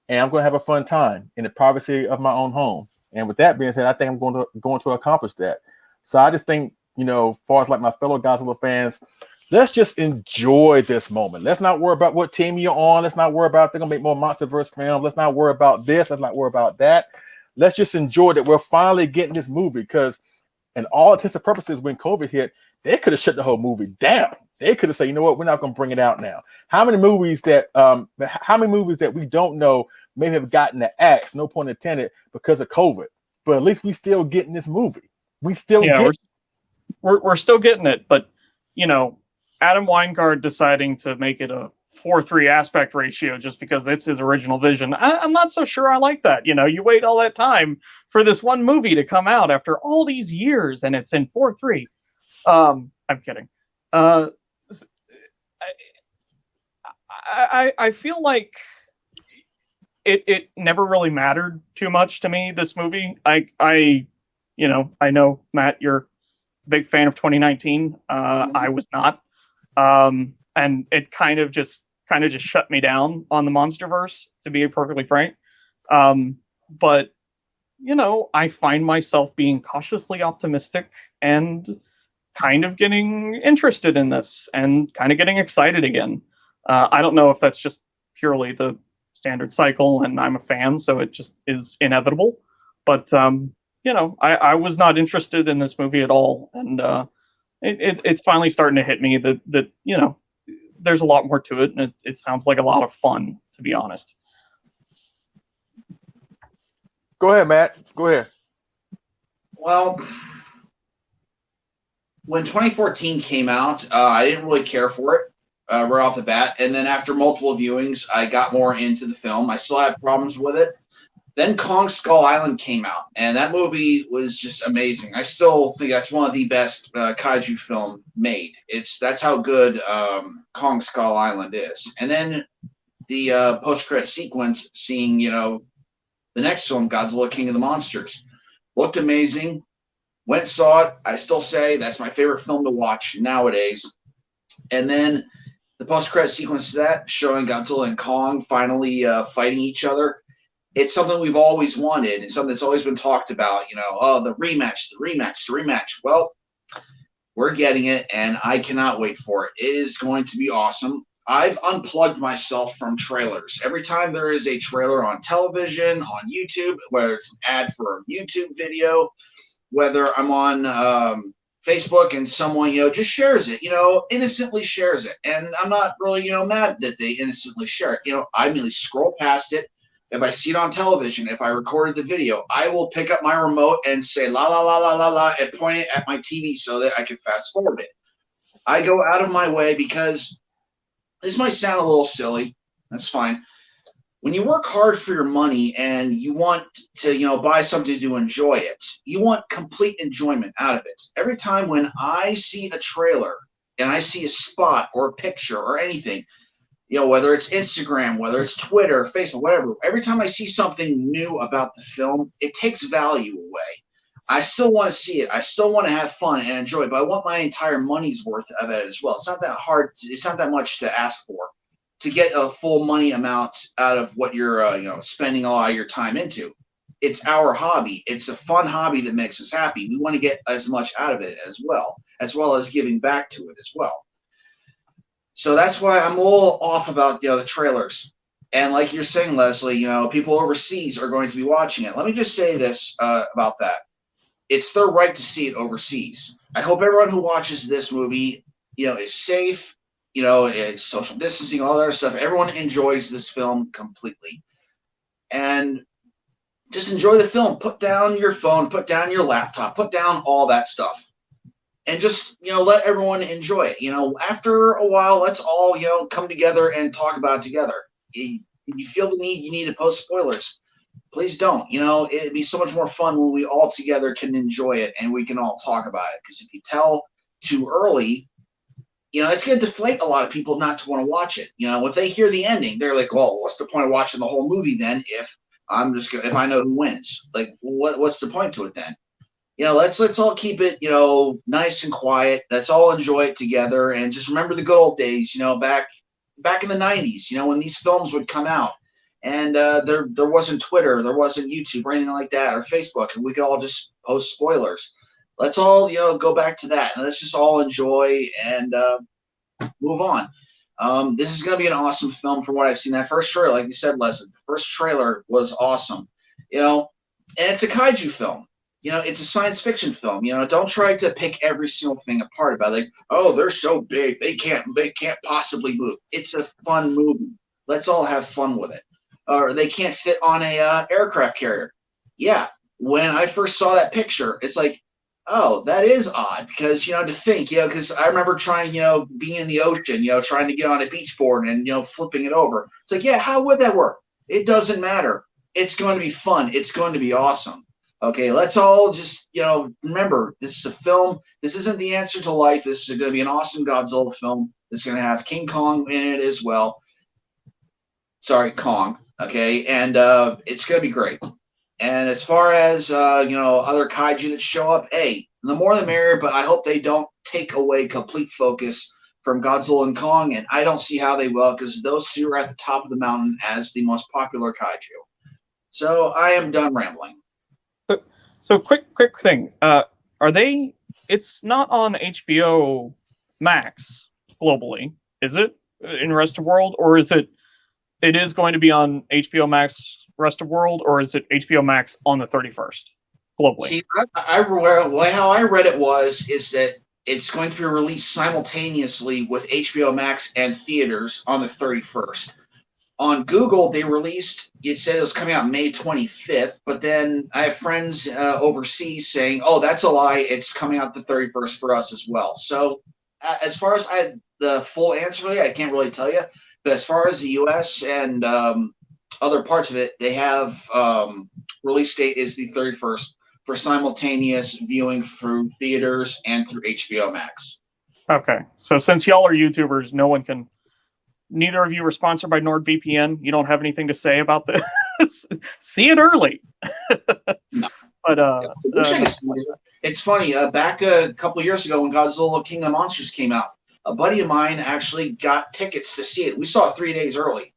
and I'm going to have a fun time in the privacy of my own home. And with that being said, I think I'm going to accomplish that. So I just think, you know, as far as like my fellow Godzilla fans, let's just enjoy this moment. Let's not worry about what team you're on. Let's not worry about they're going to make more MonsterVerse films. Let's not worry about this. Let's not worry about that. Let's just enjoy that we're finally getting this movie, because in all intents and purposes, when COVID hit, they could have shut the whole movie down. They could have said, you know what, we're not going to bring it out now. How many movies that we don't know may have gotten the axe, no pun intended, because of COVID? But at least we still getting this movie. We still we're still getting it. But, you know, Adam Weingart deciding to make it a 4:3 aspect ratio just because that's his original vision, I'm not so sure I like that. You know, you wait all that time for this one movie to come out after all these years, and it's in 4:3. I'm kidding. I feel like it never really mattered too much to me, this movie. I know, Matt, you're a big fan of 2019. I was not. And it kind of just shut me down on the MonsterVerse, to be perfectly frank. But, you know, I find myself being cautiously optimistic and kind of getting interested in this and kind of getting excited again. I don't know if that's just purely the standard cycle and I'm a fan, so it just is inevitable. But, you know, I was not interested in this movie at all. And it's finally starting to hit me that, you know, there's a lot more to it, and it sounds like a lot of fun to be honest. Go ahead, Matt. Go ahead. Well, when 2014 came out, I didn't really care for it right off the bat. And then after multiple viewings, I got more into the film. I still had problems with it. Then Kong Skull Island came out, and that movie was just amazing. I still think that's one of the best kaiju film made. That's how good Kong Skull Island is. And then the post-credit sequence, seeing the next film, Godzilla King of the Monsters, looked amazing. Went and saw it. I still say that's my favorite film to watch nowadays. And then the post-credit sequence to that, showing Godzilla and Kong finally fighting each other. It's something we've always wanted, and something that's always been talked about. The rematch. Well, we're getting it, and I cannot wait for it. It is going to be awesome. I've unplugged myself from trailers. Every time there is a trailer on television, on YouTube, whether it's an ad for a YouTube video, whether I'm on Facebook and someone, just shares it, innocently shares it. And I'm not really, mad that they innocently share it. I immediately scroll past it. If I see it on television, if I recorded the video, I will pick up my remote and say la la la la la la and point it at my TV so that I can fast forward it. I go out of my way because this might sound a little silly. That's fine. When you work hard for your money and you want to, buy something to enjoy it, you want complete enjoyment out of it. Every time when I see a trailer and I see a spot or a picture or anything, whether it's Instagram, whether it's Twitter, Facebook, whatever, every time I see something new about the film, it takes value away. I still want to see it. I still want to have fun and enjoy it, but I want my entire money's worth of it as well. It's not that hard. It's not that much to ask for to get a full money amount out of what you're, spending a lot of your time into. It's our hobby. It's a fun hobby that makes us happy. We want to get as much out of it as well as giving back to it as well. So that's why I'm a little off about the trailers. And like you're saying, Leslie, people overseas are going to be watching it. Let me just say this about that. It's their right to see it overseas. I hope everyone who watches this movie, is safe, is social distancing, all that other stuff. Everyone enjoys this film completely. And just enjoy the film. Put down your phone, put down your laptop, put down all that stuff. And just, let everyone enjoy it. After a while, let's all, come together and talk about it together. If you feel the need, you need to post spoilers. Please don't. It'd be so much more fun when we all together can enjoy it and we can all talk about it. Because if you tell too early, it's going to deflate a lot of people not to want to watch it. If they hear the ending, they're like, well, what's the point of watching the whole movie then if I know who wins? Like, what's the point to it then? Let's all keep it, nice and quiet. Let's all enjoy it together and just remember the good old days, back in the 90s, when these films would come out and there wasn't Twitter, there wasn't YouTube or anything like that or Facebook, and we could all just post spoilers. Let's all, go back to that and let's just all enjoy and move on. This is going to be an awesome film from what I've seen. That first trailer, like you said, Leslie, the first trailer was awesome, and it's a kaiju film. It's a science fiction film. Don't try to pick every single thing apart about it. Like, oh, they're so big, they can't possibly move. It's a fun movie. Let's all have fun with it. Or they can't fit on a aircraft carrier. Yeah, when I first saw that picture, it's like, oh, that is odd because to think, because I remember trying, being in the ocean, trying to get on a beach board and flipping it over. It's like, yeah, how would that work? It doesn't matter. It's going to be fun. It's going to be awesome. Okay, let's all just, remember, this is a film. This isn't the answer to life. This is going to be an awesome Godzilla film. It's going to have King Kong in it as well. Sorry, Kong. Okay, and it's going to be great. And as far as, other kaiju that show up, hey, the more the merrier, but I hope they don't take away complete focus from Godzilla and Kong, and I don't see how they will because those two are at the top of the mountain as the most popular kaiju. So I am done rambling. So quick thing. Are they? It's not on HBO Max globally, is it? In rest of world, or is it? It is going to be on HBO Max rest of world, or is it HBO Max on the 31st globally? See, how I read it is that it's going to be released simultaneously with HBO Max and theaters on the 31st. on Google, they released, it said it was coming out May 25th, but then I have friends overseas saying, oh, that's a lie. It's coming out the 31st for us as well. So as far as the full answer, really, I can't really tell you. But as far as the U.S. and other parts of it, they have release date is the 31st for simultaneous viewing through theaters and through HBO Max. Okay. So since y'all are YouTubers, no one can... Neither of you are sponsored by NordVPN. You don't have anything to say about this. See it early. No. But it's funny. Back a couple years ago when Godzilla King of Monsters came out, a buddy of mine actually got tickets to see it. We saw it 3 days early,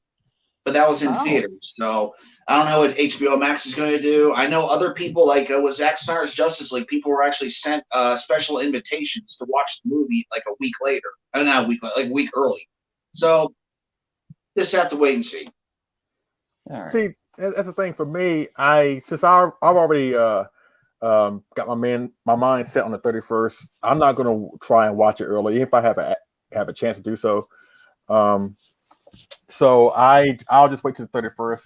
but that was in theaters. So I don't know what HBO Max is going to do. I know other people, like with Zack Snyder's Justice League, people were actually sent special invitations to watch the movie like a week later. Not a week, like a week early. So just have to wait and see. All right. See, that's the thing for me. Since I've already got my mind set on the 31st. I'm not going to try and watch it early if I have a chance to do so. So I'll just wait till the 31st,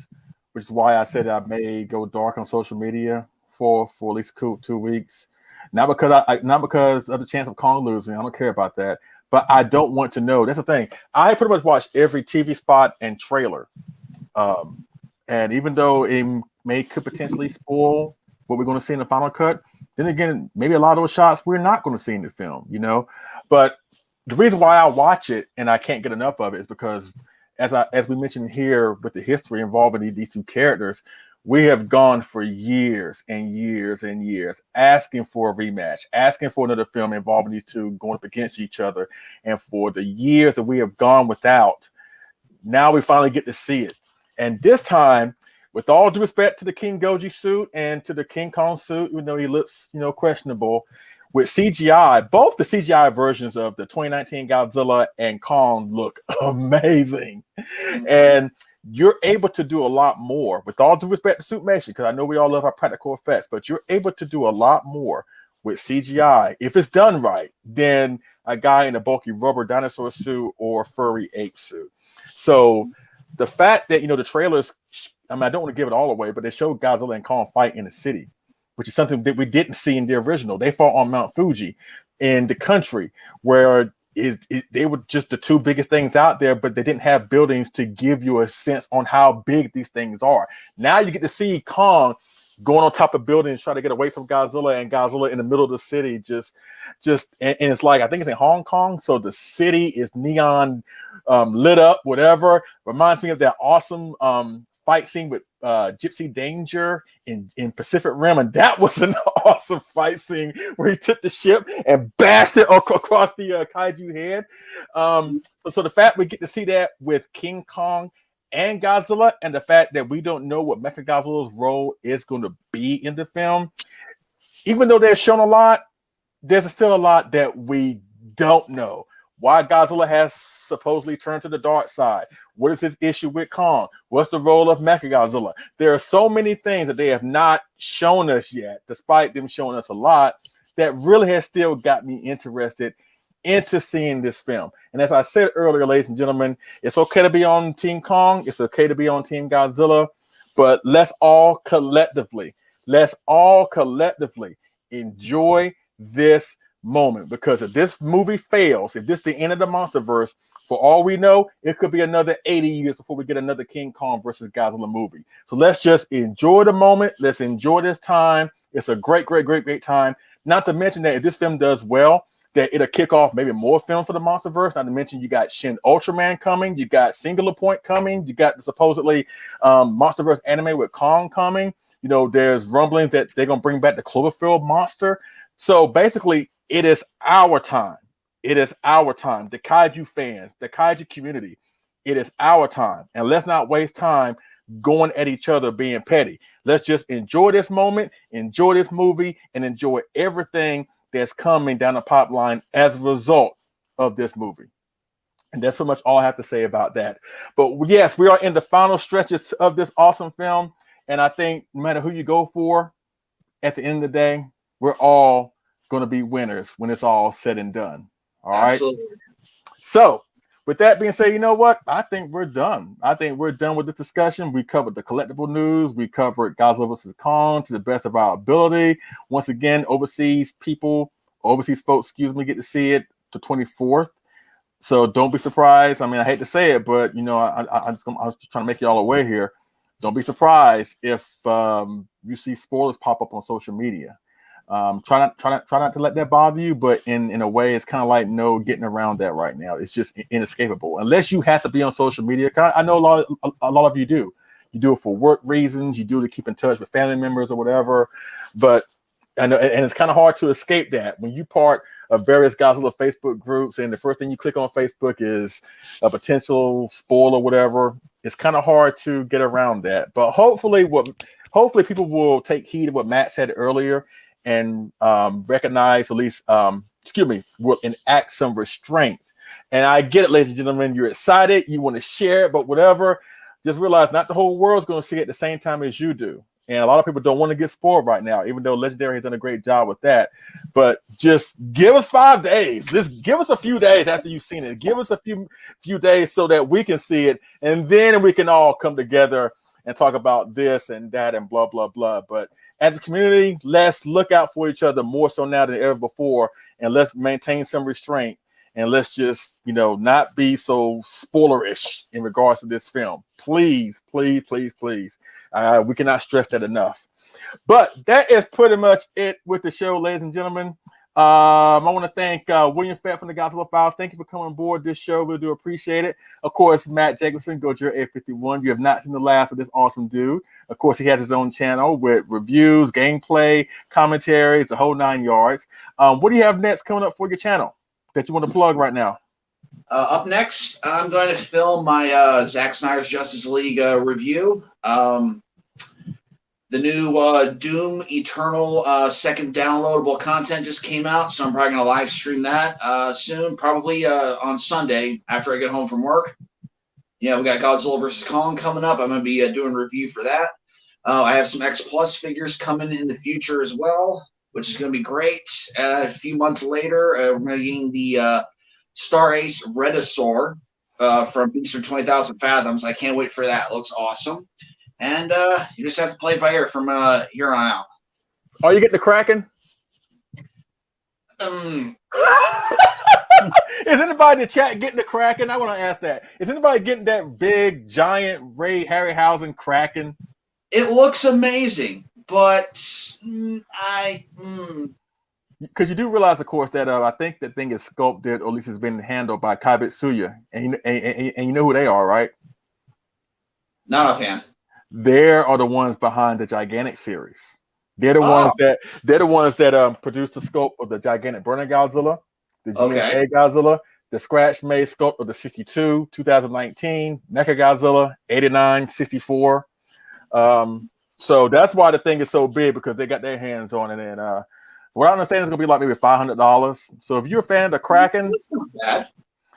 which is why I said I may go dark on social media for at least 2 weeks. Not because of the chance of Kong losing. I don't care about that. But I don't want to know. That's the thing. I pretty much watch every TV spot and trailer. And even though it could potentially spoil what we're going to see in the final cut, then again, maybe a lot of those shots we're not going to see in the film, But the reason why I watch it and I can't get enough of it is because, as we mentioned here with the history involving these two characters, we have gone for years and years and years asking for a rematch, asking for another film involving these two going up against each other. And for the years that we have gone without, now we finally get to see it. And this time, with all due respect to the King Goji suit and to the King Kong suit, even though he looks, questionable, with CGI, both the CGI versions of the 2019 Godzilla and Kong look amazing. And you're able to do a lot more, with all due respect to Suitmation, because I know we all love our practical effects, but you're able to do a lot more with CGI, if it's done right, than a guy in a bulky rubber dinosaur suit or furry ape suit. So the fact that, the trailers, I don't want to give it all away, but they showed Godzilla and Kong fight in the city, which is something that we didn't see in the original. They fought on Mount Fuji in the country where they were just the two biggest things out there, but they didn't have buildings to give you a sense on how big these things are. Now you get to see Kong going on top of buildings, trying to get away from Godzilla, and Godzilla in the middle of the city, and it's like, I think it's in Hong Kong, so the city is neon lit up, whatever. Reminds me of that awesome fight scene with Gypsy Danger in Pacific Rim, and that was an awesome fight scene where he took the ship and bashed it across the kaiju head. So the fact we get to see that with King Kong and Godzilla, and the fact that we don't know what Mecha-Godzilla's role is going to be in the film, even though they're shown a lot, there's still a lot that we don't know. Why Godzilla has supposedly turned to the dark side. What is his issue with Kong? What's the role of Mecha-Godzilla? There are so many things that they have not shown us yet, despite them showing us a lot, that really has still got me interested into seeing this film. And as I said earlier, ladies and gentlemen, it's okay to be on Team Kong. It's okay to be on Team Godzilla. But let's all collectively enjoy this moment, because if this movie fails, if this is the end of the MonsterVerse, for all we know, it could be another 80 years before we get another King Kong versus Godzilla movie. So let's just enjoy the moment. Let's enjoy this time. It's a great, great, great, great time. Not to mention that if this film does well, that it'll kick off maybe more films for the MonsterVerse. Not to mention you got Shin Ultraman coming, you got Singular Point coming, you got the supposedly MonsterVerse anime with Kong coming. There's rumblings that they're gonna bring back the Cloverfield monster. So basically, it is our time. It is our time. The Kaiju fans, the Kaiju community, it is our time. And let's not waste time going at each other being petty. Let's just enjoy this moment, enjoy this movie, and enjoy everything that's coming down the pipeline as a result of this movie. And that's pretty much all I have to say about that. But yes, we are in the final stretches of this awesome film. And I think no matter who you go for, at the end of the day, we're all going to be winners when it's all said and done. All right. Absolutely. So with that being said, you know what? I think we're done. I think we're done with this discussion. We covered the collectible news. We covered Godzilla vs. Kong to the best of our ability. Once again, overseas folks, get to see it the 24th. So don't be surprised. I mean, I hate to say it, but you know, I was just trying to make y'all aware here. Don't be surprised if you see spoilers pop up on social media. Try not to let that bother you, but in a way, it's kind of like no getting around that right now. It's just inescapable. Unless you have to be on social media. I know a lot of you do. You do it for work reasons. You do it to keep in touch with family members or whatever. But I know, and it's kind of hard to escape that when you part of various Godzilla Facebook groups, and the first thing you click on Facebook is a potential spoiler or whatever. It's kind of hard to get around that. But hopefully people will take heed of what Matt said earlier and recognize, at least, will enact some restraint. And I get it, ladies and gentlemen. You're excited. You want to share it, but whatever. Just realize not the whole world's going to see it at the same time as you do. And a lot of people don't want to get spoiled right now, even though Legendary has done a great job with that. But just give us 5 days. Just give us a few days after you've seen it. Give us a few days so that we can see it. And then we can all come together and talk about this and that and blah, blah, blah. But as a community, let's look out for each other more so now than ever before. And let's maintain some restraint. And let's just, not be so spoilerish in regards to this film. Please, please, please, please. We cannot stress that enough. But that is pretty much it with the show, ladies and gentlemen. I want to thank William Fett from the Godzilla Files. Thank you for coming aboard this show. We do appreciate it. Of course, Matt Jacobson, Gojira 851. You have not seen the last of this awesome dude. Of course, he has his own channel with reviews, gameplay, commentaries, the whole 9 yards. What do you have next coming up for your channel that you want to plug right now? Up next, I'm going to film my Zack Snyder's Justice League review. The new Doom Eternal second downloadable content just came out, so I'm probably going to live stream that soon, probably on Sunday after I get home from work. Yeah, we got Godzilla vs. Kong coming up. I'm going to be doing a review for that. I have some X Plus figures coming in the future as well, which is going to be great. A few months later, we're going to be getting the Star Ace Redosaur from Beast of 20,000 Fathoms. I can't wait for that. It looks awesome. And you just have to play it by ear from here on out. Oh, you get the Kraken? Is anybody in the chat getting the Kraken? I want to ask that. Is anybody getting that big, giant Ray Harryhausen Kraken? It looks amazing, but because you do realize, of course, that I think that thing is sculpted, or at least it's been handled by Kaibitsuya, and you know who they are, right? Not a fan. They are the ones behind the Gigantic series. They're the ones that produced the sculpt of the Gigantic Burning Godzilla, the GMK Godzilla, the scratch-made sculpt of the 62, 2019, Mecha-Godzilla, 89, 64. So that's why the thing is so big, because they got their hands on it. And what I understand is going to be like maybe $500. So if you're a fan of the Kraken, that's not bad.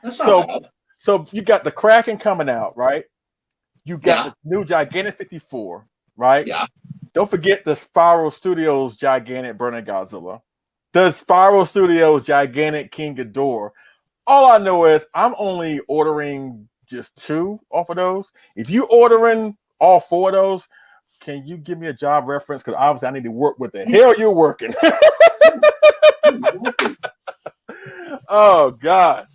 That's not bad. So you got the Kraken coming out, right? You got the new Gigantic 54, right? Yeah. Don't forget the Spiral Studios Gigantic Burning Godzilla, the Spiral Studios Gigantic King Ghidorah. All I know is I'm only ordering just 2 off of those. If you ordering all 4 of those, can you give me a job reference? Because obviously I need to work with the hell you're working. Oh, God.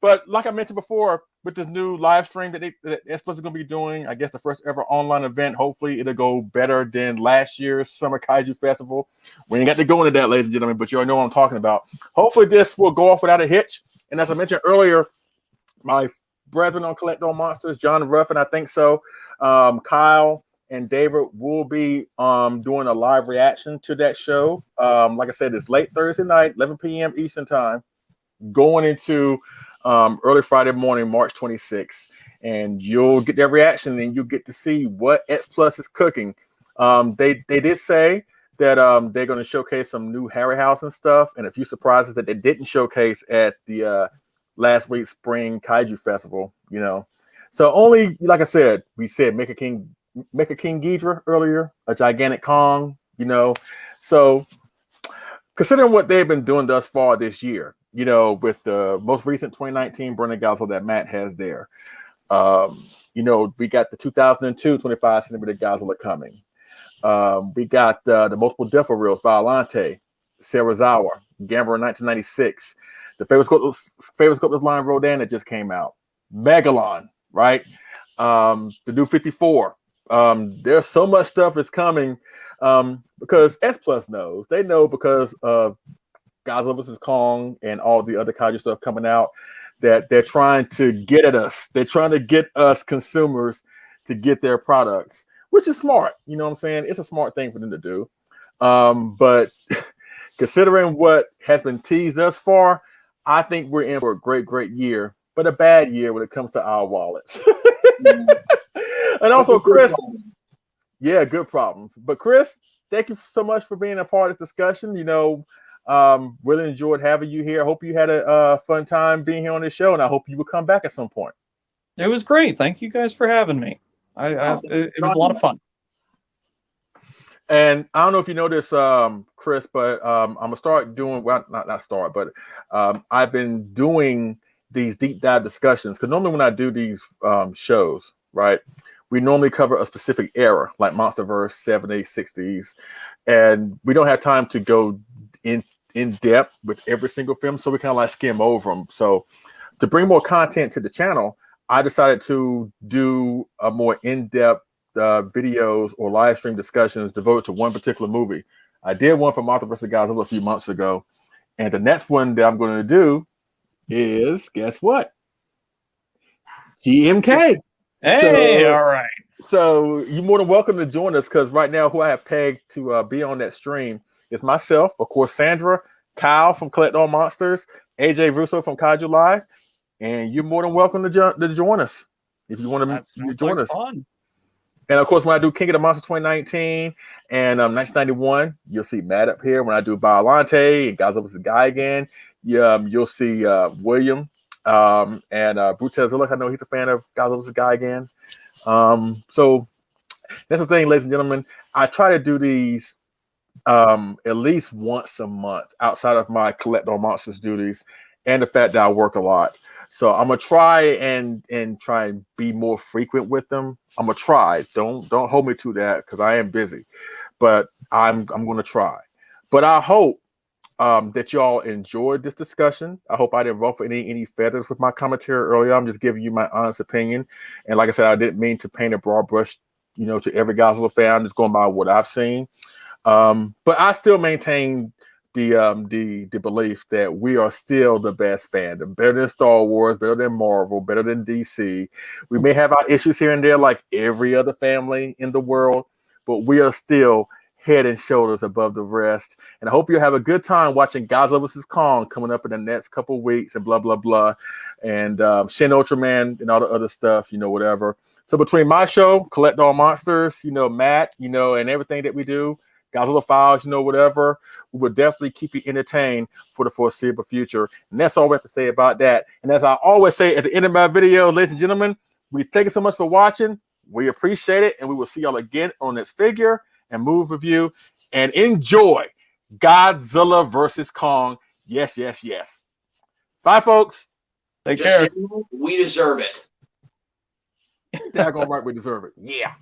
But like I mentioned before, with this new live stream that they're supposed to going to be doing, I guess the first ever online event, hopefully it'll go better than last year's Summer Kaiju Festival. We ain't got to go into that, ladies and gentlemen, but you all know what I'm talking about. Hopefully this will go off without a hitch. And as I mentioned earlier, my brethren on Collect All Monsters, John Ruffin, I think so, Kyle and David will be doing a live reaction to that show. Like I said, it's late Thursday night, 11 p.m. Eastern time, going into early Friday morning, March 26th, and you'll get that reaction, and you'll get to see what X Plus is cooking. They did say that they're going to showcase some new Harryhausen stuff and a few surprises that they didn't showcase at the last week's Spring Kaiju Festival. So only, like I said, we said Mecha-King Ghidorah earlier, a Gigantic Kong. So considering what they've been doing thus far this year, you know, with the most recent 2019 Burning Godzilla that Matt has there. You know, we got the 2002 25 centimeter Godzilla coming. We got the multiple Defo-Reals by Alante, Sarazawa, Gamera 1996, the favorite sculptors line Rodan that just came out, Megalon, right? The new 54. There's so much stuff that's coming because S Plus knows. They know because of Godzilla vs. Kong and all the other kaiju stuff coming out that they're trying to get at us. They're trying to get us consumers to get their products, which is smart. You know what I'm saying? It's a smart thing for them to do. But considering what has been teased thus far, I think we're in for a great, great year, but a bad year when it comes to our wallets. And also, Chris, yeah, good problem. But Chris, thank you so much for being a part of this discussion. You know, really enjoyed having you here. I hope you had a fun time being here on this show, and I hope you will come back at some point. It was great. Thank you guys for having me. It was a lot of fun. And I don't know if you know this, Chris, but I'm gonna start doing I've been doing these deep dive discussions because normally when I do these shows, right, we normally cover a specific era like MonsterVerse, 70s, 60s, and we don't have time to go in depth with every single film, so we kind of like skim over them. So to bring more content to the channel, I decided to do a more in-depth videos or live stream discussions devoted to one particular movie. I did one for Martha vs. Godzilla a few months ago, and the next one that I'm going to do is, guess what? GMK. Hey, all right. So you're more than welcome to join us because right now who I have pegged to be on that stream is myself, of course, Sandra, Kyle from Collect All Monsters, AJ Russo from Kaiju Live, and you're more than welcome to join us if you want to join us. Fun. And of course, when I do King of the Monsters 2019 and 1991, you'll see Matt up here. When I do Biollante and Godzilla vs. Guy again, you'll see William and Brutezilla. I know he's a fan of Godzilla vs. Guy again. So that's the thing, ladies and gentlemen. I try to do these at least once a month outside of my Collect All Monsters duties and the fact that I work a lot. So I'm gonna try and try and be more frequent with them. I'm gonna try. Don't hold me to that because I am busy, but I'm gonna try. But I hope that y'all enjoyed this discussion. I hope I didn't ruffle any feathers with my commentary earlier. I'm just giving you my honest opinion. And like I said, I didn't mean to paint a broad brush, you know, to every Godzilla fan. I'm just going by what I've seen. But I still maintain the belief that we are still the best fandom, better than Star Wars, better than Marvel, better than DC. We may have our issues here and there like every other family in the world, but we are still head and shoulders above the rest. And I hope you have a good time watching Godzilla vs. Kong coming up in the next couple of weeks and blah, blah, blah. And Shin Ultraman and all the other stuff, you know, whatever. So between my show, Collect All Monsters, you know, Matt, you know, and everything that we do, Godzilla Files, you know, whatever, we will definitely keep you entertained for the foreseeable future. And that's all we have to say about that. And as I always say at the end of my video, ladies and gentlemen, we thank you so much for watching. We appreciate it. And we will see y'all again on this figure and move review. And enjoy Godzilla versus Kong. Yes, yes, yes. Bye, folks. Take care. We deserve it. Daggone right, we deserve it. Yeah.